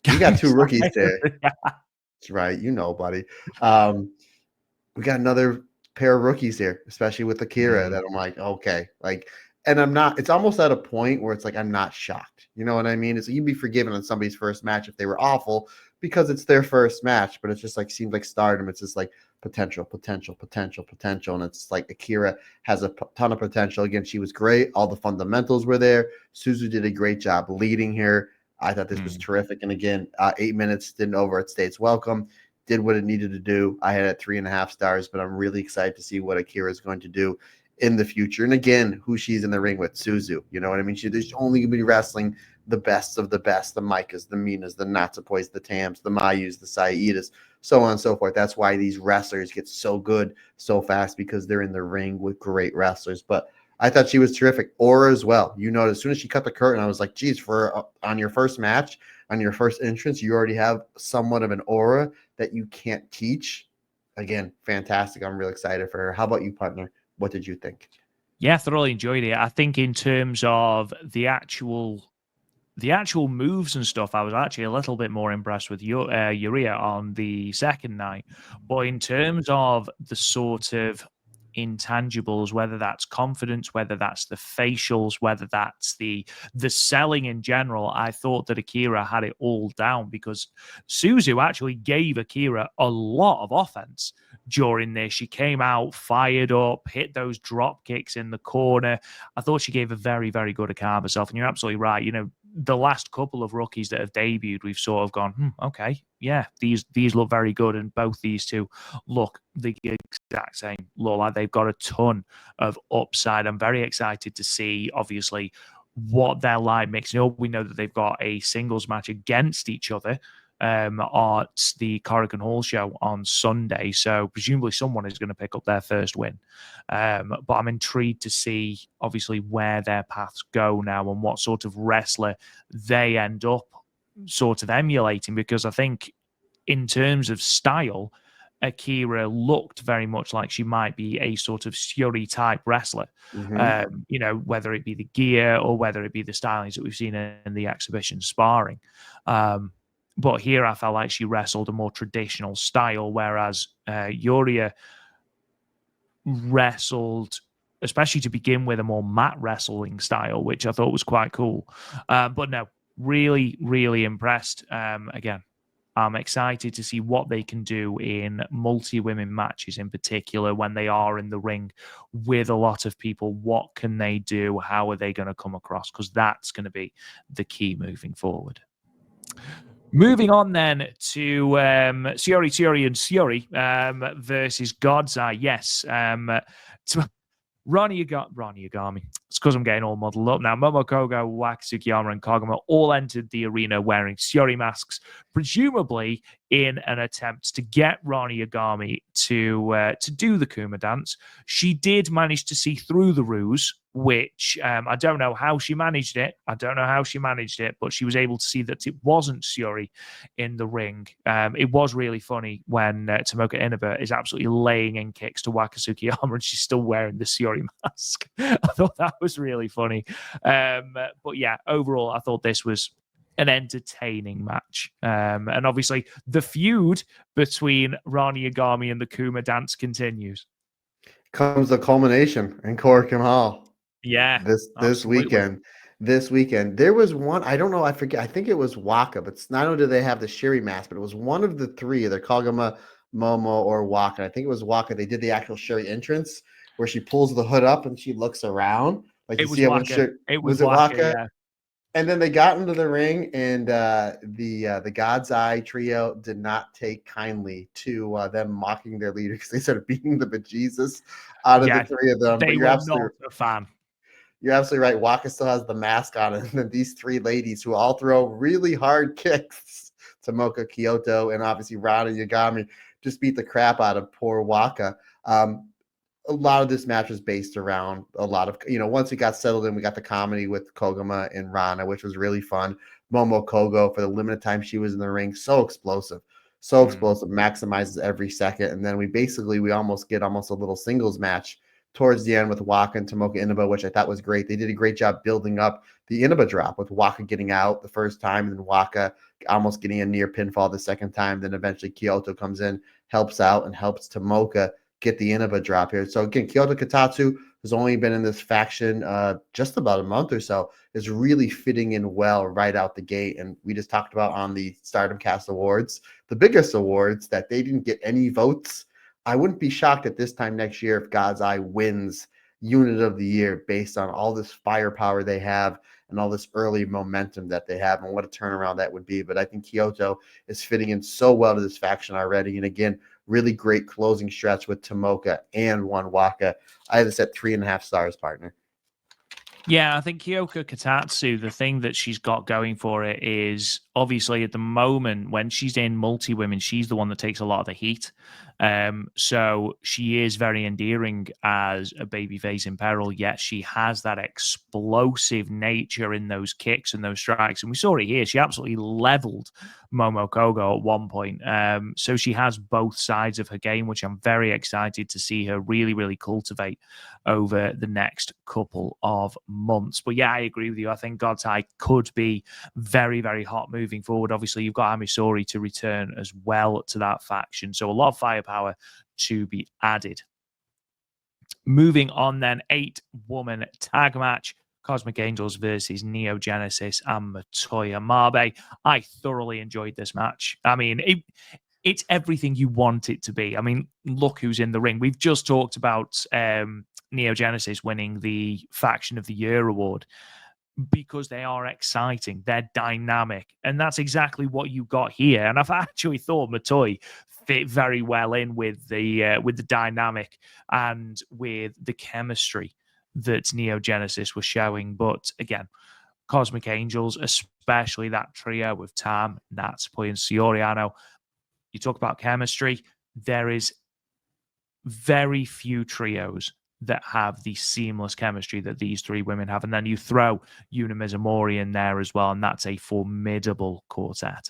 You got two rookies there. That's right. You know, buddy. We got another pair of rookies here, especially with Akira, that I'm like, okay, like, and I'm not, it's almost at a point where it's like, I'm not shocked. You know what I mean? It's you'd be forgiven on somebody's first match if they were awful because it's their first match, but it's just like, seems like Stardom. It's just like potential. And it's like Akira has a ton of potential. Again, she was great. All the fundamentals were there. Suzu did a great job leading here. I thought this was terrific. And again, 8 minutes didn't overstay its welcome. Did what it needed to do. I had it 3.5 stars, but I'm really excited to see what Akira is going to do in the future. And again, who she's in the ring with, Suzu. You know what I mean? She's only going to be wrestling the best of the best, the Maikas, the Minas, the Natsupois, the Tams, the Mayus, the Saeedas, so on and so forth. That's why these wrestlers get so good so fast, because they're in the ring with great wrestlers. But I thought she was terrific. Aura as well. You know, as soon as she cut the curtain, I was like, geez, for on your first match, on your first entrance, you already have somewhat of an aura that you can't teach. Again, fantastic. I'm real excited for her. How about you, partner? What did you think? Yeah, thoroughly enjoyed it. I think in terms of the actual moves and stuff, I was actually a little bit more impressed with Uria on the second night. But in terms of the sort of intangibles, whether that's confidence, whether that's the facials, whether that's the selling in general, I thought that Akira had it all down, because Suzu actually gave Akira a lot of offense during this. She came out fired up, hit those drop kicks in the corner. I thought she gave a very, very good account of herself. And you're absolutely right. You know, the last couple of rookies that have debuted, we've sort of gone, okay, yeah, these look very good, and both these two look the exact same. Look like they've got a ton of upside. I'm very excited to see, obviously, what they're like mixing up. We know that they've got a singles match against each other at the Korakuen Hall show on Sunday, so presumably someone is going to pick up their first win. But I'm intrigued to see, obviously, where their paths go now and what sort of wrestler they end up sort of emulating, because I think in terms of style, Akira looked very much like she might be a sort of Syuri type wrestler. You know, whether it be the gear or whether it be the stylings that we've seen in the exhibition sparring. But here I felt like she wrestled a more traditional style, whereas Uria wrestled, especially to begin with, a more mat wrestling style, which I thought was quite cool. But no, really, really impressed. Again, I'm excited to see what they can do in multi-women matches, in particular when they are in the ring with a lot of people. What can they do? How are they going to come across? Because that's going to be the key moving forward. Moving on then to Syuri and Syuri versus God's Eye. Yes, Ronnie Yagami. It's because I'm getting all muddled up now. Momokogo, Waka, Tsukiyama, and Koguma all entered the arena wearing Syuri masks, presumably in an attempt to get Ronnie Yagami to do the Kuma dance. She did manage to see through the ruse, which I don't know how she managed it. But she was able to see that it wasn't Syuri in the ring. It was really funny when Tomoka Inaba is absolutely laying in kicks to Waka Tsukiyama and she's still wearing the Syuri mask. I thought that was really funny. But yeah, overall, I thought this was an entertaining match. And obviously, the feud between Ronnie Yagami and the Kuma dance continues. Comes the culmination in Korakuen Hall. Yeah, this weekend. This weekend, there was one. I don't know. I forget. I think it was Waka, but not only did they have the Syuri mask, but it was one of the three, either Koguma, Momo, or Waka. I think it was Waka. They did the actual Syuri entrance where she pulls the hood up and she looks around. Like, it was Waka. It was Waka. Yeah. And then they got into the ring, and the God's Eye trio did not take kindly to them mocking their leader, because they started beating the bejesus out of the three of them. They were not a fan. You're absolutely right. Waka still has the mask on, and then these three ladies who all throw really hard kicks, Tomoka, Kyoto, and obviously Rana Yagami, just beat the crap out of poor Waka. A lot of this match was based around a lot of, once we got settled in, we got the comedy with Koguma and Rana, which was really fun. Momo Kogo, for the limited time she was in the ring, so explosive, maximizes every second. And then we almost get a little singles match towards the end with Waka and Tomoka Inaba, which I thought was great. They did a great job building up the Inaba drop, with Waka getting out the first time and then Waka almost getting a near pinfall the second time. Then eventually Kyoto comes in, helps out, and helps Tomoka get the Inaba drop here. So again, Kyoto Katatsu has only been in this faction just about a month or so, is really fitting in well right out the gate. And we just talked about on the Stardom Cast Awards, the biggest awards, that they didn't get any votes. I wouldn't be shocked at this time next year if God's Eye wins Unit of the Year based on all this firepower they have and all this early momentum that they have, and what a turnaround that would be. But I think Kyoto is fitting in so well to this faction already. And again, really great closing stretch with Tomoka and one Waka. I have this at 3.5 stars, partner. Yeah, I think Kyoko Katatsu, the thing that she's got going for it is obviously at the moment when she's in multi-women, she's the one that takes a lot of the heat. So she is very endearing as a babyface in peril, yet she has that explosive nature in those kicks and those strikes. And we saw it here. She absolutely leveled Momo Kogo at one point. So she has both sides of her game, which I'm very excited to see her really, really cultivate over the next couple of months. But yeah, I agree with you. I think God's Eye could be very, very hot moving forward. Obviously, you've got Amisori to return as well to that faction. So a lot of firepower to be added. Moving on then, 8-woman tag match. Cosmic Angels versus Neo Genesis and Matoya Mabe. I thoroughly enjoyed this match. I mean, it's everything you want it to be. I mean, look who's in the ring. We've just talked about Neo Genesis winning the Faction of the Year award because they are exciting, they're dynamic, and that's exactly what you got here. And I've actually thought Matoy fit very well in with the dynamic and with the chemistry that Neo Genesis was showing. But again, Cosmic Angels, especially that trio of Tam, Natsupoi, and Syuri, you talk about chemistry, there is very few trios that have the seamless chemistry that these three women have. And then you throw Yuna Mizumori in there as well, and that's a formidable quartet.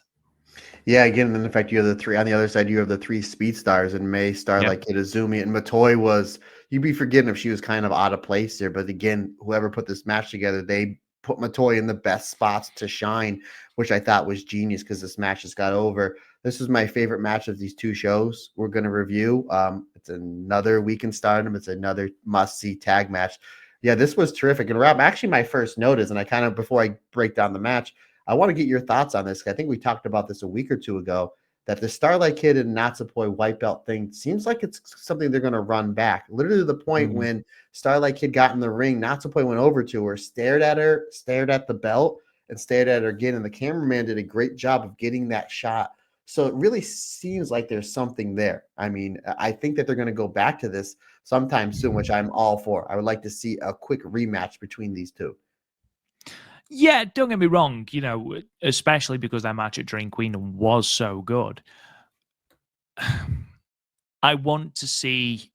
Yeah, again, and in fact, you have the three on the other side. You have the 3 speed stars in May, Starlight Kid, Izumi, and Matoy was. You'd be forgetting if she was kind of out of place there, but again, whoever put this match together, they put Matoy in the best spots to shine, which I thought was genius because this match just got over. This is my favorite match of these 2 shows we're going to review. It's another week in Stardom. It's another must-see tag match. Yeah, this was terrific. And Rob, actually, my first note is, and I kind of, before I break down the match, I want to get your thoughts on this. I think we talked about this a week or 2 ago, that the Starlight Kid and Natsupoi white belt thing seems like it's something they're going to run back. Literally to the point when Starlight Kid got in the ring, Natsupoi went over to her, stared at her, stared at the belt, and stared at her again. And the cameraman did a great job of getting that shot. So it really seems like there's something there. I mean, I think that they're going to go back to this sometime soon, which I'm all for. I would like to see a quick rematch between these 2. Yeah, don't get me wrong, especially because that match at Dream Queen was so good. I want to see,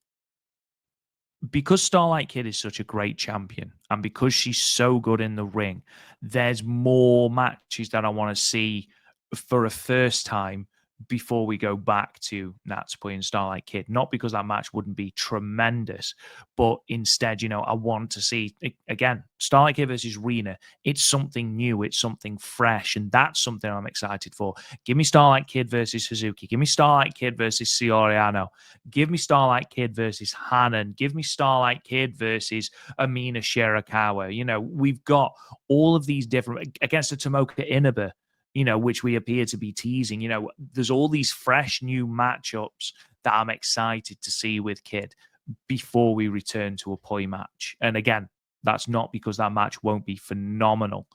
because Starlight Kid is such a great champion and because she's so good in the ring, there's more matches that I want to see for a first time before we go back to Natsupoi and Starlight Kid. Not because that match wouldn't be tremendous, but instead, I want to see, again, Starlight Kid versus Rena. It's something new. It's something fresh. And that's something I'm excited for. Give me Starlight Kid versus Suzuki. Give me Starlight Kid versus Syuri. Give me Starlight Kid versus Hanan. Give me Starlight Kid versus Amina Shirakawa. We've got all of these different, against the Tomoka Inaba, which we appear to be teasing. There's all these fresh new matchups that I'm excited to see with Kid before we return to a Poi match. And again, that's not because that match won't be phenomenal,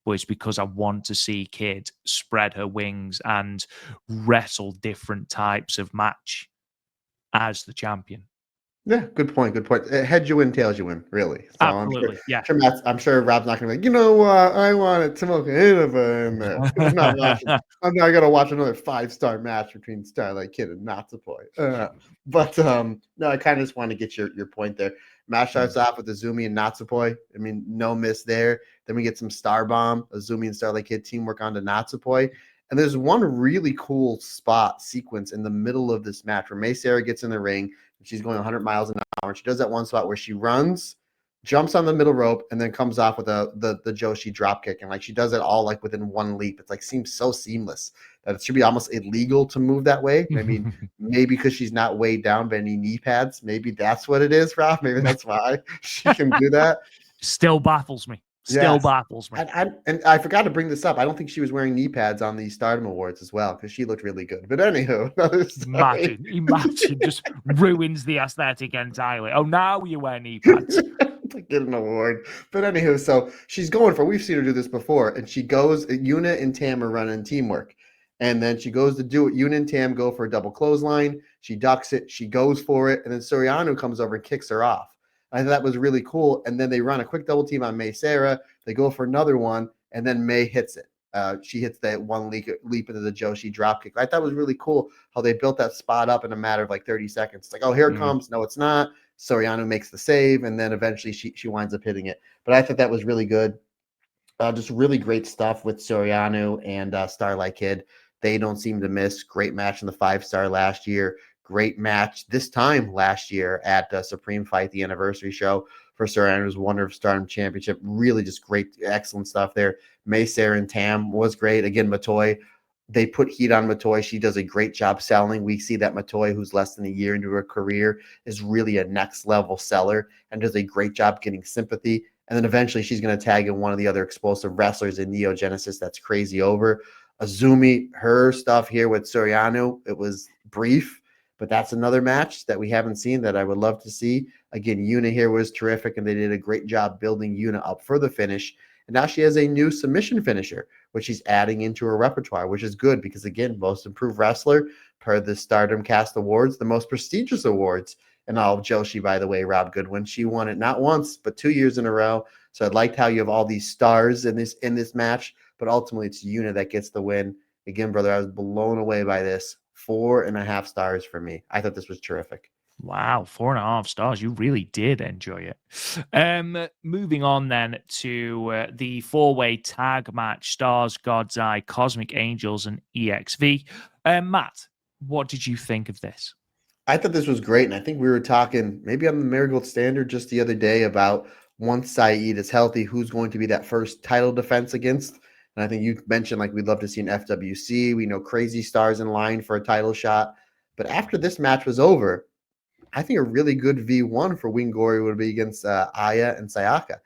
but it's because I want to see Kid spread her wings and wrestle different types of match as the champion. Yeah, good point. Good point. Head you win, tails you win, really. So Absolutely, I'm sure Rob's not going to be like, I wanted Tomoka Inaba in there. I'm not going to watch another 5-star match between Starlight Kid and Natsupoi. But no, I kind of just want to get your point there. Match starts off with Azumi and Natsupoi. I mean, no miss there. Then we get some Star Bomb, Azumi and Starlight Kid teamwork onto Natsupoi. And there's one really cool spot sequence in the middle of this match where May Sarah gets in the ring. She's going 100 miles an hour. She does that one spot where she runs, jumps on the middle rope, and then comes off with the Joshi drop kick. And she does it all within one leap. It's seems so seamless. that it should be almost illegal to move that way. I mean, maybe because she's not weighed down by any knee pads. Maybe that's what it is, Rob. Maybe that's why she can do that. Still baffles me. Still baffles me. And I forgot to bring this up. I don't think she was wearing knee pads on the Stardom Awards as well, because she looked really good. But anywho, imagine just ruins the aesthetic entirely. Oh, now you wear knee pads. To get an award. But anywho, so she's going for, we've seen her do this before, and she goes, Yuna and Tam are running teamwork. And then she goes to do it. Yuna and Tam go for a double clothesline. She ducks it. She goes for it. And then Soriano comes over and kicks her off. I thought that was really cool. And then they run a quick double team on May Sarah. They go for another one, and then May hits it. She hits that one leap into the Joshi dropkick. I thought it was really cool how they built that spot up in a matter of like 30 seconds. It's like, oh, here it comes. No, it's not. Soriano makes the save, and then eventually she winds up hitting it. But I thought that was really good. Just really great stuff with Soriano and Starlight Kid. They don't seem to miss. Great match in the 5-star last year. Great match this time last year at Supreme Fight, the anniversary show for Soriano's Wonder of Stardom Championship. Really just great, excellent stuff there. May Sarah and Tam was great. Again, Matoy, they put heat on Matoy. She does a great job selling. We see that Matoy, who's less than a year into her career, is really a next level seller and does a great job getting sympathy. And then eventually she's going to tag in one of the other explosive wrestlers in Neo Genesis. That's Crazy Over. Azumi, her stuff here with Soriano, it was brief, but that's another match that we haven't seen that I would love to see. Again, Yuna here was terrific, and they did a great job building Yuna up for the finish. And now she has a new submission finisher, which she's adding into her repertoire, which is good because, again, most improved wrestler per the Stardom Cast Awards, the most prestigious awards in all of Joshi, by the way, Rob Goodwin. She won it not once, but 2 years in a row. So I liked how you have all these stars in this match, but ultimately it's Yuna that gets the win. Again, brother, I was blown away by this. 4.5 stars for me. I thought this was terrific. Wow, 4.5 stars. You really did enjoy it. Moving on then to the 4-way tag match, Stars, God's Eye, Cosmic Angels, and EXV. Matt, what did you think of this? I thought this was great, and I think we were talking maybe on the Marigold Standard just the other day about once Saeed is healthy, who's going to be that first title defense against. And I think you mentioned like we'd love to see an FWC. We know Crazy Stars in line for a title shot. But after this match was over, I think a really good V1 for Wingori would be against Aya and Sayaka.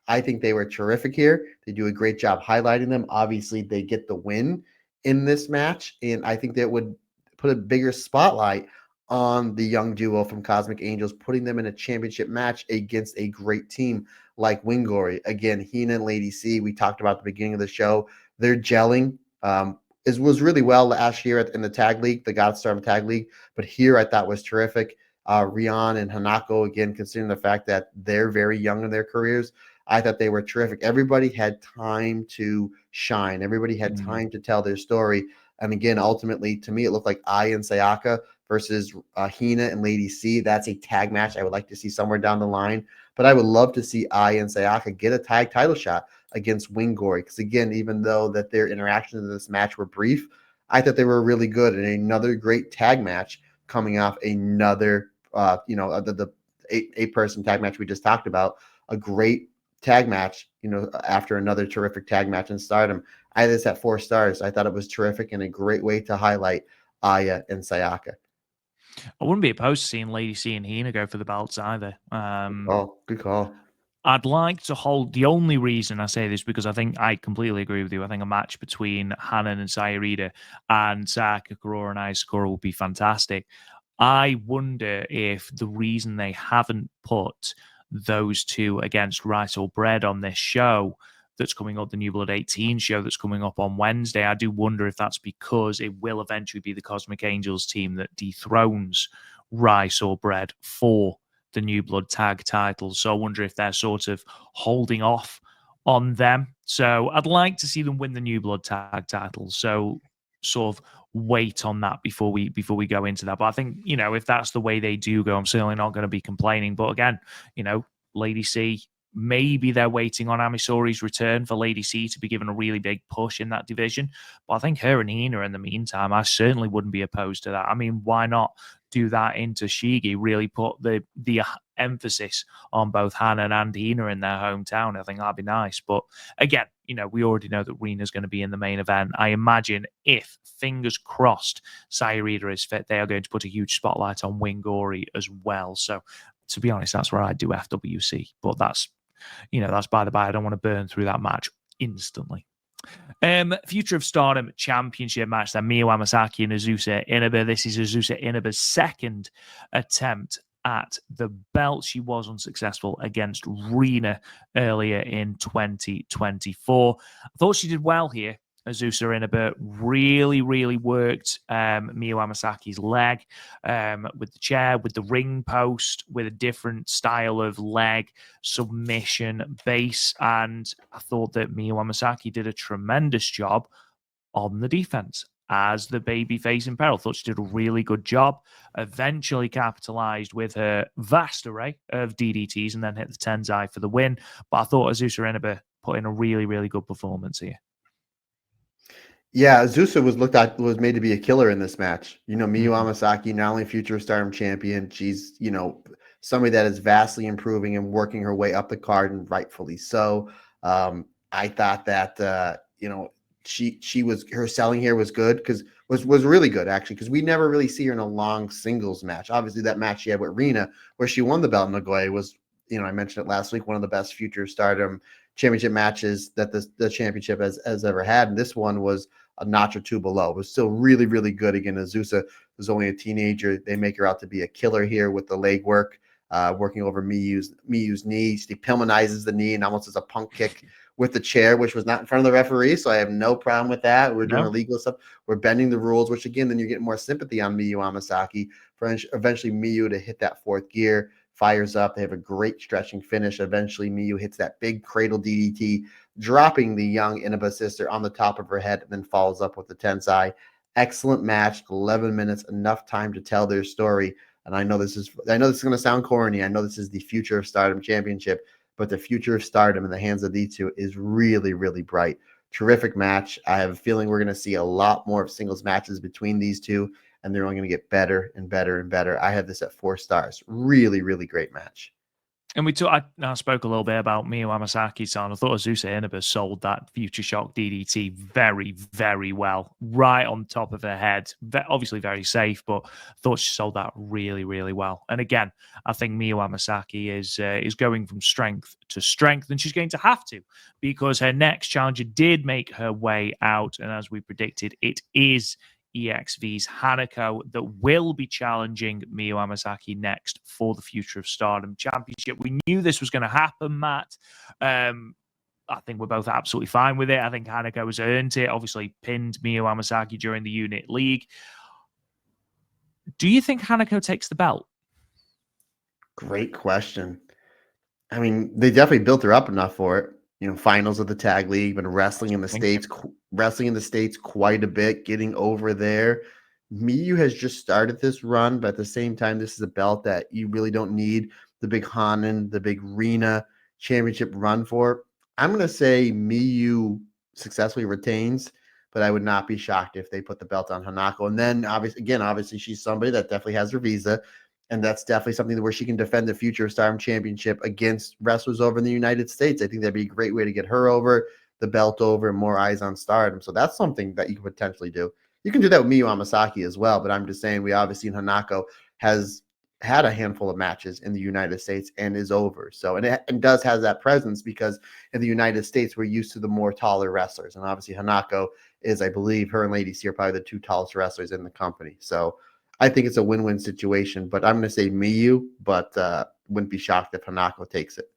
I think they were terrific here. They do a great job highlighting them. Obviously, they get the win in this match, and I think that would put a bigger spotlight on the young duo from Cosmic Angels, putting them in a championship match against a great team like Wingori. Again, Hina and Lady C, we talked about at the beginning of the show. They're gelling. Was really well last year in the tag league, the Godstar Tag League, but here I thought was terrific. Rion and Hanako, again, considering the fact that they're very young in their careers, I thought they were terrific. Everybody had time to shine. Everybody had time to tell their story. And again, ultimately, to me, it looked like Aya and Sayaka versus Hina and Lady C. That's a tag match I would like to see somewhere down the line. But I would love to see Aya and Sayaka get a tag title shot against Wingori. Because again, even though that their interactions in this match were brief, I thought they were really good. And another great tag match coming off another, the 8-person tag match we just talked about. A great tag match, after another terrific tag match in Stardom. I had this at 4 stars. I thought it was terrific and a great way to highlight Aya and Sayaka. I wouldn't be opposed to seeing Lady C and Hina go for the belts either. Good call. I'd like to hold. The only reason I say this because I think I completely agree with you. I think a match between Hanan and Sayuri and Sayaka Kurora and Isakura would be fantastic. I wonder if the reason they haven't put those two against Rice or Bread on this show that's coming up, the New Blood 18 show that's coming up on Wednesday, I do wonder if that's because it will eventually be the Cosmic Angels team that dethrones Rice or Bread for the New Blood tag titles. So I wonder if they're sort of holding off on them. So I'd like to see them win the New Blood tag titles. So sort of wait on that before we go into that. But I think, if that's the way they do go, I'm certainly not going to be complaining. But again, Lady C, maybe they're waiting on Amisori's return for Lady C to be given a really big push in that division. But I think her and Hina in the meantime, I certainly wouldn't be opposed to that. I mean, why not do that into Shigi, really put the emphasis on both Hanan and Hina in their hometown? I think that'd be nice. But again, we already know that Rina's going to be in the main event. I imagine if, fingers crossed, Syuri is fit, they are going to put a huge spotlight on Wingori as well. So, to be honest, that's where I do FWC. But that's by the by. I don't want to burn through that match instantly. Future of Stardom Championship match, then Miyu Amasaki and Azusa Inaba. This is Azusa Inaba's second attempt at the belt. She was unsuccessful against Rina earlier in 2024. I thought she did well here. Azusa Inaba really, really worked Miyu Amasaki's leg with the chair, with the ring post, with a different style of leg submission base. And I thought that Miyu Amasaki did a tremendous job on the defense as the babyface in peril. Thought she did a really good job. Eventually capitalized with her vast array of DDTs and then hit the Tenzai for the win. But I thought Azusa Inaba put in a really, really good performance here. Yeah, Azusa was made to be a killer in this match. Miyu Amasaki, not only future Stardom champion, she's, somebody that is vastly improving and working her way up the card, and rightfully so. I thought that, her selling here was good, because was really good, actually, because we never really see her in a long singles match. Obviously, that match she had with Rina, where she won the belt in Nagoya, was, I mentioned it last week, one of the best future Stardom championship matches that the championship has ever had. And this one was a notch or two below. It was still really, really good. Again, Azusa was only a teenager. They make her out to be a killer here with the leg work, working over Miyu's knee. She epitomizes the knee and almost as a punk kick with the chair, which was not in front of the referee. So I have no problem with that. We're doing illegal stuff. We're bending the rules, which again, then you're getting more sympathy on Miyu Amasaki for eventually Miyu to hit that fourth gear. Fires up. They have a great stretching finish. Eventually, Miyu hits that big cradle DDT, dropping the young Inaba sister on the top of her head, and then follows up with the Tensai. Excellent match. 11 minutes, enough time to tell their story. And I know this is going to sound corny. I know this is the future of Stardom Championship, but the future of Stardom in the hands of these two is really, really bright. Terrific match. I have a feeling we're going to see a lot more of singles matches between these two, and they're only going to get better and better and better. I have this at 4 stars. Really, really great match. And I spoke a little bit about Miyu Amasaki, so I thought Azusa Inaba sold that Future Shock DDT very, very well, right on top of her head. Obviously very safe, but I thought she sold that really, really well. And again, I think Miyu Amasaki is going from strength to strength, and she's going to have to, because her next challenger did make her way out, and as we predicted, it is EXV's Hanako that will be challenging Miyu Amasaki next for the Future of Stardom Championship. We knew this was going to happen, Matt. I think we're both absolutely fine with it. I think Hanako has earned it. Obviously pinned Miyu Amasaki during the Unit League. Do you think Hanako takes the belt? Great question. I mean, they definitely built her up enough for it. Finals of the Tag League, been wrestling in the States quite a bit, getting over there. Miyu has just started this run, but at the same time, this is a belt that you really don't need the big Hanan, the big Rina championship run for. I'm going to say Miyu successfully retains, but I would not be shocked if they put the belt on Hanako. And then, obviously, she's somebody that definitely has her visa. And that's definitely something where she can defend the Future of Stardom Championship against wrestlers over in the United States. I think that'd be a great way to get her over, the belt over, and more eyes on Stardom. So that's something that you could potentially do. You can do that with Miyu Amasaki as well, but I'm just saying we obviously in Hanako has had a handful of matches in the United States and is over. So, and does has that presence because in the United States, we're used to the more taller wrestlers. And obviously Hanako is, I believe, her and Lady C are probably the 2 tallest wrestlers in the company. So I think it's a win-win situation, but I'm going to say Miyu, but wouldn't be shocked if Hanako takes it.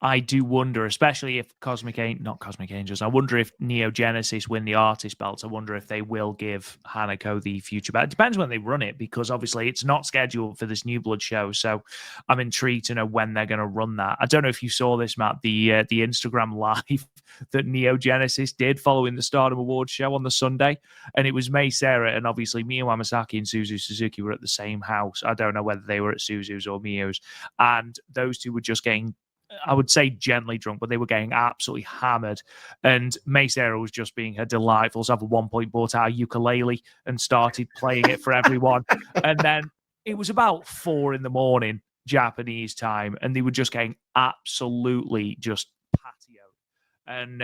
I do wonder, especially if not Cosmic Angels, I wonder if Neo Genesis win the artist belts. I wonder if they will give Hanako the future belt. It depends when they run it, because obviously it's not scheduled for this New Blood show. So I'm intrigued to know when they're going to run that. I don't know if you saw this, Matt, the Instagram live that Neo Genesis did following the Stardom Awards show on the Sunday. And it was May Sarah and obviously Miyu Amasaki and Suzu Suzuki were at the same house. I don't know whether they were at Suzu's or Miyu's. And those two were just getting, I would say, gently drunk, but they were getting absolutely hammered. And May Sarah was just being her delightful self. At one point, brought out a ukulele and started playing it for everyone. And then it was about 4 a.m. Japanese time, and they were just getting absolutely just patioed. And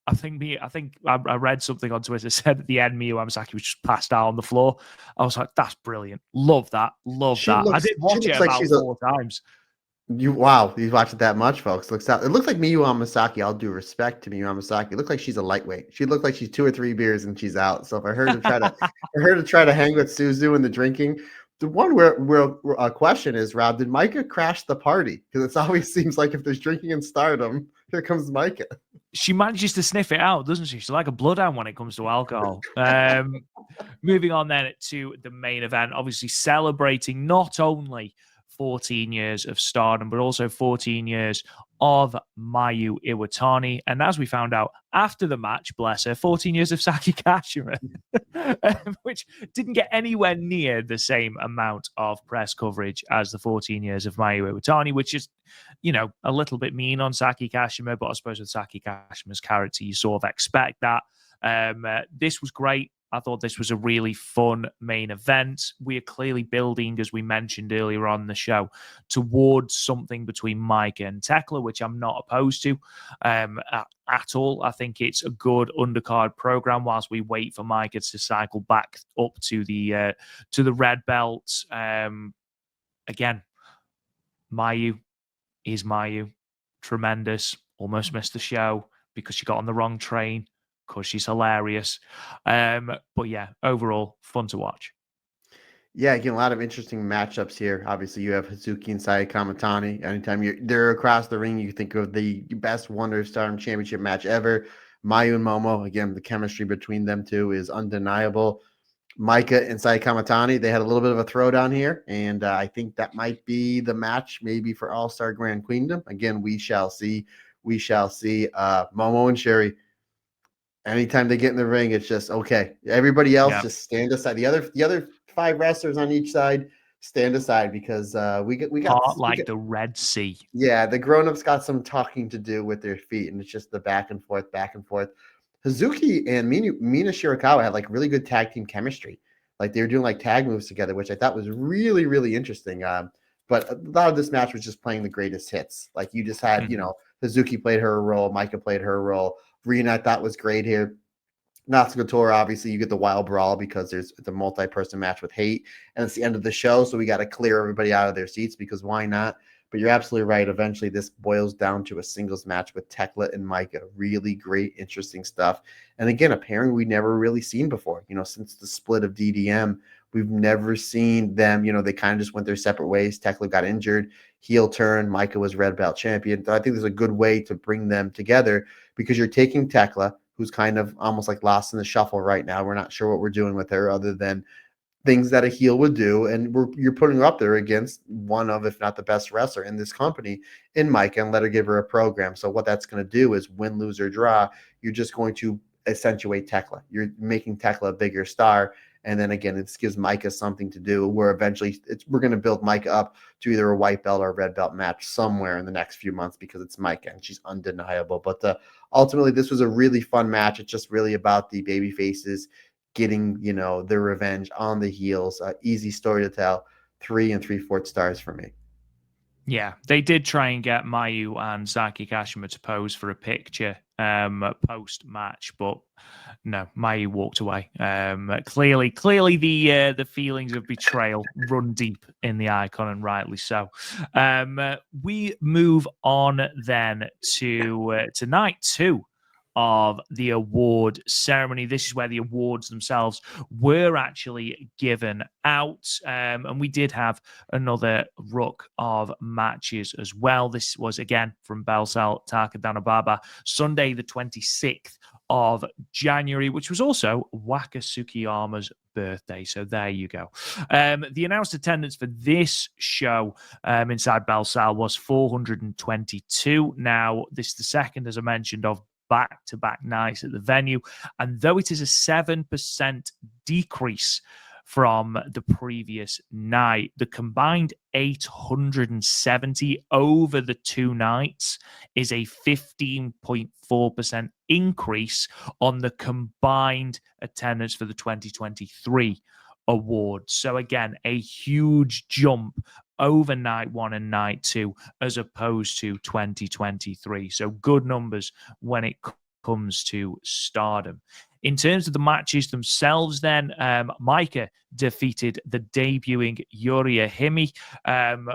I read something on Twitter said at the end Miyu Amasaki was just passed out on the floor. I was like, that's brilliant. Love that. I did watch it like about 4 times. Wow, you watched it that much, folks. It looks like Miyu Amasaki. All due respect to Miyu Amasaki, it looked like she's a lightweight. She looked like she's 2 or 3 beers and she's out. So for her to try to, hang with Suzu in the drinking, the one where question is, Rob, did Micah crash the party? Because it always seems like if there's drinking in Stardom, here comes Micah. She manages to sniff it out, doesn't she? She's like a bloodhound when it comes to alcohol. Moving on then to the main event, obviously celebrating not only 14 years of Stardom, but also 14 years of Mayu Iwatani. And as we found out after the match, bless her, 14 years of Saki Kashima, which didn't get anywhere near the same amount of press coverage as the 14 years of Mayu Iwatani, which is, a little bit mean on Saki Kashima, but I suppose with Saki Kashima's character, you sort of expect that. This was great. I thought this was a really fun main event. We are clearly building, as we mentioned earlier on the show, towards something between Micah and Tekla, which I'm not opposed to at all. I think it's a good undercard program whilst we wait for Micah to cycle back up to the red belt. Again, Mayu is Mayu. Tremendous. Almost missed the show because she got on the wrong train, because she's hilarious. But yeah, overall, fun to watch. Yeah, again, a lot of interesting matchups here. Obviously, you have Hazuki and Saya Kamatani. Anytime they're across the ring, you think of the best Wonder Stardom Championship match ever. Mayu and Momo, again, the chemistry between them two is undeniable. Micah and Saya Kamatani, they had a little bit of a throwdown here, and I think that might be the match maybe for All-Star Grand Queendom. Again, we shall see. We shall see. Momo and Syuri, anytime they get in the ring, it's just okay. Everybody else just stand aside. The other 5 wrestlers on each side stand aside because we got the Red Sea. Yeah, the grown-ups got some talking to do with their feet, and it's just the back and forth, back and forth. Hazuki and Mina Shirakawa had like really good tag team chemistry. Like they were doing like tag moves together, which I thought was really, really interesting. But a lot of this match was just playing the greatest hits. Like you just had, Hazuki played her role, Micah played her role. Rina I thought was great here. Natsuko, obviously, you get the wild brawl because it's a multi-person match with hate, and it's the end of the show, so we got to clear everybody out of their seats because why not? But you're absolutely right. Eventually, this boils down to a singles match with Tekla and Micah. Really great, interesting stuff. And again, a pairing we never really seen before. Since the split of DDM, we've never seen them. They kind of just went their separate ways. Tekla got injured, heel turn. Micah was red belt champion. So I think there's a good way to bring them together because you're taking Tekla, who's kind of almost like lost in the shuffle right now. We're not sure what we're doing with her other than things that a heel would do. And you're putting her up there against one of, if not the best wrestler in this company in Micah, and let her give her a program. So what that's going to do is win, lose, or draw, you're just going to accentuate Tekla. You're making Tekla a bigger star. And then again, it gives Micah something to do where eventually we're going to build Micah up to either a white belt or a red belt match somewhere in the next few months because it's Micah and she's undeniable. But ultimately, this was a really fun match. It's just really about the baby faces getting, their revenge on the heels. Easy story to tell. 3 3/4 stars for me. Yeah, they did try and get Mayu and Saki Kashima to pose for a picture post-match, but no, Mayu walked away. Clearly, the feelings of betrayal run deep in the icon, and rightly so. We move on then to night 2 of the award ceremony. This is where the awards themselves were actually given out. And we did have another ruck of matches as well. This was again from Belsal Takadanobaba, Sunday the 26th of January, which was also Waka Tsukiyama's birthday. So there you go. The announced attendance for this show inside Belsal was 422. Now, this is the second, as I mentioned, of back-to-back nights at the venue, and though it is a 7% decrease from the previous night, the combined 870 over the 2 nights is a 15.4% increase on the combined attendance for the 2023 awards. So again, a huge jump over night 1 and night 2 as opposed to 2023. So good numbers when it comes to Stardom. In terms of the matches themselves, then, Meiko defeated the debuting Yuria Hime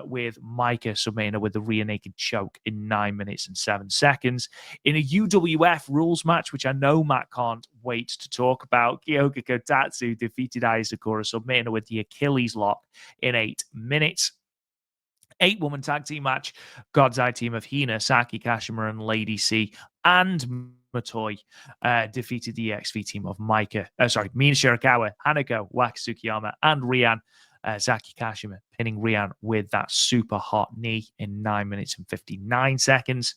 with Meiko submitting her with the rear naked choke in 9 minutes and 7 seconds. In a UWF rules match, which I know Matt can't wait to talk about, Kyoka Kotatsu defeated Aya Sakura, submitting her with the Achilles lock in 8 minutes. 8-woman tag team match, God's Eye team of Hina, Saki Kashima, and Lady C, and Matoi defeated the EXV team of Mina Shirakawa, Hanako, Waka Tsukiyama, and Rian. Saki Kashima pinning Rian with that super hot knee in 9 minutes and 59 seconds.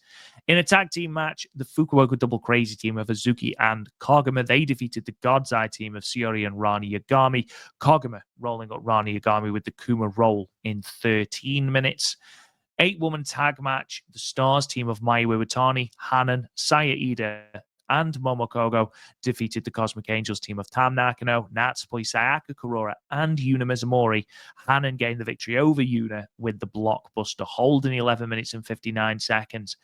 In a tag team match, the Fukuoka Double Crazy team of Azuki and Koguma, they defeated the God's Eye team of Syuri and Rani Yagami. Koguma rolling up Rani Yagami with the Kuma roll in 13 minutes. 8-woman tag match, the Stars team of Mayu Iwatani, Hanan, Saya Ida, and Momokogo defeated the Cosmic Angels team of Tam Nakano, Natsupoi, Sayaka Kurora, and Yuna Mizumori. Hanan gained the victory over Yuna with the blockbuster hold in 11 minutes and 59 seconds.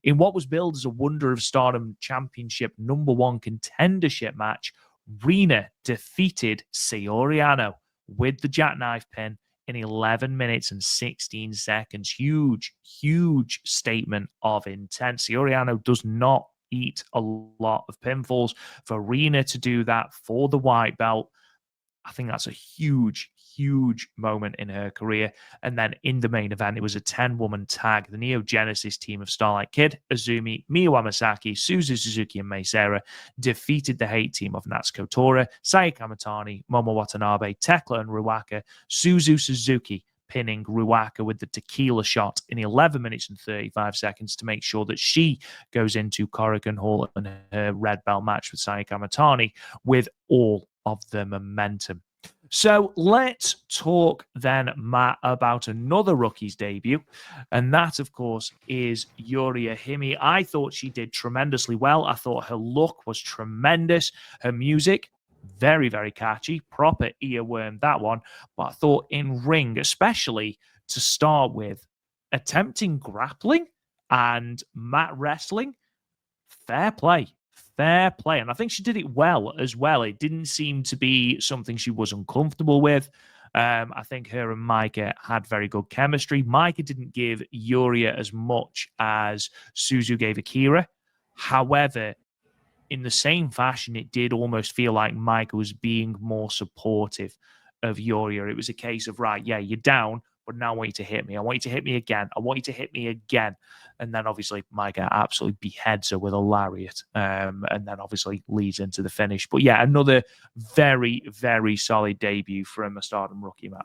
In what was billed as a Wonder of Stardom Championship #1 contendership match, Rina defeated Saori Anou with the jackknife pin in 11 minutes and 16 seconds. Huge, huge statement of intent. Saori Anou does not eat a lot of pinfalls. For Rina to do that for the white belt, I think that's a huge, huge moment in her career. And then in the main event, it was a 10-woman tag. The Neo Genesis team of Starlight Kid, Azumi, Miyu Amasaki, Suzu Suzuki, and Mei Seira defeated the Hate team of Natsuko Tora, Saya Kamatani, Momo Watanabe, Tekla, and Ruaka. Suzu Suzuki pinning Ruaka with the tequila shot in 11 minutes and 35 seconds to make sure that she goes into Korakuen Hall and her red belt match with Saya Kamatani with all of the momentum. So let's talk then, Matt, about another rookie's debut. And that, of course, is Yuria Hime. I thought she did tremendously well. I thought her look was tremendous. Her music, very, very catchy. Proper earworm, that one. But I thought in ring, especially to start with, attempting grappling and mat wrestling, fair play. Fair play. And I think she did it well as well. It didn't seem to be something she was uncomfortable with. I think her and Meiko had very good chemistry. Meiko didn't give Yuria as much as Suzu gave Akira. However, in the same fashion, it did almost feel like Meiko was being more supportive of Yuria. It was a case of, right, yeah, you're down, but now I want you to hit me. I want you to hit me again. I want you to hit me again. And then obviously Meiko absolutely beheads her with a lariat, and then obviously leads into the finish. But yeah, another very, very solid debut from a Stardom rookie, Matt.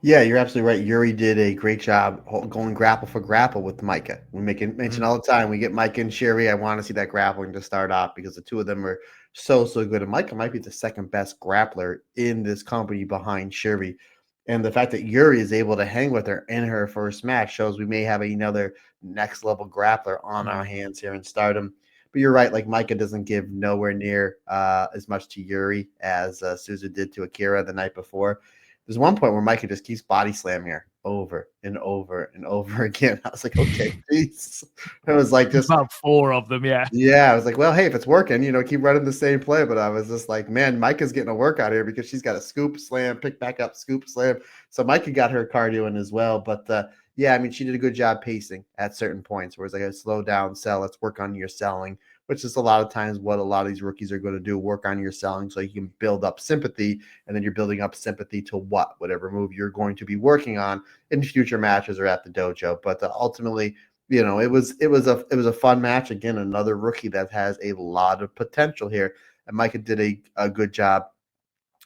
Yeah, you're absolutely right. Yuri did a great job going grapple for grapple with Meiko. We make it mention all the time. We get Meiko and Syuri. I want to see that grappling to start off because the two of them are so good. And Meiko might be the second best grappler in this company behind Syuri. And the fact that Yuri is able to hang with her in her first match shows we may have another next level grappler on our hands here in Stardom. But you're right, like Meiko doesn't give nowhere near as much to Yuri as Suzu did to Akira the night before. There's one point where Meiko just keeps body slamming her over and over and over again. I was like, okay, please. It was like just about 4 of them, yeah. Yeah, I was like, well, hey, if it's working, keep running the same play. But I was just like, man, Meiko's getting a workout here because she's got a scoop, slam, pick back up, scoop, slam. So Meiko got her cardio in as well. But yeah, I mean, she did a good job pacing at certain points where it's like, slow down, sell, let's work on your selling, which is a lot of times what a lot of these rookies are going to do, work on your selling so you can build up sympathy, and then you're building up sympathy to whatever move you're going to be working on in future matches or at the dojo. But ultimately, it was a fun match. Again, another rookie that has a lot of potential here, and Meiko did a good job.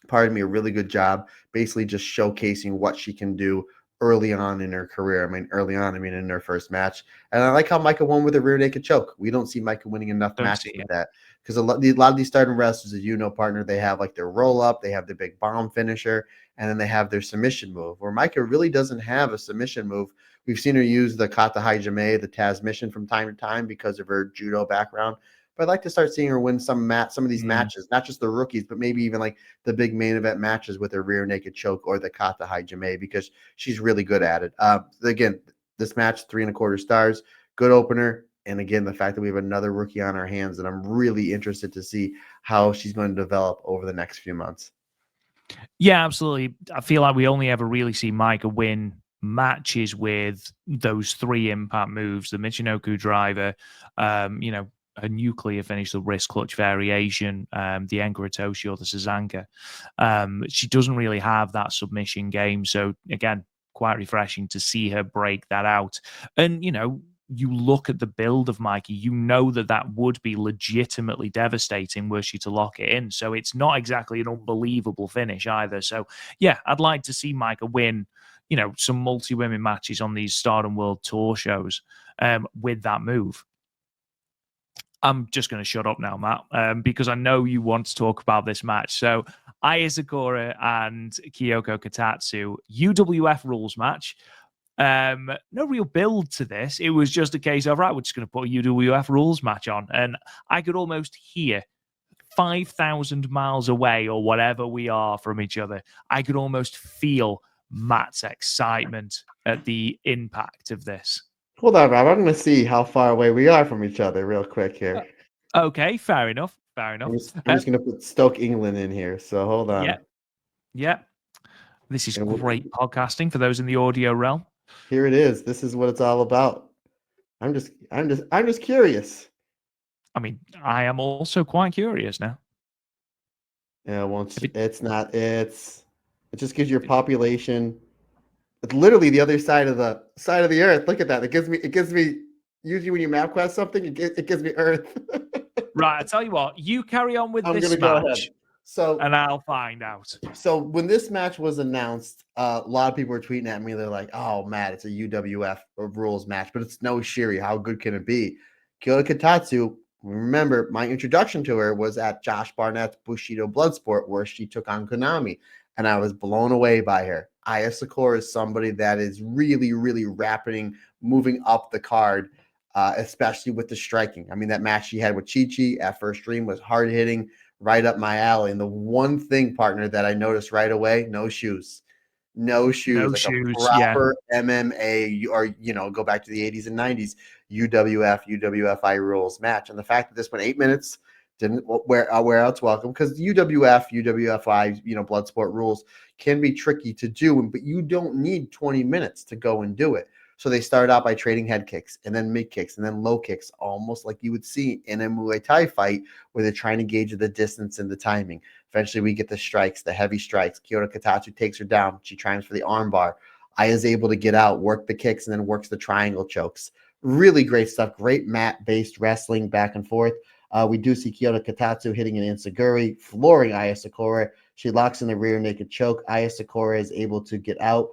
A really good job, basically just showcasing what she can do early on in her career. In her first match. And I like how Meiko won with a rear naked choke. We don't see Meiko winning enough matches with that because a lot of these Stardom wrestlers, as partner, they have like their roll up, they have their big bomb finisher, and then they have their submission move. Where Meiko really doesn't have a submission move. We've seen her use the Kata Hajime, the Taz mission from time to time because of her judo background. but I'd like to start seeing her win some of these matches, not just the rookies, but maybe even like the big main event matches with her rear naked choke or the kata hajime, because she's really good at it. Again, this match 3.25 stars, good opener. And again, the fact that we have another rookie on our hands, and I'm really interested to see how she's going to develop over the next few months. Yeah, absolutely. I feel like we only ever really see Meiko win matches with those 3 impact moves, the Michinoku driver, a nuclear finish, the wrist clutch variation, the Enkuratoshi or the Suzanka. She doesn't really have that submission game. So again, quite refreshing to see her break that out. And, you look at the build of Mikey, you know that would be legitimately devastating were she to lock it in. So it's not exactly an unbelievable finish either. So yeah, I'd like to see Micah win, some multi-women matches on these Stardom World Tour shows with that move. I'm just going to shut up now, Matt, because I know you want to talk about this match. So Aya Sakura and Kyoko Katatsu, UWF rules match. No real build to this. It was just a case of, right, we're just going to put a UWF rules match on. And I could almost hear 5,000 miles away or whatever we are from each other. I could almost feel Matt's excitement at the impact of this. Hold on, Rob. I'm going to see how far away we are from each other real quick here. Okay, fair enough. Fair enough. I'm just going to put Stoke, England in here. So hold on. Yeah. This is great podcasting for those in the audio realm. Here it is. This is what it's all about. I'm just curious. I mean, I am also quite curious now. Yeah, it just gives your population. It's literally the other side of the earth. Look at that. It gives me usually when you map quest something, it gives me Earth. Right, I tell you what, you carry on with this match. Go ahead. So, and I'll find out. So when this match was announced, a lot of people were tweeting at me. They're like, "Oh, Matt, it's a UWF rules match, but it's no Syuri. How good can it be?" Kyoko Katatsu. Remember, my introduction to her was at Josh Barnett's Bushido Bloodsport, where she took on Konami, and I was blown away by her. Aya Sakura is somebody that is really, really moving up the card, especially with the striking. I mean, that match she had with Chi-Chi at First Dream was hard hitting, right up my alley. And the one thing, partner, that I noticed right away, no shoes. No shoes. A proper MMA, or, go back to the 80s and 90s, UWFI rules match. And the fact that this went 8 minutes, didn't wear out its welcome, because UWFI, Bloodsport rules can be tricky to do, but you don't need 20 minutes to go and do it. So they start out by trading head kicks and then mid kicks and then low kicks, almost like you would see in a Muay Thai fight where they're trying to gauge the distance and the timing. Eventually we get the strikes, the heavy strikes. Kyoko Katatsu takes her down. She triumphs for the arm bar. Aya's able to get out, work the kicks, and then works the triangle chokes. Really great stuff. Great mat-based wrestling back and forth. We do see Kyoko Katatsu hitting an enziguri, flooring Aya Sakura. She locks in the rear naked choke. Aya Sakura is able to get out.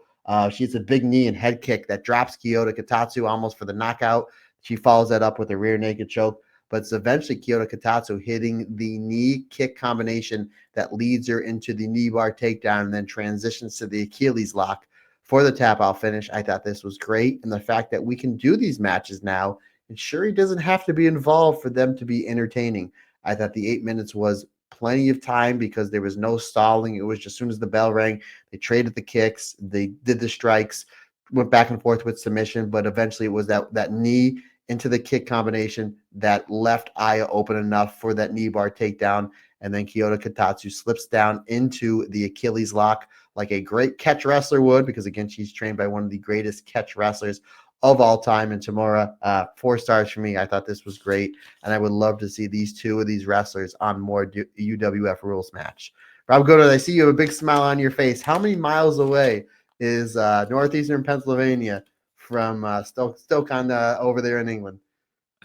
She hits a big knee and head kick that drops Kyoko Katatsu almost for the knockout. She follows that up with a rear naked choke, but it's eventually Kyoko Katatsu hitting the knee kick combination that leads her into the knee bar takedown and then transitions to the Achilles lock for the tap out finish. I thought this was great, and the fact that we can do these matches now, and Syuri doesn't have to be involved for them to be entertaining. I thought the 8 minutes was plenty of time because there was no stalling. It was just as soon as the bell rang, they traded the kicks, they did the strikes, went back and forth with submission, but eventually it was that knee into the kick combination that left Aya open enough for that knee bar takedown, and then Kyoko Katatsu slips down into the Achilles lock like a great catch wrestler would, because again, she's trained by one of the greatest catch wrestlers of all time in Tamura. 4 stars for me. I thought this was great, and I would love to see two of these wrestlers on more UWF rules match. Rob Goddard, I see you have a big smile on your face. How many miles away is northeastern Pennsylvania from Stoke on over there in England?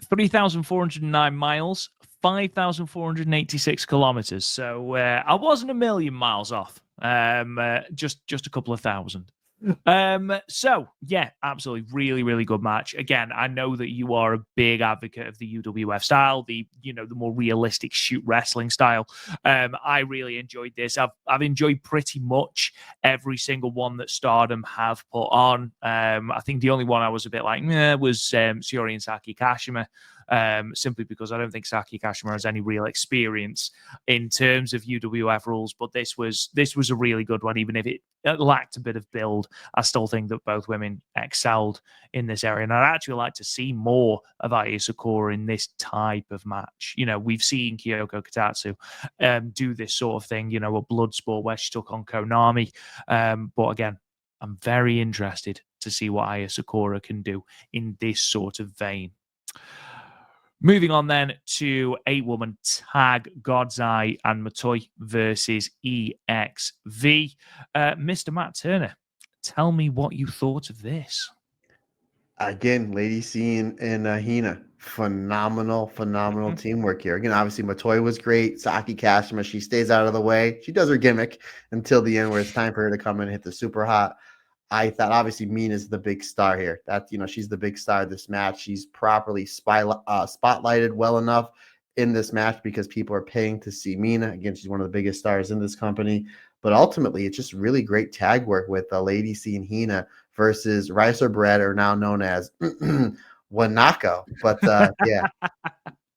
3,409 miles, 5,486 kilometers. So I wasn't a million miles off. Just a couple of thousand. So yeah, absolutely, really, really good match. Again, I know that you are a big advocate of the UWF style, the more realistic shoot wrestling style. I really enjoyed this. I've enjoyed pretty much every single one that Stardom have put on. I think the only one I was a bit like was Syuri and Saki Kashima. simply because I don't think Saki Kashima has any real experience in terms of UWF rules. But this was a really good one, even if it lacked a bit of build. I still think that both women excelled in this area, and I'd actually like to see more of Aya Sakura in this type of match. You know, we've seen Kyoko Katatsu do this sort of thing, you know, a blood sport where she took on Konami. But again, I'm very interested to see what Aya Sakura can do in this sort of vein. Moving on then to 8-woman tag, God's Eye and Matoi versus EXV. Mr. Matt Turner, tell me what you thought of this. Again, Lady C and Hina, phenomenal teamwork here. Again, obviously Matoi was great. Saki Kashima, she stays out of the way. She does her gimmick until the end where it's time for her to come in and hit the super hot. I thought obviously Mina's the big star here. That, you know, she's the big star of this match. She's properly spotlighted well enough in this match because people are paying to see Mina. Again, she's one of the biggest stars in this company. But ultimately, it's just really great tag work with Lady C and Hina versus Rice or Bread, or now known as Wanako. But yeah,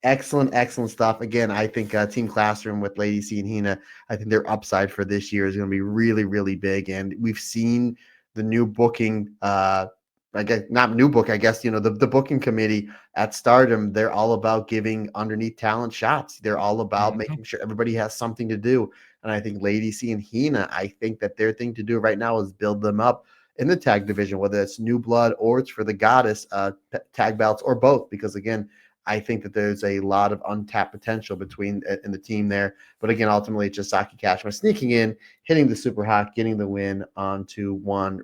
excellent stuff. Again, I think Team Classroom with Lady C and Hina, I think their upside for this year is going to be really big. And we've seen the new booking, I guess not new book, I guess, you know, the booking committee at Stardom, they're all about giving underneath talent shots. They're all about making sure everybody has something to do. And I think Lady C and Hina, I think that their thing to do right now is build them up in the tag division, whether it's new blood or it's for the goddess tag belts or both, because again, I think that there's a lot of untapped potential between in the team there. But again, ultimately, it's just Saki Kashima sneaking in, hitting the super hot, getting the win onto one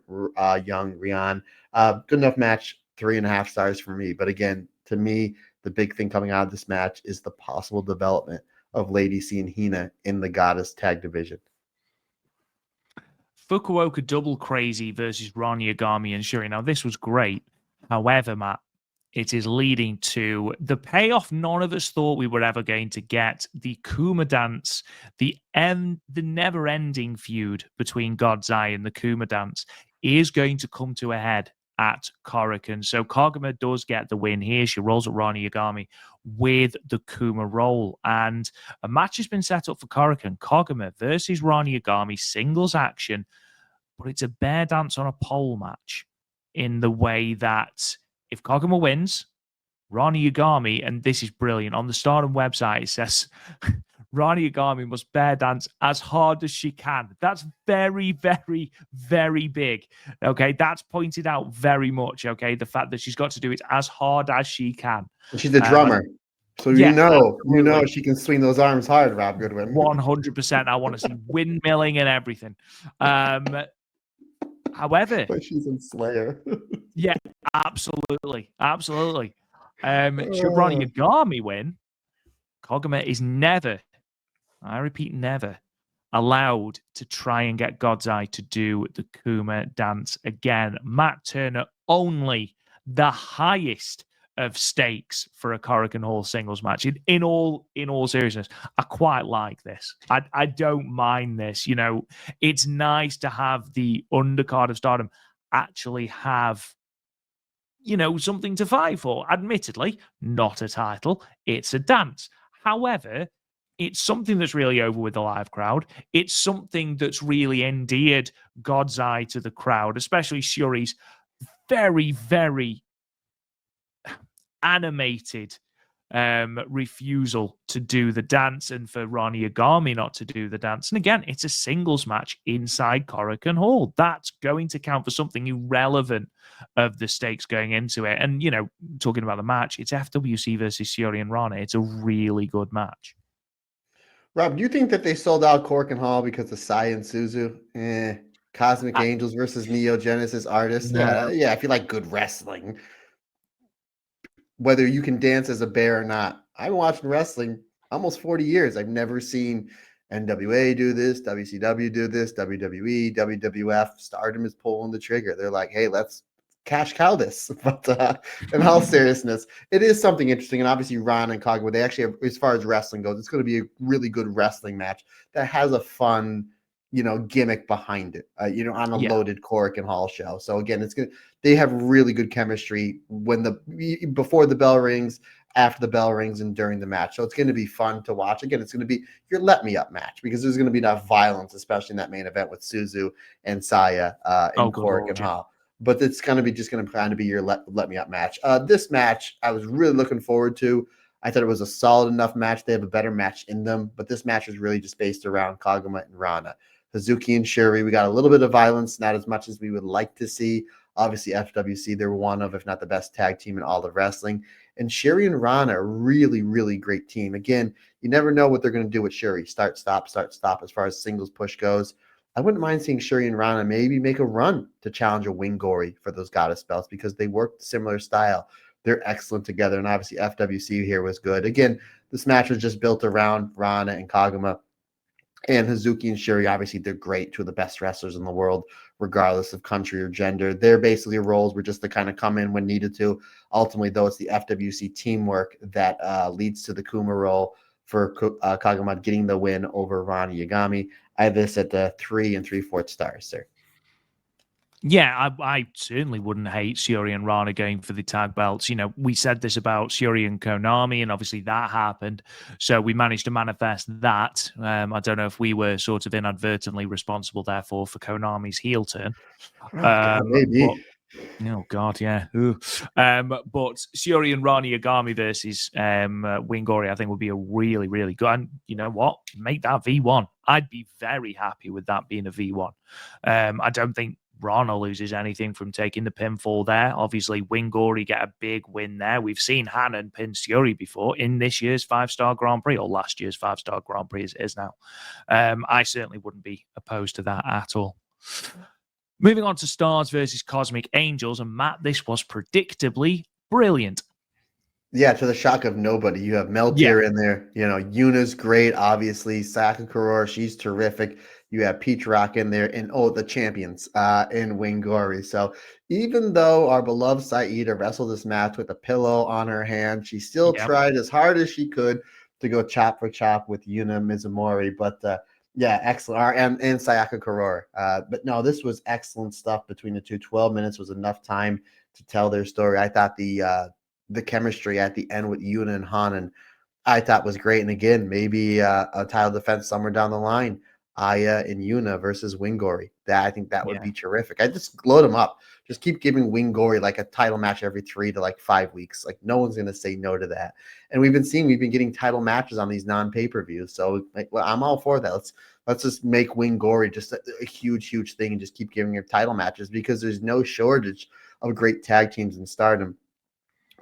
young Rian. Good enough match, 3.5 stars for me. But again, to me, the big thing coming out of this match is the possible development of Lady C and Hina in the goddess tag division. Fukuoka Double Crazy versus Ron Yagami and Syuri. Now, this was great. However, Matt, it is leading to the payoff none of us thought we were ever going to get. The Kuma dance, the never-ending feud between God's Eye and the Kuma dance is going to come to a head at Korakuen. So Koguma does get the win here. She rolls at Ronnie Yagami with the Kuma roll. And a match has been set up for Korakuen. Koguma versus Ronnie Yagami, singles action. But it's a bear dance on a pole match in the way that if Koguma wins, Ronnie Yagami, and this is brilliant, on the Stardom website it says Ronnie Yagami must bear dance as hard as she can. That's very big. Okay, that's pointed out very much. Okay, the fact that she's got to do it as hard as she can. And she's a drummer. So yeah, you know she can swing those arms hard, Rob Goodwin. 100%. I want to see windmilling and everything. However, but she's in Slayer. yeah, absolutely. Should Ronnie Yagami win, Koguma is never, I repeat, never allowed to try and get God's Eye to do the Kuma dance again. Matt Turner, only the highest of stakes for a Korakuen Hall singles match. In all seriousness, I quite like this. I don't mind this. You know, it's nice to have the undercard of Stardom actually have, you know, something to fight for. Admittedly, not a title, it's a dance. However, it's something that's really over with the live crowd. It's something that's really endeared God's Eye to the crowd, especially Syuri's very animated refusal to do the dance, and for Ronnie Yagami not to do the dance. And again, it's a singles match inside Korakuen Hall. That's going to count for something irrelevant of the stakes going into it. And, you know, talking about the match, it's FWC versus Syuri and Rana. It's a really good match. Rob, do you think that they sold out Korakuen Hall because of Sai and Suzu? Cosmic Angels versus Neo Genesis Artists? No. Yeah, I feel like good wrestling. Whether you can dance as a bear or not. I've been watching wrestling almost 40 years. I've never seen NWA do this, WCW do this, WWE, WWF. Stardom is pulling the trigger. They're like, hey, let's cash cow this. But in all seriousness, it is something interesting. And obviously, Ron and Koguma, they actually have, as far as wrestling goes, it's going to be a really good wrestling match that has a fun, you know, gimmick behind it, you know, on a loaded Korakuen Hall show. So again, it's good. They have really good chemistry when before the bell rings, after the bell rings and during the match. So it's going to be fun to watch. Again, it's going to be your let me up match because there's going to be enough violence, especially in that main event with Suzu and Saya in Korakuen Hall. But it's going to be just going to kind of be your let me up match. This match I was really looking forward to. I thought it was a solid enough match. They have a better match in them, but this match was really just based around Kagama and Rana. Hazuki and Syuri, we got a little bit of violence, not as much as we would like to see. Obviously, FWC, they're one of, if not the best tag team in all of wrestling. And Syuri and Rana, really, really great team. Again, you never know what they're going to do with Syuri. Start, stop, as far as singles push goes. I wouldn't mind seeing Syuri and Rana maybe make a run to challenge a Wingori for those goddess belts because they work similar style. They're excellent together. And obviously, FWC here was good. Again, this match was just built around Rana and Kagama. And Hazuki and Syuri, obviously, they're great, two of the best wrestlers in the world, regardless of country or gender. Their basically roles were just to kind of come in when needed to. Ultimately, though, it's the FWC teamwork that leads to the Kuma role for Kagama getting the win over Ron Yagami. I have this at 3 3/4 stars, sir. Yeah, I certainly wouldn't hate Syuri and Rana going for the tag belts. You know, we said this about Syuri and Konami, and obviously that happened. So we managed to manifest that. I don't know if we were sort of inadvertently responsible, therefore, for Konami's heel turn. Maybe. Oh God, yeah. But Syuri and Rani Yagami versus Wingori, I think would be a really, really good. And you know what? Make that V1. I'd be very happy with that being a V1. I don't think Rana loses anything from taking the pinfall there. Obviously, Wingori get a big win there. We've seen Hanan pin Syuri before in this year's 5-star Grand Prix, or last year's 5-star Grand Prix as it is now. I certainly wouldn't be opposed to that at all. Moving on to Stars versus Cosmic Angels, and Matt, this was predictably brilliant. Yeah, to the shock of nobody. You have Meltier in there. You know, Yuna's great, obviously. Saka Kurora, she's terrific. You have Peach Rock in there, and the champions in Wingori. So even though our beloved Saida wrestled this match with a pillow on her hand, she still tried as hard as she could to go chop for chop with Yuna Mizumori. But yeah, excellent. And Sayaka Kurora. But no, this was excellent stuff between the two. 12 minutes was enough time to tell their story. I thought the chemistry at the end with Yuna and Hanan, I thought was great. And again, maybe a title defense somewhere down the line. Aya and Yuna versus Wingori. I think that would be terrific. I just load them up. Just keep giving Wingori like a title match every 3 to 5 weeks. Like no one's gonna say no to that. And we've been getting title matches on these non-pay-per-views. So I'm all for that. Let's just make Wingori just a huge thing and just keep giving her title matches because there's no shortage of great tag teams in Stardom.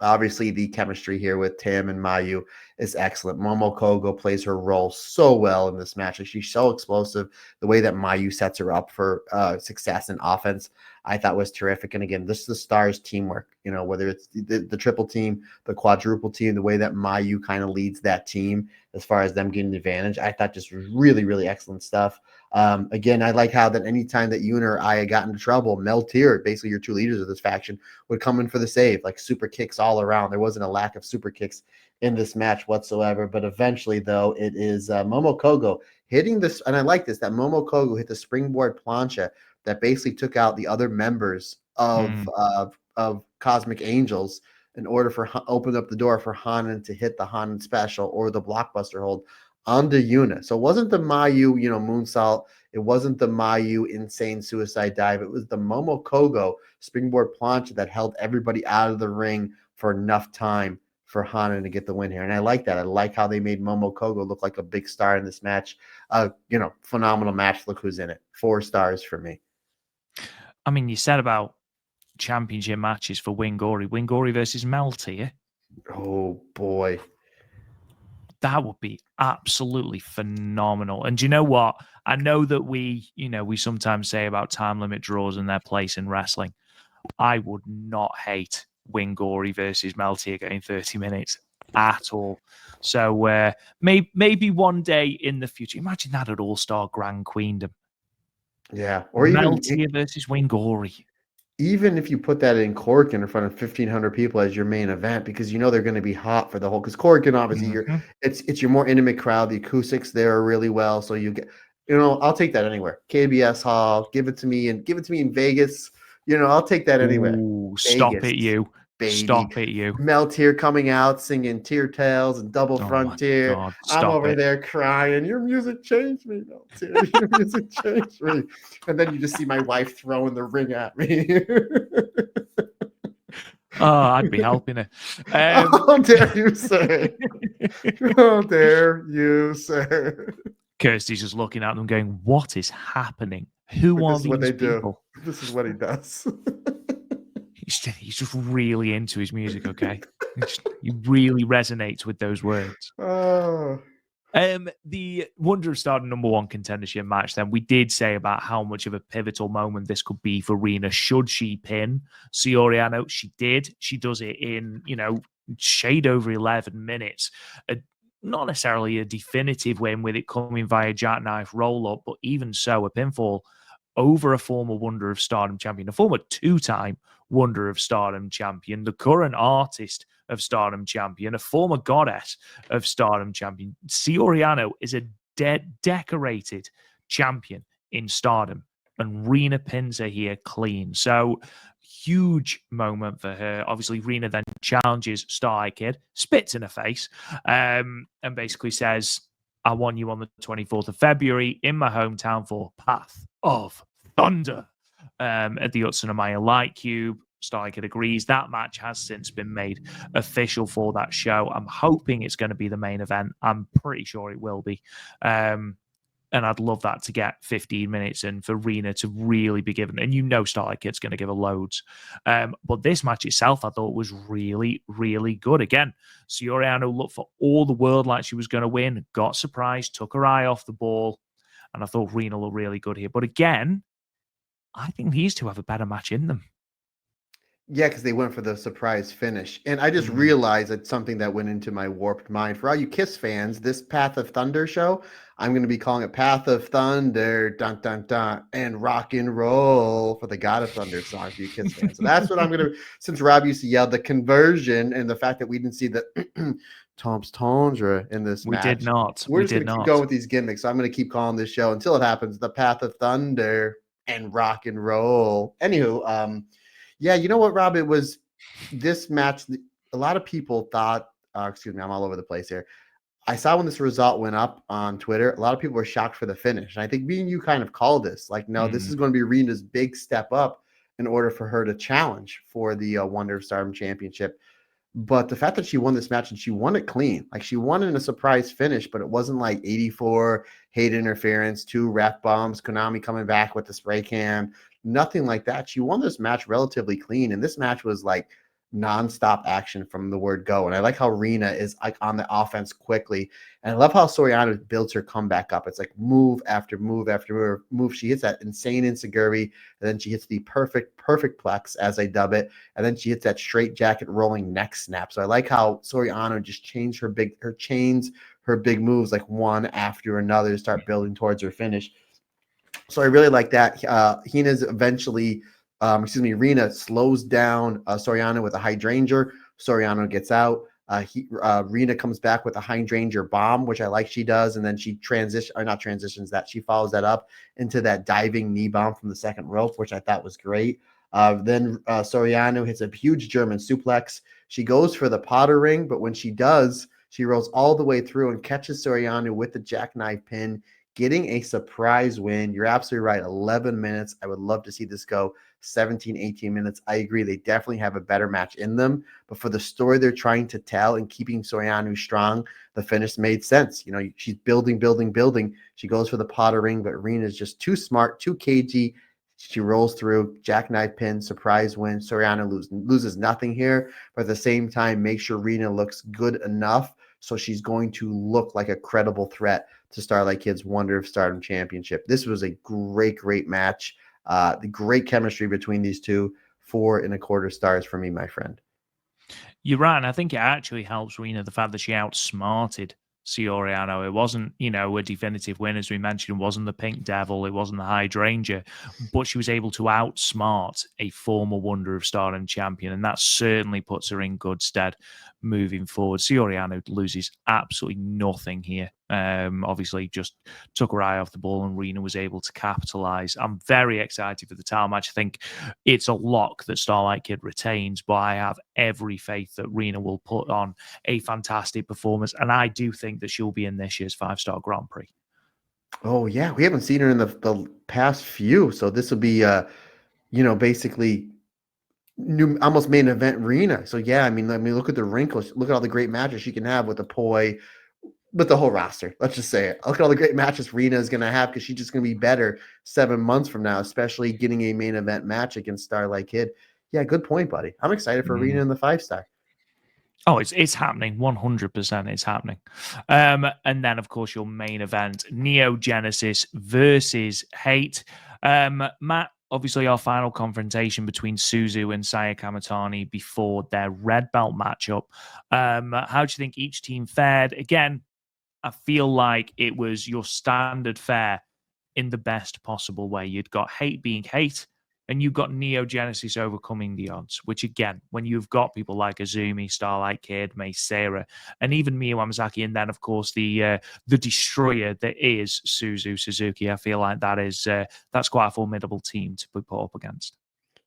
Obviously, the chemistry here with Tam and Miyu is excellent. Momo Kogo plays her role so well in this match. She's so explosive. The way that Miyu sets her up for success in offense, I thought was terrific. And again, this is the Stars teamwork. You know, whether it's the triple team, the quadruple team, the way that Miyu kind of leads that team as far as them getting the advantage, I thought just was really, really excellent stuff. Again, I like how that anytime that Yuna or Aya got into trouble, Meltier, basically your two leaders of this faction, would come in for the save, like super kicks all around. There wasn't a lack of super kicks in this match whatsoever. But eventually, though, it is Momo Kogo hitting this, and I like this, that Momo Kogo hit the springboard plancha that basically took out the other members of Cosmic Angels in order for open up the door for Hanan to hit the Hanan special or the blockbuster hold onto Yuna. So it wasn't the Miyu, moonsault. It wasn't the Miyu insane suicide dive. It was the Momo Kogo springboard plancha that held everybody out of the ring for enough time for Hanan to get the win here. And I like that. I like how they made Momo Kogo look like a big star in this match. Phenomenal match. Look who's in it. 4 stars for me. I mean, you said about championship matches for Wingori versus Meltier. Oh, boy. That would be absolutely phenomenal. And do you know what? I know that we sometimes say about time limit draws and their place in wrestling. I would not hate Wingori versus Meltier getting 30 minutes at all. So maybe one day in the future, imagine that at All-Star Grand Queendom. Yeah. Or Meltier versus Wingori. Even if you put that in Korakuen in front of 1,500 people as your main event, because they're going to be hot for the whole. Because Korakuen, obviously, it's your more intimate crowd. The acoustics there are really well, so you get. I'll take that anywhere. KBS Hall, give it to me in Vegas. I'll take that anywhere. Ooh, stop it, you. baby. Stop it, you. Mel Tier coming out singing Tear Tales and Double Oh Frontier. God, I'm over it. there crying. Your music changed me, Mel Tier. Your music changed me. And then you just see my wife throwing the ring at me. Oh, I'd be helping her. How dare you, sir? How dare you, sir? Kirsty's just looking at them going, what is happening? Who are these people? This is what he does. He's just really into his music, okay? He really resonates with those words. Oh. The Wonder of Stardom #1 contendership match, then, we did say about how much of a pivotal moment this could be for Rina should she pin Syuri Anou. She did. She does it in, shade over 11 minutes. Not necessarily a definitive win with it coming via jackknife roll-up, but even so, a pinfall over a former Wonder of Stardom champion, a former two-time Wonder of Stardom champion, the current artist of Stardom champion, a former goddess of Stardom champion. Syuri Anou is a decorated champion in Stardom, and Rina pins her here clean. So, huge moment for her. Obviously, Rina then challenges Star Kid, spits in her face, and basically says, I want you on the 24th of February in my hometown for Path of Thunder at the Utsunomiya Light Cube. Starkid agrees. That match has since been made official for that show. I'm hoping it's going to be the main event. I'm pretty sure it will be. And I'd love that to get 15 minutes in for Rina to really be given. And Starlight Kid's going to give her loads. But this match itself, I thought was really, really good. Again, Syuri Anou looked for all the world like she was going to win, got surprised, took her eye off the ball. And I thought Rina looked really good here. But again, I think these two have a better match in them. Yeah, because they went for the surprise finish. And I just realized that something that went into my warped mind. For all you Kiss fans, this Path of Thunder show, I'm going to be calling it Path of Thunder, dun, dun, dun, and rock and roll for the God of Thunder song for you Kiss fans. So that's what I'm going to, since Rob used to yell the conversion and the fact that we didn't see the Tom's Tundra in this match. We did not. We're just going to keep going with these gimmicks. So I'm going to keep calling this show until it happens, the Path of Thunder and rock and roll. Anywho, yeah, you know what, Rob? It was this match. A lot of people thought, excuse me, I'm all over the place here. I saw when this result went up on Twitter, a lot of people were shocked for the finish. And I think me and you kind of called this. Like, no, this is going to be Rina's big step up in order for her to challenge for the Wonder of Stardom Championship. But the fact that she won this match and she won it clean, like she won in a surprise finish, but it wasn't like 84 hate interference, 2 ref bombs, Konami coming back with the spray can, nothing like that. She won this match relatively clean. And this match was like nonstop action from the word go. And I like how Rina is like on the offense quickly. And I love how Syuri Anou builds her comeback up. It's like move after move after move. She hits that insane Inseguri, and then she hits the perfect plex, as I dub it. And then she hits that straight jacket rolling neck snap. So I like how Syuri Anou just changed her big moves like one after another to start building towards her finish. So I really like that. Hina's eventually, Rina slows down Syuri Anou with a hydrangea. Syuri Anou gets out. Rina comes back with a hydrangea bomb, which I like she does, and then she she follows that up into that diving knee bomb from the second rope, which I thought was great. Then Syuri Anou hits a huge German suplex. She goes for the Potter ring, but when she does, she rolls all the way through and catches Syuri Anou with the jackknife pin, getting a surprise win. You're absolutely right. 11 minutes. I would love to see this go 17, 18 minutes. I agree. They definitely have a better match in them. But for the story they're trying to tell and keeping Syuri Anou strong, the finish made sense. She's building. She goes for the Potter ring, but Rina is just too smart, too cagey. She rolls through, jackknife pin, surprise win. Syuri Anou loses nothing here, but at the same time, make sure Rina looks good enough so she's going to look like a credible threat to Starlight Kid's Wonder of Stardom Championship. This was a great match. The great chemistry between these two. 4 1/4 stars for me, my friend. You're right, and I think it actually helps Rina the fact that she outsmarted Syuri Anou. It wasn't, a definitive win, as we mentioned. It wasn't the Pink Devil. It wasn't the Hydrangea. But she was able to outsmart a former Wonder of Stardom champion, and that certainly puts her in good stead moving forward. Syuri Anou loses absolutely nothing here Obviously, just took her eye off the ball, and Rena was able to capitalize. I'm very excited for the title match. I think it's a lock that Starlight Kid retains, but I have every faith that Rena will put on a fantastic performance, and I do think that she'll be in this year's 5-star Grand Prix. Oh yeah, we haven't seen her in the past few, so this will be basically new, almost main event Rena. So yeah, I mean, look at the wrinkles, look at all the great matches she can have with the Poi, with the whole roster. Let's just say it. Look at all the great matches Rena is going to have, because she's just going to be better 7 months from now, especially getting a main event match against Starlight Kid. Yeah, good point, buddy. I'm excited for Rena in the 5-star. Oh, it's happening. 100% it's happening. And then, of course, your main event, Neo Genesis versus Hate. Matt, obviously our final confrontation between Suzu and Saya Kamitani before their red belt matchup. How do you think each team fared? Again, I feel like it was your standard fare in the best possible way. You'd got Hate being Hate, and you've got Neo Genesis overcoming the odds, which again, when you've got people like Azumi, Starlight Kid, Mei Seira, and even Miyu Amazaki, and then of course the destroyer that is Suzu Suzuki, I feel like that's quite a formidable team to be put up against.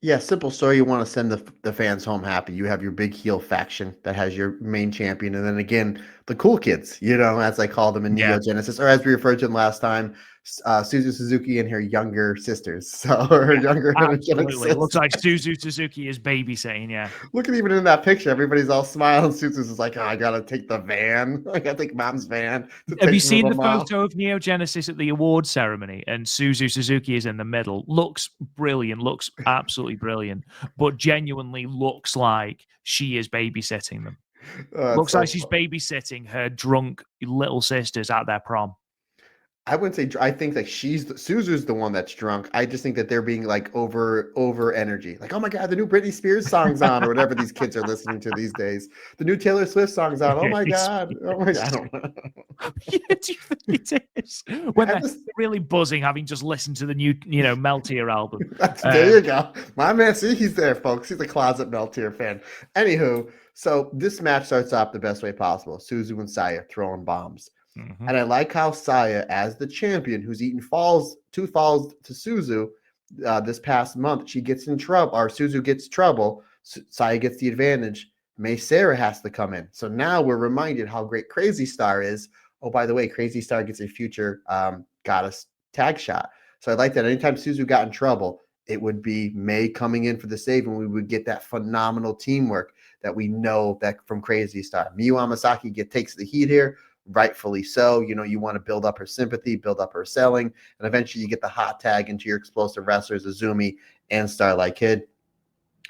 Yeah, simple story. You want to send the fans home happy. You have your big heel faction that has your main champion, and then again, the cool kids, as I call them in Neo Genesis, or as we referred to them last time, Suzu Suzuki and her younger sisters. So her younger absolutely. It looks like Suzu Suzuki is babysitting, yeah. Look at even in that picture, everybody's all smiling. Suzu's is like, oh, I gotta take the van. I gotta take mom's van. Have you seen the photo of Neo Genesis at the award ceremony? And Suzu Suzuki is in the middle. Looks brilliant, looks absolutely brilliant, but genuinely looks like she is babysitting them. Looks like she's babysitting her drunk little sisters at their prom. I wouldn't say. I think like Suzu's the one that's drunk. I just think that they're being like over energy. Like, oh my god, the new Britney Spears song's on, or whatever these kids are listening to these days. The new Taylor Swift song's on. Oh my god. Oh my god. I don't know. Yeah, do you think it is? When they're really buzzing, having just listened to the new, Meltier album. There you go. My man, see, he's there, folks. He's a closet Meltier fan. Anywho, so this match starts off the best way possible. Suzu and Saya throwing bombs. And I like how Saya, as the champion, who's eaten two falls to Suzu this past month, she gets in trouble, or Suzu gets trouble. Saya gets the advantage. Mei Seira has to come in. So now we're reminded how great Crazy Star is. Oh, by the way, Crazy Star gets a future goddess tag shot. So I like that anytime Suzu got in trouble, it would be Mei coming in for the save, and we would get that phenomenal teamwork that we know that from Crazy Star. Miyu Amasaki takes the heat here. Rightfully so. You want to build up her sympathy, build up her selling, and eventually you get the hot tag into your explosive wrestlers, Azumi and Starlight Kid.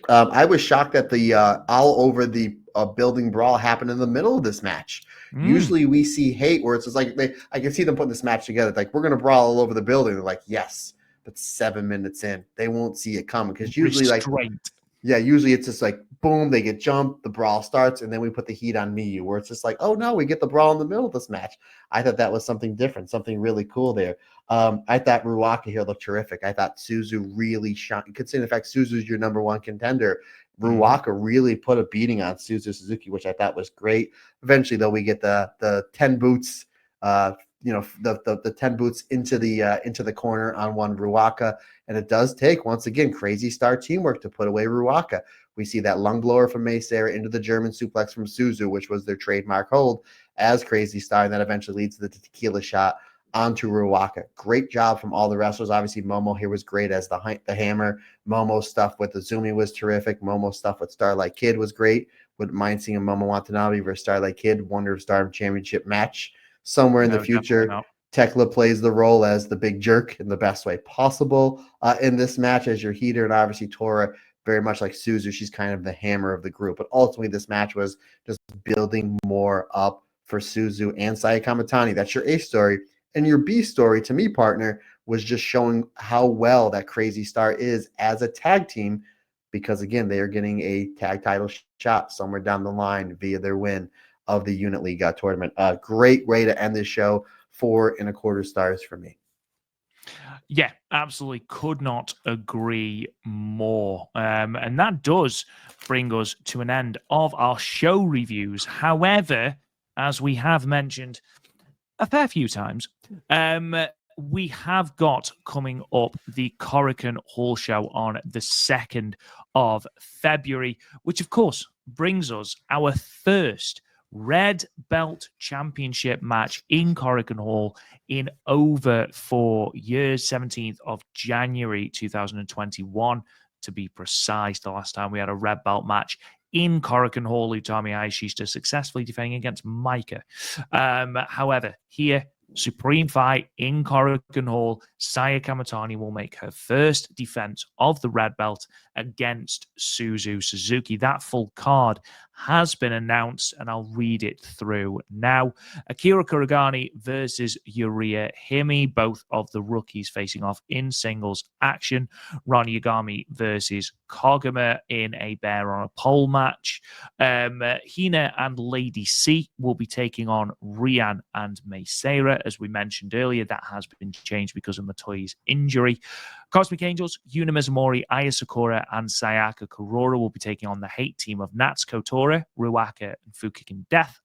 I was shocked that the all over the building brawl happened in the middle of this match. Usually we see Hate where it's just like I can see them putting this match together. Like, we're going to brawl all over the building. They're like, yes, but 7 minutes in, they won't see it coming, because usually usually it's just like, boom, they get jumped, the brawl starts, and then we put the heat on Miyu, where it's just like, oh no, we get the brawl in the middle of this match. I thought that was something different, something really cool there. I thought Ruaka here looked terrific. I thought Suzu really shined. Considering the fact Suzu's your number one contender, Ruaka really put a beating on Suzu Suzuki, which I thought was great. Eventually, though, we get the 10 boots, the 10 boots into the corner on one Ruaka. And it does take, once again, Crazy Star teamwork to put away Ruaka. We see that lung blower from Mei Seira into the German suplex from Suzu, which was their trademark hold as Crazy Star, and that eventually leads to the tequila shot onto Ruaka. Great job from all the wrestlers. Obviously, Momo here was great as the hammer. Momo stuff with Azumi was terrific. Momo stuff with Starlight Kid was great. Wouldn't mind seeing a Momo Watanabe versus Starlight Kid Wonder of Stardom Championship match somewhere in the future. Tekla plays the role as the big jerk in the best way possible in this match as your heater, and obviously Tora, very much like Suzu, she's kind of the hammer of the group. But ultimately, this match was just building more up for Suzu and Saya Kamitani. That's your A story. And your B story, to me, partner, was just showing how well that Crazy Star is as a tag team, because, again, they are getting a tag title shot somewhere down the line via their win of the Unit League tournament. Great way to end this show. 4.25 stars for me. Yeah, absolutely. Could not agree more. And that does bring us to an end of our show reviews. However, as we have mentioned, a fair few times. We have got coming up the Korakuen Hall show on the 2nd of February, which of course brings us our first Red Belt Championship match in Korakuen Hall in over 4 years, 17th of January 2021 to be precise. The last time we had a Red Belt match in Korakuen Hall, Utami Hayashishita successfully defending against Meiko. However, here, Supreme Fight in Korakuen Hall, Saya Kamatani will make her first defense of the red belt against Suzu Suzuki. That full card has been announced, and I'll read it through now. Akira Kuragani versus Yuria Hime, both of the rookies facing off in singles action. Ron Yagami versus Koguma in a bear on a pole match. Hina and Lady C will be taking on Rian and Meisera. As we mentioned earlier, that has been changed because of Matoi's injury. Cosmic Angels, Yuna Mizumori, Aya Sakura, and Sayaka Kurora will be taking on the hate team of Natsuko Tora, Ruaka, and Fukigen Death.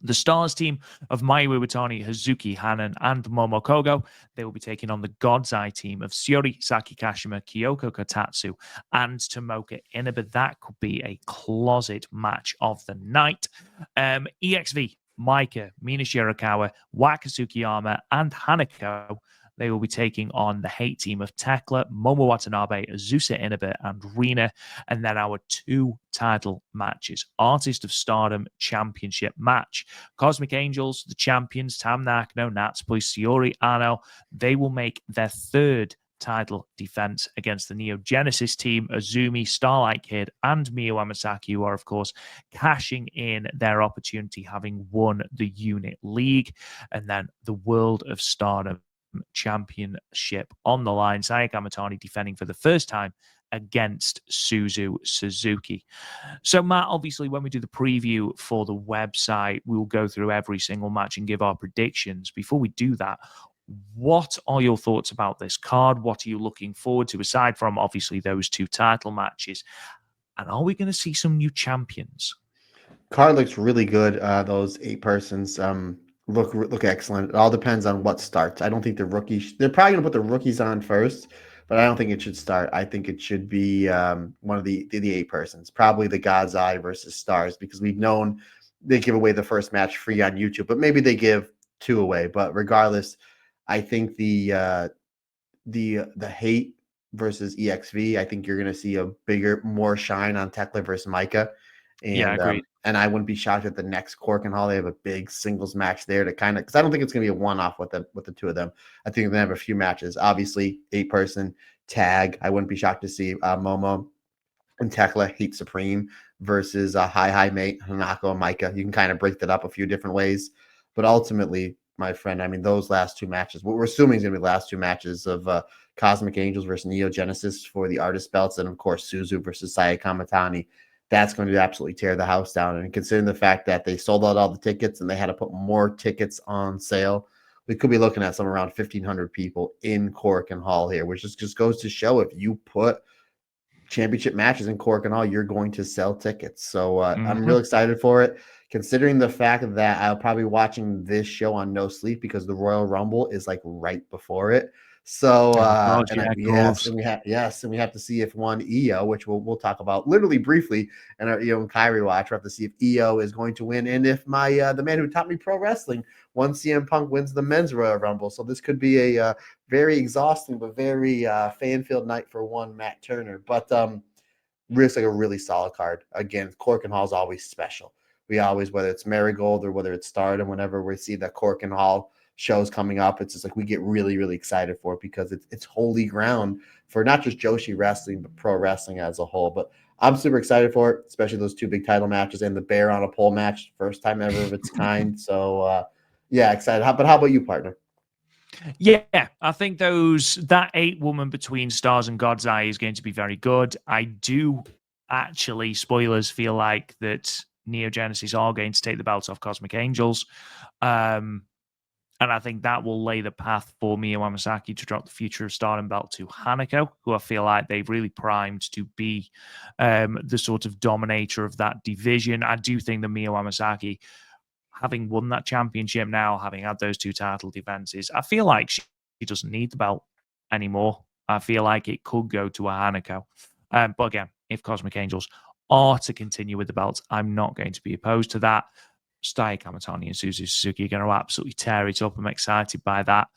The Stars team of Mayu Iwatani, Hazuki Hanan, and Momo Kogo, they will be taking on the God's Eye team of Syuri, Saki Kashima, Kyoko Kotatsu, and Tomoka Inaba. That could be a closet match of the night. EXV, Maika, Mina Shirakawa, Waka Tsukiyama, and Hanako, they will be taking on the hate team of Tekla, Momo Watanabe, Azusa Inaba, and Rina. And then our 2 title matches. Artist of Stardom Championship match. Cosmic Angels, the champions, Tam Nakano, Natsupoi, Syuri, Ano, they will make their 3rd title defense against the Neo Genesis team, Azumi, Starlight Kid, and Miyu Amasaki, who are, of course, cashing in their opportunity having won the Unit League. And then the World of Stardom Championship on the line. Saya Kamatani defending for the first time against Suzu Suzuki. So, Matt, obviously, when we do the preview for the website, we will go through every single match and give our predictions. Before we do that, what are your thoughts about this card? What are you looking forward to, aside from, obviously, those 2 title matches? And are we going to see some new champions? Card looks really good. Those 8 persons look excellent. It all depends on what starts. I don't think the rookies. They're probably going to put the rookies on first, but I don't think it should start. I think it should be one of the 8 persons, probably the God's Eye versus Stars, because we've known they give away the first match free on YouTube, but maybe they give 2 away. But regardless, I think the hate versus EXV, I think you're going to see a more shine on Tekla versus Micah. And, yeah, agreed. And I wouldn't be shocked at the next Korakuen Hall they have a big singles match there to kind of, because I don't think it's going to be a one-off with the 2 of them. I think they're going to have a few matches. Obviously, 8-person tag. I wouldn't be shocked to see Momo and Tekla Heat Supreme versus Hi Mate, Hanako, and Micah. You can kind of break that up a few different ways. But ultimately, my friend, I mean, those last 2 matches, what we're assuming is going to be the last 2 matches of Cosmic Angels versus Neo Genesis for the artist belts, and of course, Suzu versus Saya Kamatani. That's going to absolutely tear the house down. And considering the fact that they sold out all the tickets and they had to put more tickets on sale, we could be looking at somewhere around 1,500 people in Korakuen Hall here, which just goes to show if you put championship matches in Korakuen Hall, you're going to sell tickets. So I'm real excited for it, considering the fact that I'll probably be watching this show on no sleep because the Royal Rumble is like right before it. So and we have to see if one EO, which we'll talk about literally briefly, and our EO and KAIRI watch. We have to see if EO is going to win, and if my the man who taught me pro wrestling, one CM Punk, wins the men's Royal Rumble. So this could be a very exhausting but very fan-filled night for one Matt Turner. But looks like a really solid card. Again, Korakuen Hall is always special. We always, whether it's Marigold or whether it's Stardom, whenever we see that Korakuen Hall shows coming up, it's just like we get really, really excited for it because it's holy ground for not just Joshi wrestling, but pro wrestling as a whole. But I'm super excited for it, especially those 2 big title matches and the bear on a pole match, first time ever of its kind. So yeah, excited. But how about you, partner? Yeah, I think that 8-woman between Stars and God's Eye is going to be very good. I do actually, spoilers, feel like that Neo Genesis are going to take the belts off Cosmic Angels. And I think that will lay the path for Miyu Amasaki to drop the Future of Stardom belt to Hanako, who I feel like they've really primed to be the sort of dominator of that division. I do think that Miyu Amasaki having won that championship now, having had those 2 title defenses, I feel like she doesn't need the belt anymore. I feel like it could go to a Hanako. But again, if Cosmic Angels are to continue with the belts, I'm not going to be opposed to that. Staya Kamitani and Suzu Suzuki are going to absolutely tear it up. I'm excited by that.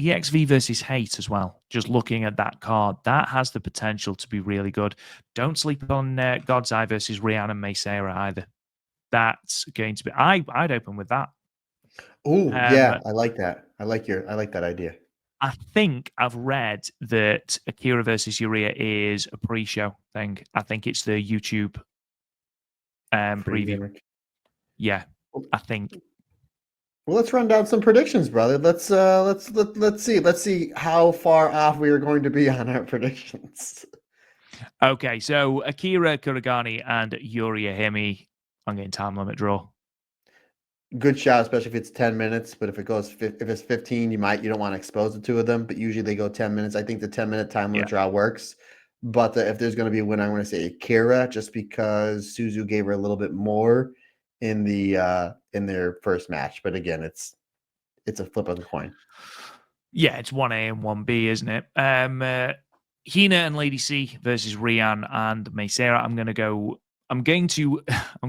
EXV versus Hate as well. Just looking at that card, that has the potential to be really good. Don't sleep on God's Eye versus Rihanna and Meisera either. That's going to be. I'd open with that. Oh yeah, I like that. I like that idea. I think I've read that Akira versus Syuri is a pre-show thing. I think it's the YouTube preview. Yeah, I think. Well, let's run down some predictions, brother. Let's see how far off we are going to be on our predictions. Okay, so Akira Kuragani and Yuri Ahime. I'm getting time limit draw. Good shot, especially if it's 10 minutes. But if it's 15, you don't want to expose the two of them. But usually they go 10 minutes. I think the 10-minute time limit draw works. But if there's going to be a win, I'm going to say Akira, just because Suzu gave her a little bit more in their first match. But again, it's a flip of the coin. Yeah, it's 1A and 1B, isn't it? Hina and Lady C versus Rian and Meisera. I'm going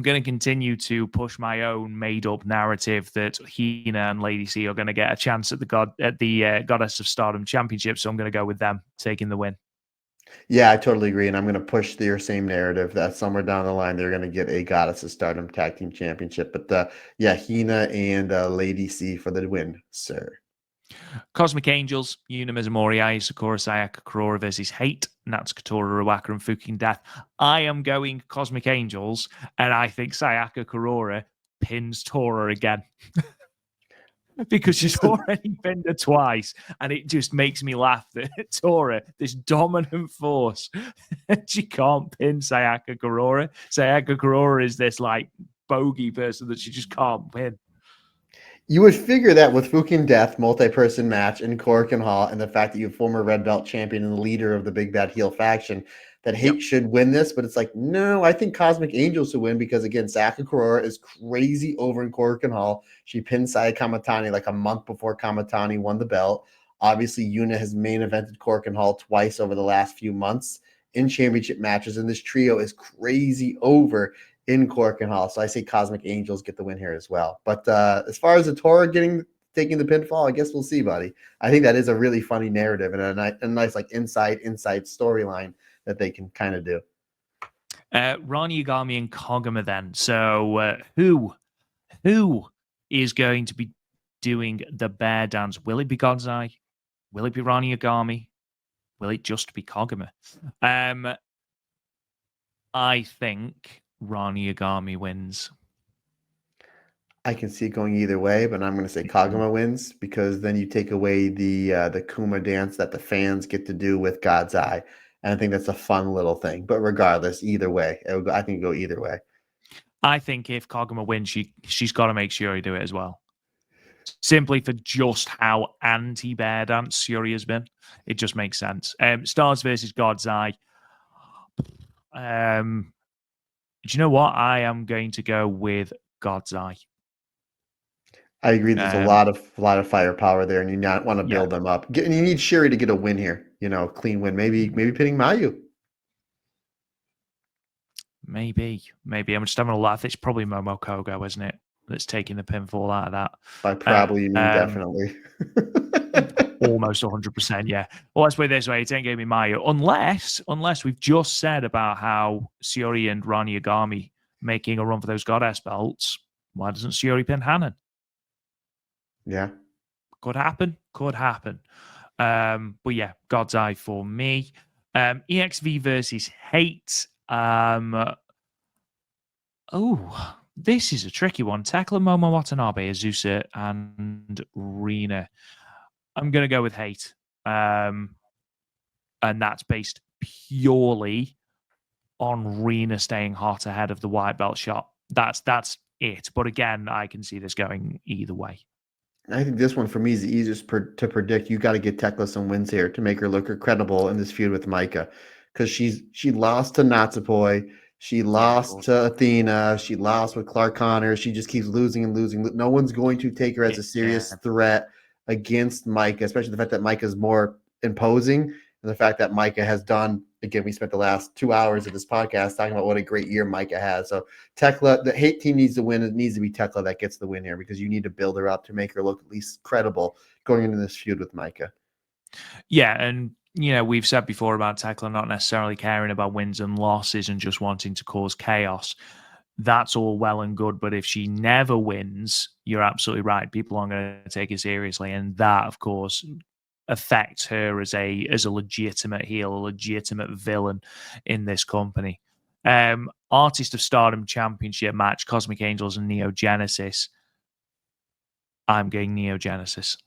to continue to push my own made-up narrative that Hina and Lady C are going to get a chance at the Goddess of Stardom Championship. So I'm going to go with them taking the win. Yeah, I totally agree, and I'm going to push your same narrative that somewhere down the line they're going to get a Goddess of Stardom Tag Team Championship. But yeah, Hina and Lady C for the win, sir. Cosmic Angels, Yuna Mizumori, Sakura Sayaka Kurora versus Hate, Natsukatora Waka and Fuking Death. I am going Cosmic Angels, and I think Sayaka Kurora pins Tora again. Because she's already pinned her twice, and it just makes me laugh that Tora, this dominant force, she can't pin Sayaka Kurora. Sayaka Kurora is this like bogey person that she just can't pin. You would figure that with Fukin Death, multi-person match in Korakuen Hall, and the fact that you have former red belt champion and the leader of the Big Bad Heel faction, that Hate should win this. But it's like, no, I think Cosmic Angels should win because, again, Sayaka Kurora is crazy over in Korakuen Hall. She pinned Saya Kamitani like a month before Kamitani won the belt. Obviously, Yuna has main evented Korakuen Hall twice over the last few months in championship matches, and this trio is crazy over in Korakuen Hall. So I say Cosmic Angels get the win here as well. But as far as the Tora taking the pinfall, I guess we'll see, buddy. I think that is a really funny narrative and a nice like inside storyline that they can kind of do. Rani Yagami and Koguma then. So who is going to be doing the bear dance? Will it be Godzai? Will it be Rani Yagami? Will it just be Koguma? I think Rani Yagami wins. I can see it going either way, but I'm going to say Koguma wins because then you take away the Kuma dance that the fans get to do with God's Eye. And I think that's a fun little thing. But regardless, either way, I think go either way. I think if Koguma wins, she's got to make Syuri do it as well. Simply for just how anti-bear dance Syuri has been. It just makes sense. Stars versus God's Eye. Do you know what? I am going to go with God's Eye. I agree. There's a lot of firepower there, and you not want to build them up. And you need Syuri to get a win here. Clean win. Maybe pinning Miyu. Maybe. I'm just having a laugh. It's probably Momo Kogo, isn't it? That's taking the pinfall out of that. By probably, you mean definitely. Almost 100%, yeah. Well, let's put it this way. It ain't going to be Miyu. Unless we've just said about how Syuri and Rani Yagami making a run for those goddess belts. Why doesn't Syuri pin Hanan? Yeah. Could happen. But yeah, God's Eye for me. EXV versus Hate. This is a tricky one. Tekla, Momo Watanabe, Azusa, and Rina. I'm going to go with Hate. And that's based purely on Rina staying hot ahead of the white belt shot. That's it. But again, I can see this going either way. I think this one for me is the easiest to predict. You got to get Tekla some wins here to make her look credible in this feud with Meiko, because she lost to Natsupoi. She Yeah, lost to Athena. She lost with Clark Connors. She just keeps losing and losing. No one's going to take her as a serious threat against Micah, especially the fact that Micah is more imposing and the fact that Micah has done. Again, we spent the last 2 hours of this podcast talking about what a great year Micah has. So Tekla, the hate team needs to win. It needs to be Tekla that gets the win here because you need to build her up to make her look at least credible going into this feud with Micah. Yeah, and we've said before about Tekla not necessarily caring about wins and losses and just wanting to cause chaos. That's all well and good, but if she never wins, you're absolutely right. People aren't going to take it seriously, and that, of course, affects her as a legitimate heel, a legitimate villain in this company. Artist of Stardom Championship match, Cosmic Angels and Neo Genesis. I'm getting Neo Genesis.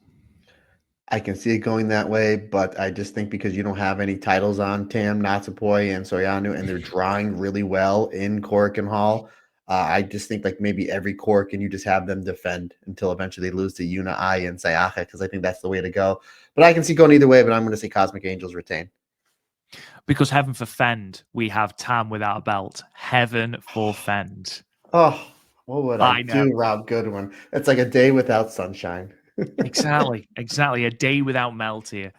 I can see it going that way, but I just think because you don't have any titles on Tam, Natsupoi, and Soyanu, and they're drawing really well in Korakuen Hall, I just think like maybe every Korakuen you just have them defend until eventually they lose to Yuna, Ai, and Sayaka, because I think that's the way to go. But I can see going either way, but I'm going to say Cosmic Angels retain. Because heaven forfend, we have Tam without a belt. Heaven forfend. Oh, what would I do, Rob Goodwin? It's like a day without sunshine. Exactly. A day without melt here.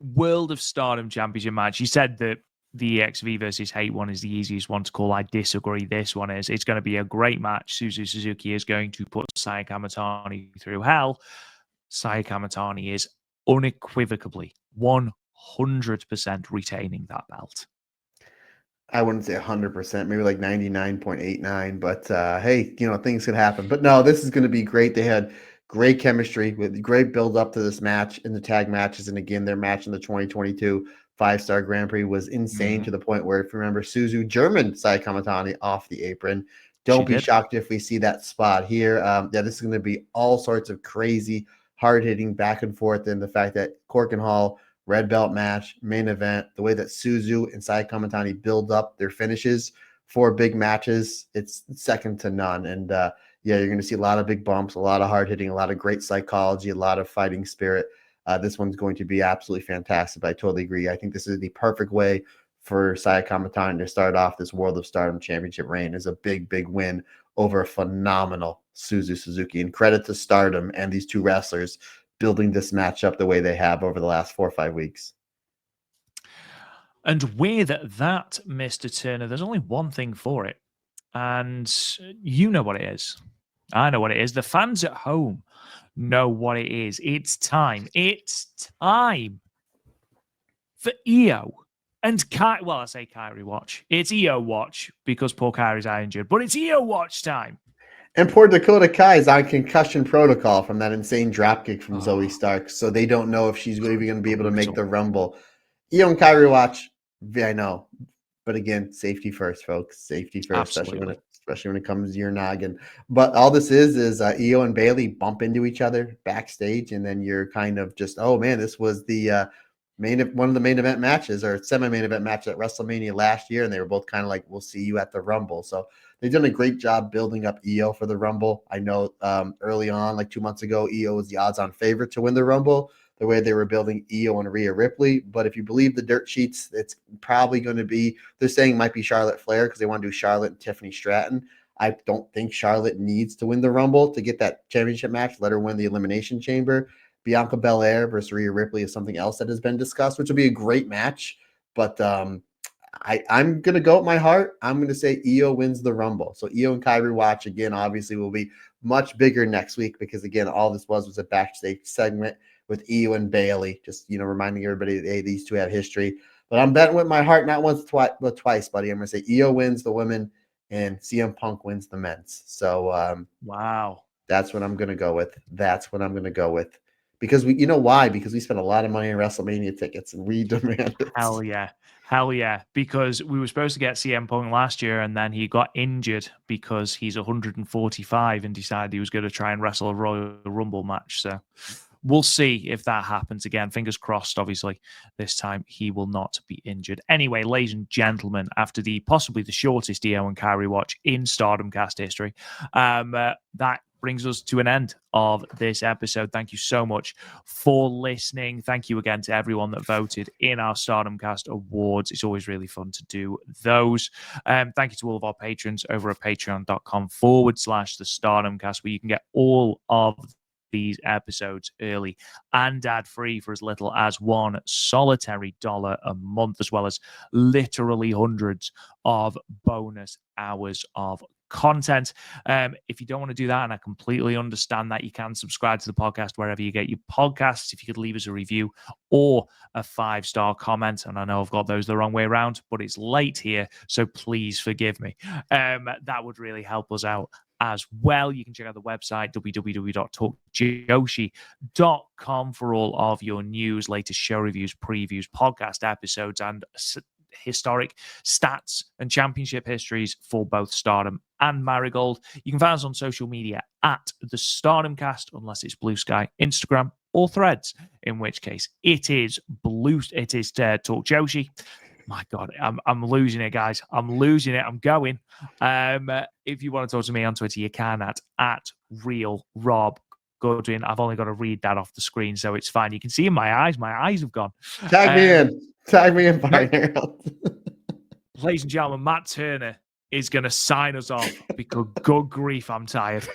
World of Stardom Championship match. You said that the EXV versus Hate one is the easiest one to call. I disagree. This one is. It's going to be a great match. Suzu Suzuki is going to put Saya Kamatani through hell. Saya Kamatani is unequivocally 100% retaining that belt. I wouldn't say 100%, maybe like 99.89, but hey, things could happen. But no, this is going to be great. They had great chemistry with great build up to this match in the tag matches. And again, their match in the 2022 5-star Grand Prix was insane to the point where, if you remember, Suzu German Sai Kamatani off the apron. Don't be shocked if we see that spot here. This is going to be all sorts of crazy, hard-hitting back and forth. And the fact that Korakuen Hall red belt match, main event, the way that Suzu and Sai Kamatani build up their finishes for big matches, it's second to none. And you're going to see a lot of big bumps, a lot of hard hitting, a lot of great psychology, a lot of fighting spirit. This one's going to be absolutely fantastic. But I totally agree. I think this is the perfect way for Saya Kamatani to start off this World of Stardom Championship reign is a big, big win over a phenomenal Suzu Suzuki. And credit to Stardom and these two wrestlers building this matchup the way they have over the last 4 or 5 weeks. And with that, Mr. Turner, there's only one thing for it. And you know what it is. I know what it is. The fans at home know what it is. It's time. It's time for EO and I say KAIRI watch. It's EO watch because poor KAIRI's injured, but it's EO watch time. And poor Dakota Kai is on concussion protocol from that insane dropkick from Zoe Stark, so they don't know if she's even going to be able to make the Rumble. EO and KAIRI watch, I know. But again, safety first, folks. Safety first, especially when it comes to your noggin. But all this is EO and Bayley bump into each other backstage, and then you're kind of just, oh man, this was the one of the main event matches or semi-main event match at WrestleMania last year, and they were both kind of like, we'll see you at the Rumble. So they've done a great job building up EO for the Rumble. I know early on, like 2 months ago, EO was the odds-on favorite to win the Rumble, the way they were building EO and Rhea Ripley. But if you believe the dirt sheets, it's probably going to be, they're saying it might be Charlotte Flair because they want to do Charlotte and Tiffany Stratton. I don't think Charlotte needs to win the Rumble to get that championship match. Let her win the Elimination Chamber. Bianca Belair versus Rhea Ripley is something else that has been discussed, which will be a great match. But I'm going to go with my heart. I'm going to say EO wins the Rumble. So EO and KAIRI watch, again, obviously will be much bigger next week because, again, all this was a backstage segment with EO and Bayley, just, reminding everybody that, hey, these two have history. But I'm betting with my heart, not once, but twice, buddy. I'm going to say EO wins the women and CM Punk wins the men's. So, wow. That's what I'm going to go with. Because you know why? Because we spent a lot of money on WrestleMania tickets and we demand it. Hell yeah. Because we were supposed to get CM Punk last year and then he got injured because he's 145 and decided he was going to try and wrestle a Royal Rumble match. So we'll see if that happens again. Fingers crossed, obviously, this time he will not be injured. Anyway, ladies and gentlemen, after possibly the shortest EO and KAIRI watch in Stardom Cast history, that brings us to an end of this episode. Thank you so much for listening. Thank you again to everyone that voted in our Stardom Cast Awards. It's always really fun to do those. Thank you to all of our patrons over at patreon.com/the Stardom Cast, where you can get all of these episodes early and ad-free for as little as $1 solitary a month, as well as literally hundreds of bonus hours of content. If you don't want to do that, and I completely understand that, you can subscribe to the podcast wherever you get your podcasts. If you could leave us a review or a 5-star comment, and I know I've got those the wrong way around, but it's late here, so please forgive me. That would really help us out as well. You can check out the website www.talkjoshi.com for all of your news, latest show reviews, previews, podcast episodes, and historic stats and championship histories for both Stardom and Marigold. You can find us on social media at the Stardom Cast, unless it's Blue Sky, Instagram, or Threads, in which case it is Talk Joshi. My God, I'm losing it, guys. I'm losing it. I'm going. If you want to talk to me on Twitter, you can at Real Rob Goodwin. I've only got to read that off the screen, so it's fine. You can see in my eyes. My eyes have gone. Tag me in, partner. Ladies and gentlemen, Matt Turner is going to sign us off because good grief, I'm tired.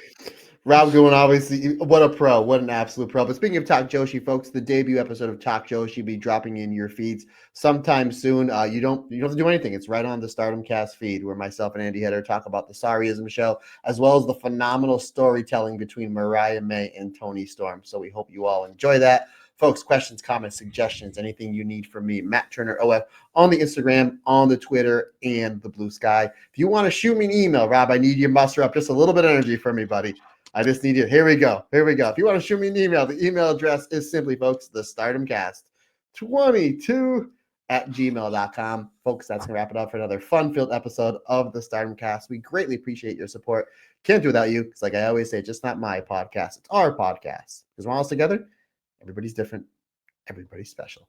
Rob Goodwin, obviously, what a pro. What an absolute pro. But speaking of Talk Joshi, folks, the debut episode of Talk Joshi will be dropping in your feeds sometime soon. You don't have to do anything. It's right on the Stardom Cast feed, where myself and Andy Hayter talk about the Sareeism show, as well as the phenomenal storytelling between Mariah May and Toni Storm. So we hope you all enjoy that. Folks, questions, comments, suggestions, anything you need from me, Matt Turner OF, on the Instagram, on the Twitter, and the Blue Sky. If you want to shoot me an email, Rob, I need you to muster up just a little bit of energy for me, buddy. I just need you. Here we go. If you want to shoot me an email, the email address is simply, folks, the StardomCast22@gmail.com. Folks, that's going to wrap it up for another fun-filled episode of the Stardom Cast. We greatly appreciate your support. Can't do without you, because like I always say, it's just not my podcast. It's our podcast. Because we're all together. Everybody's different. Everybody's special.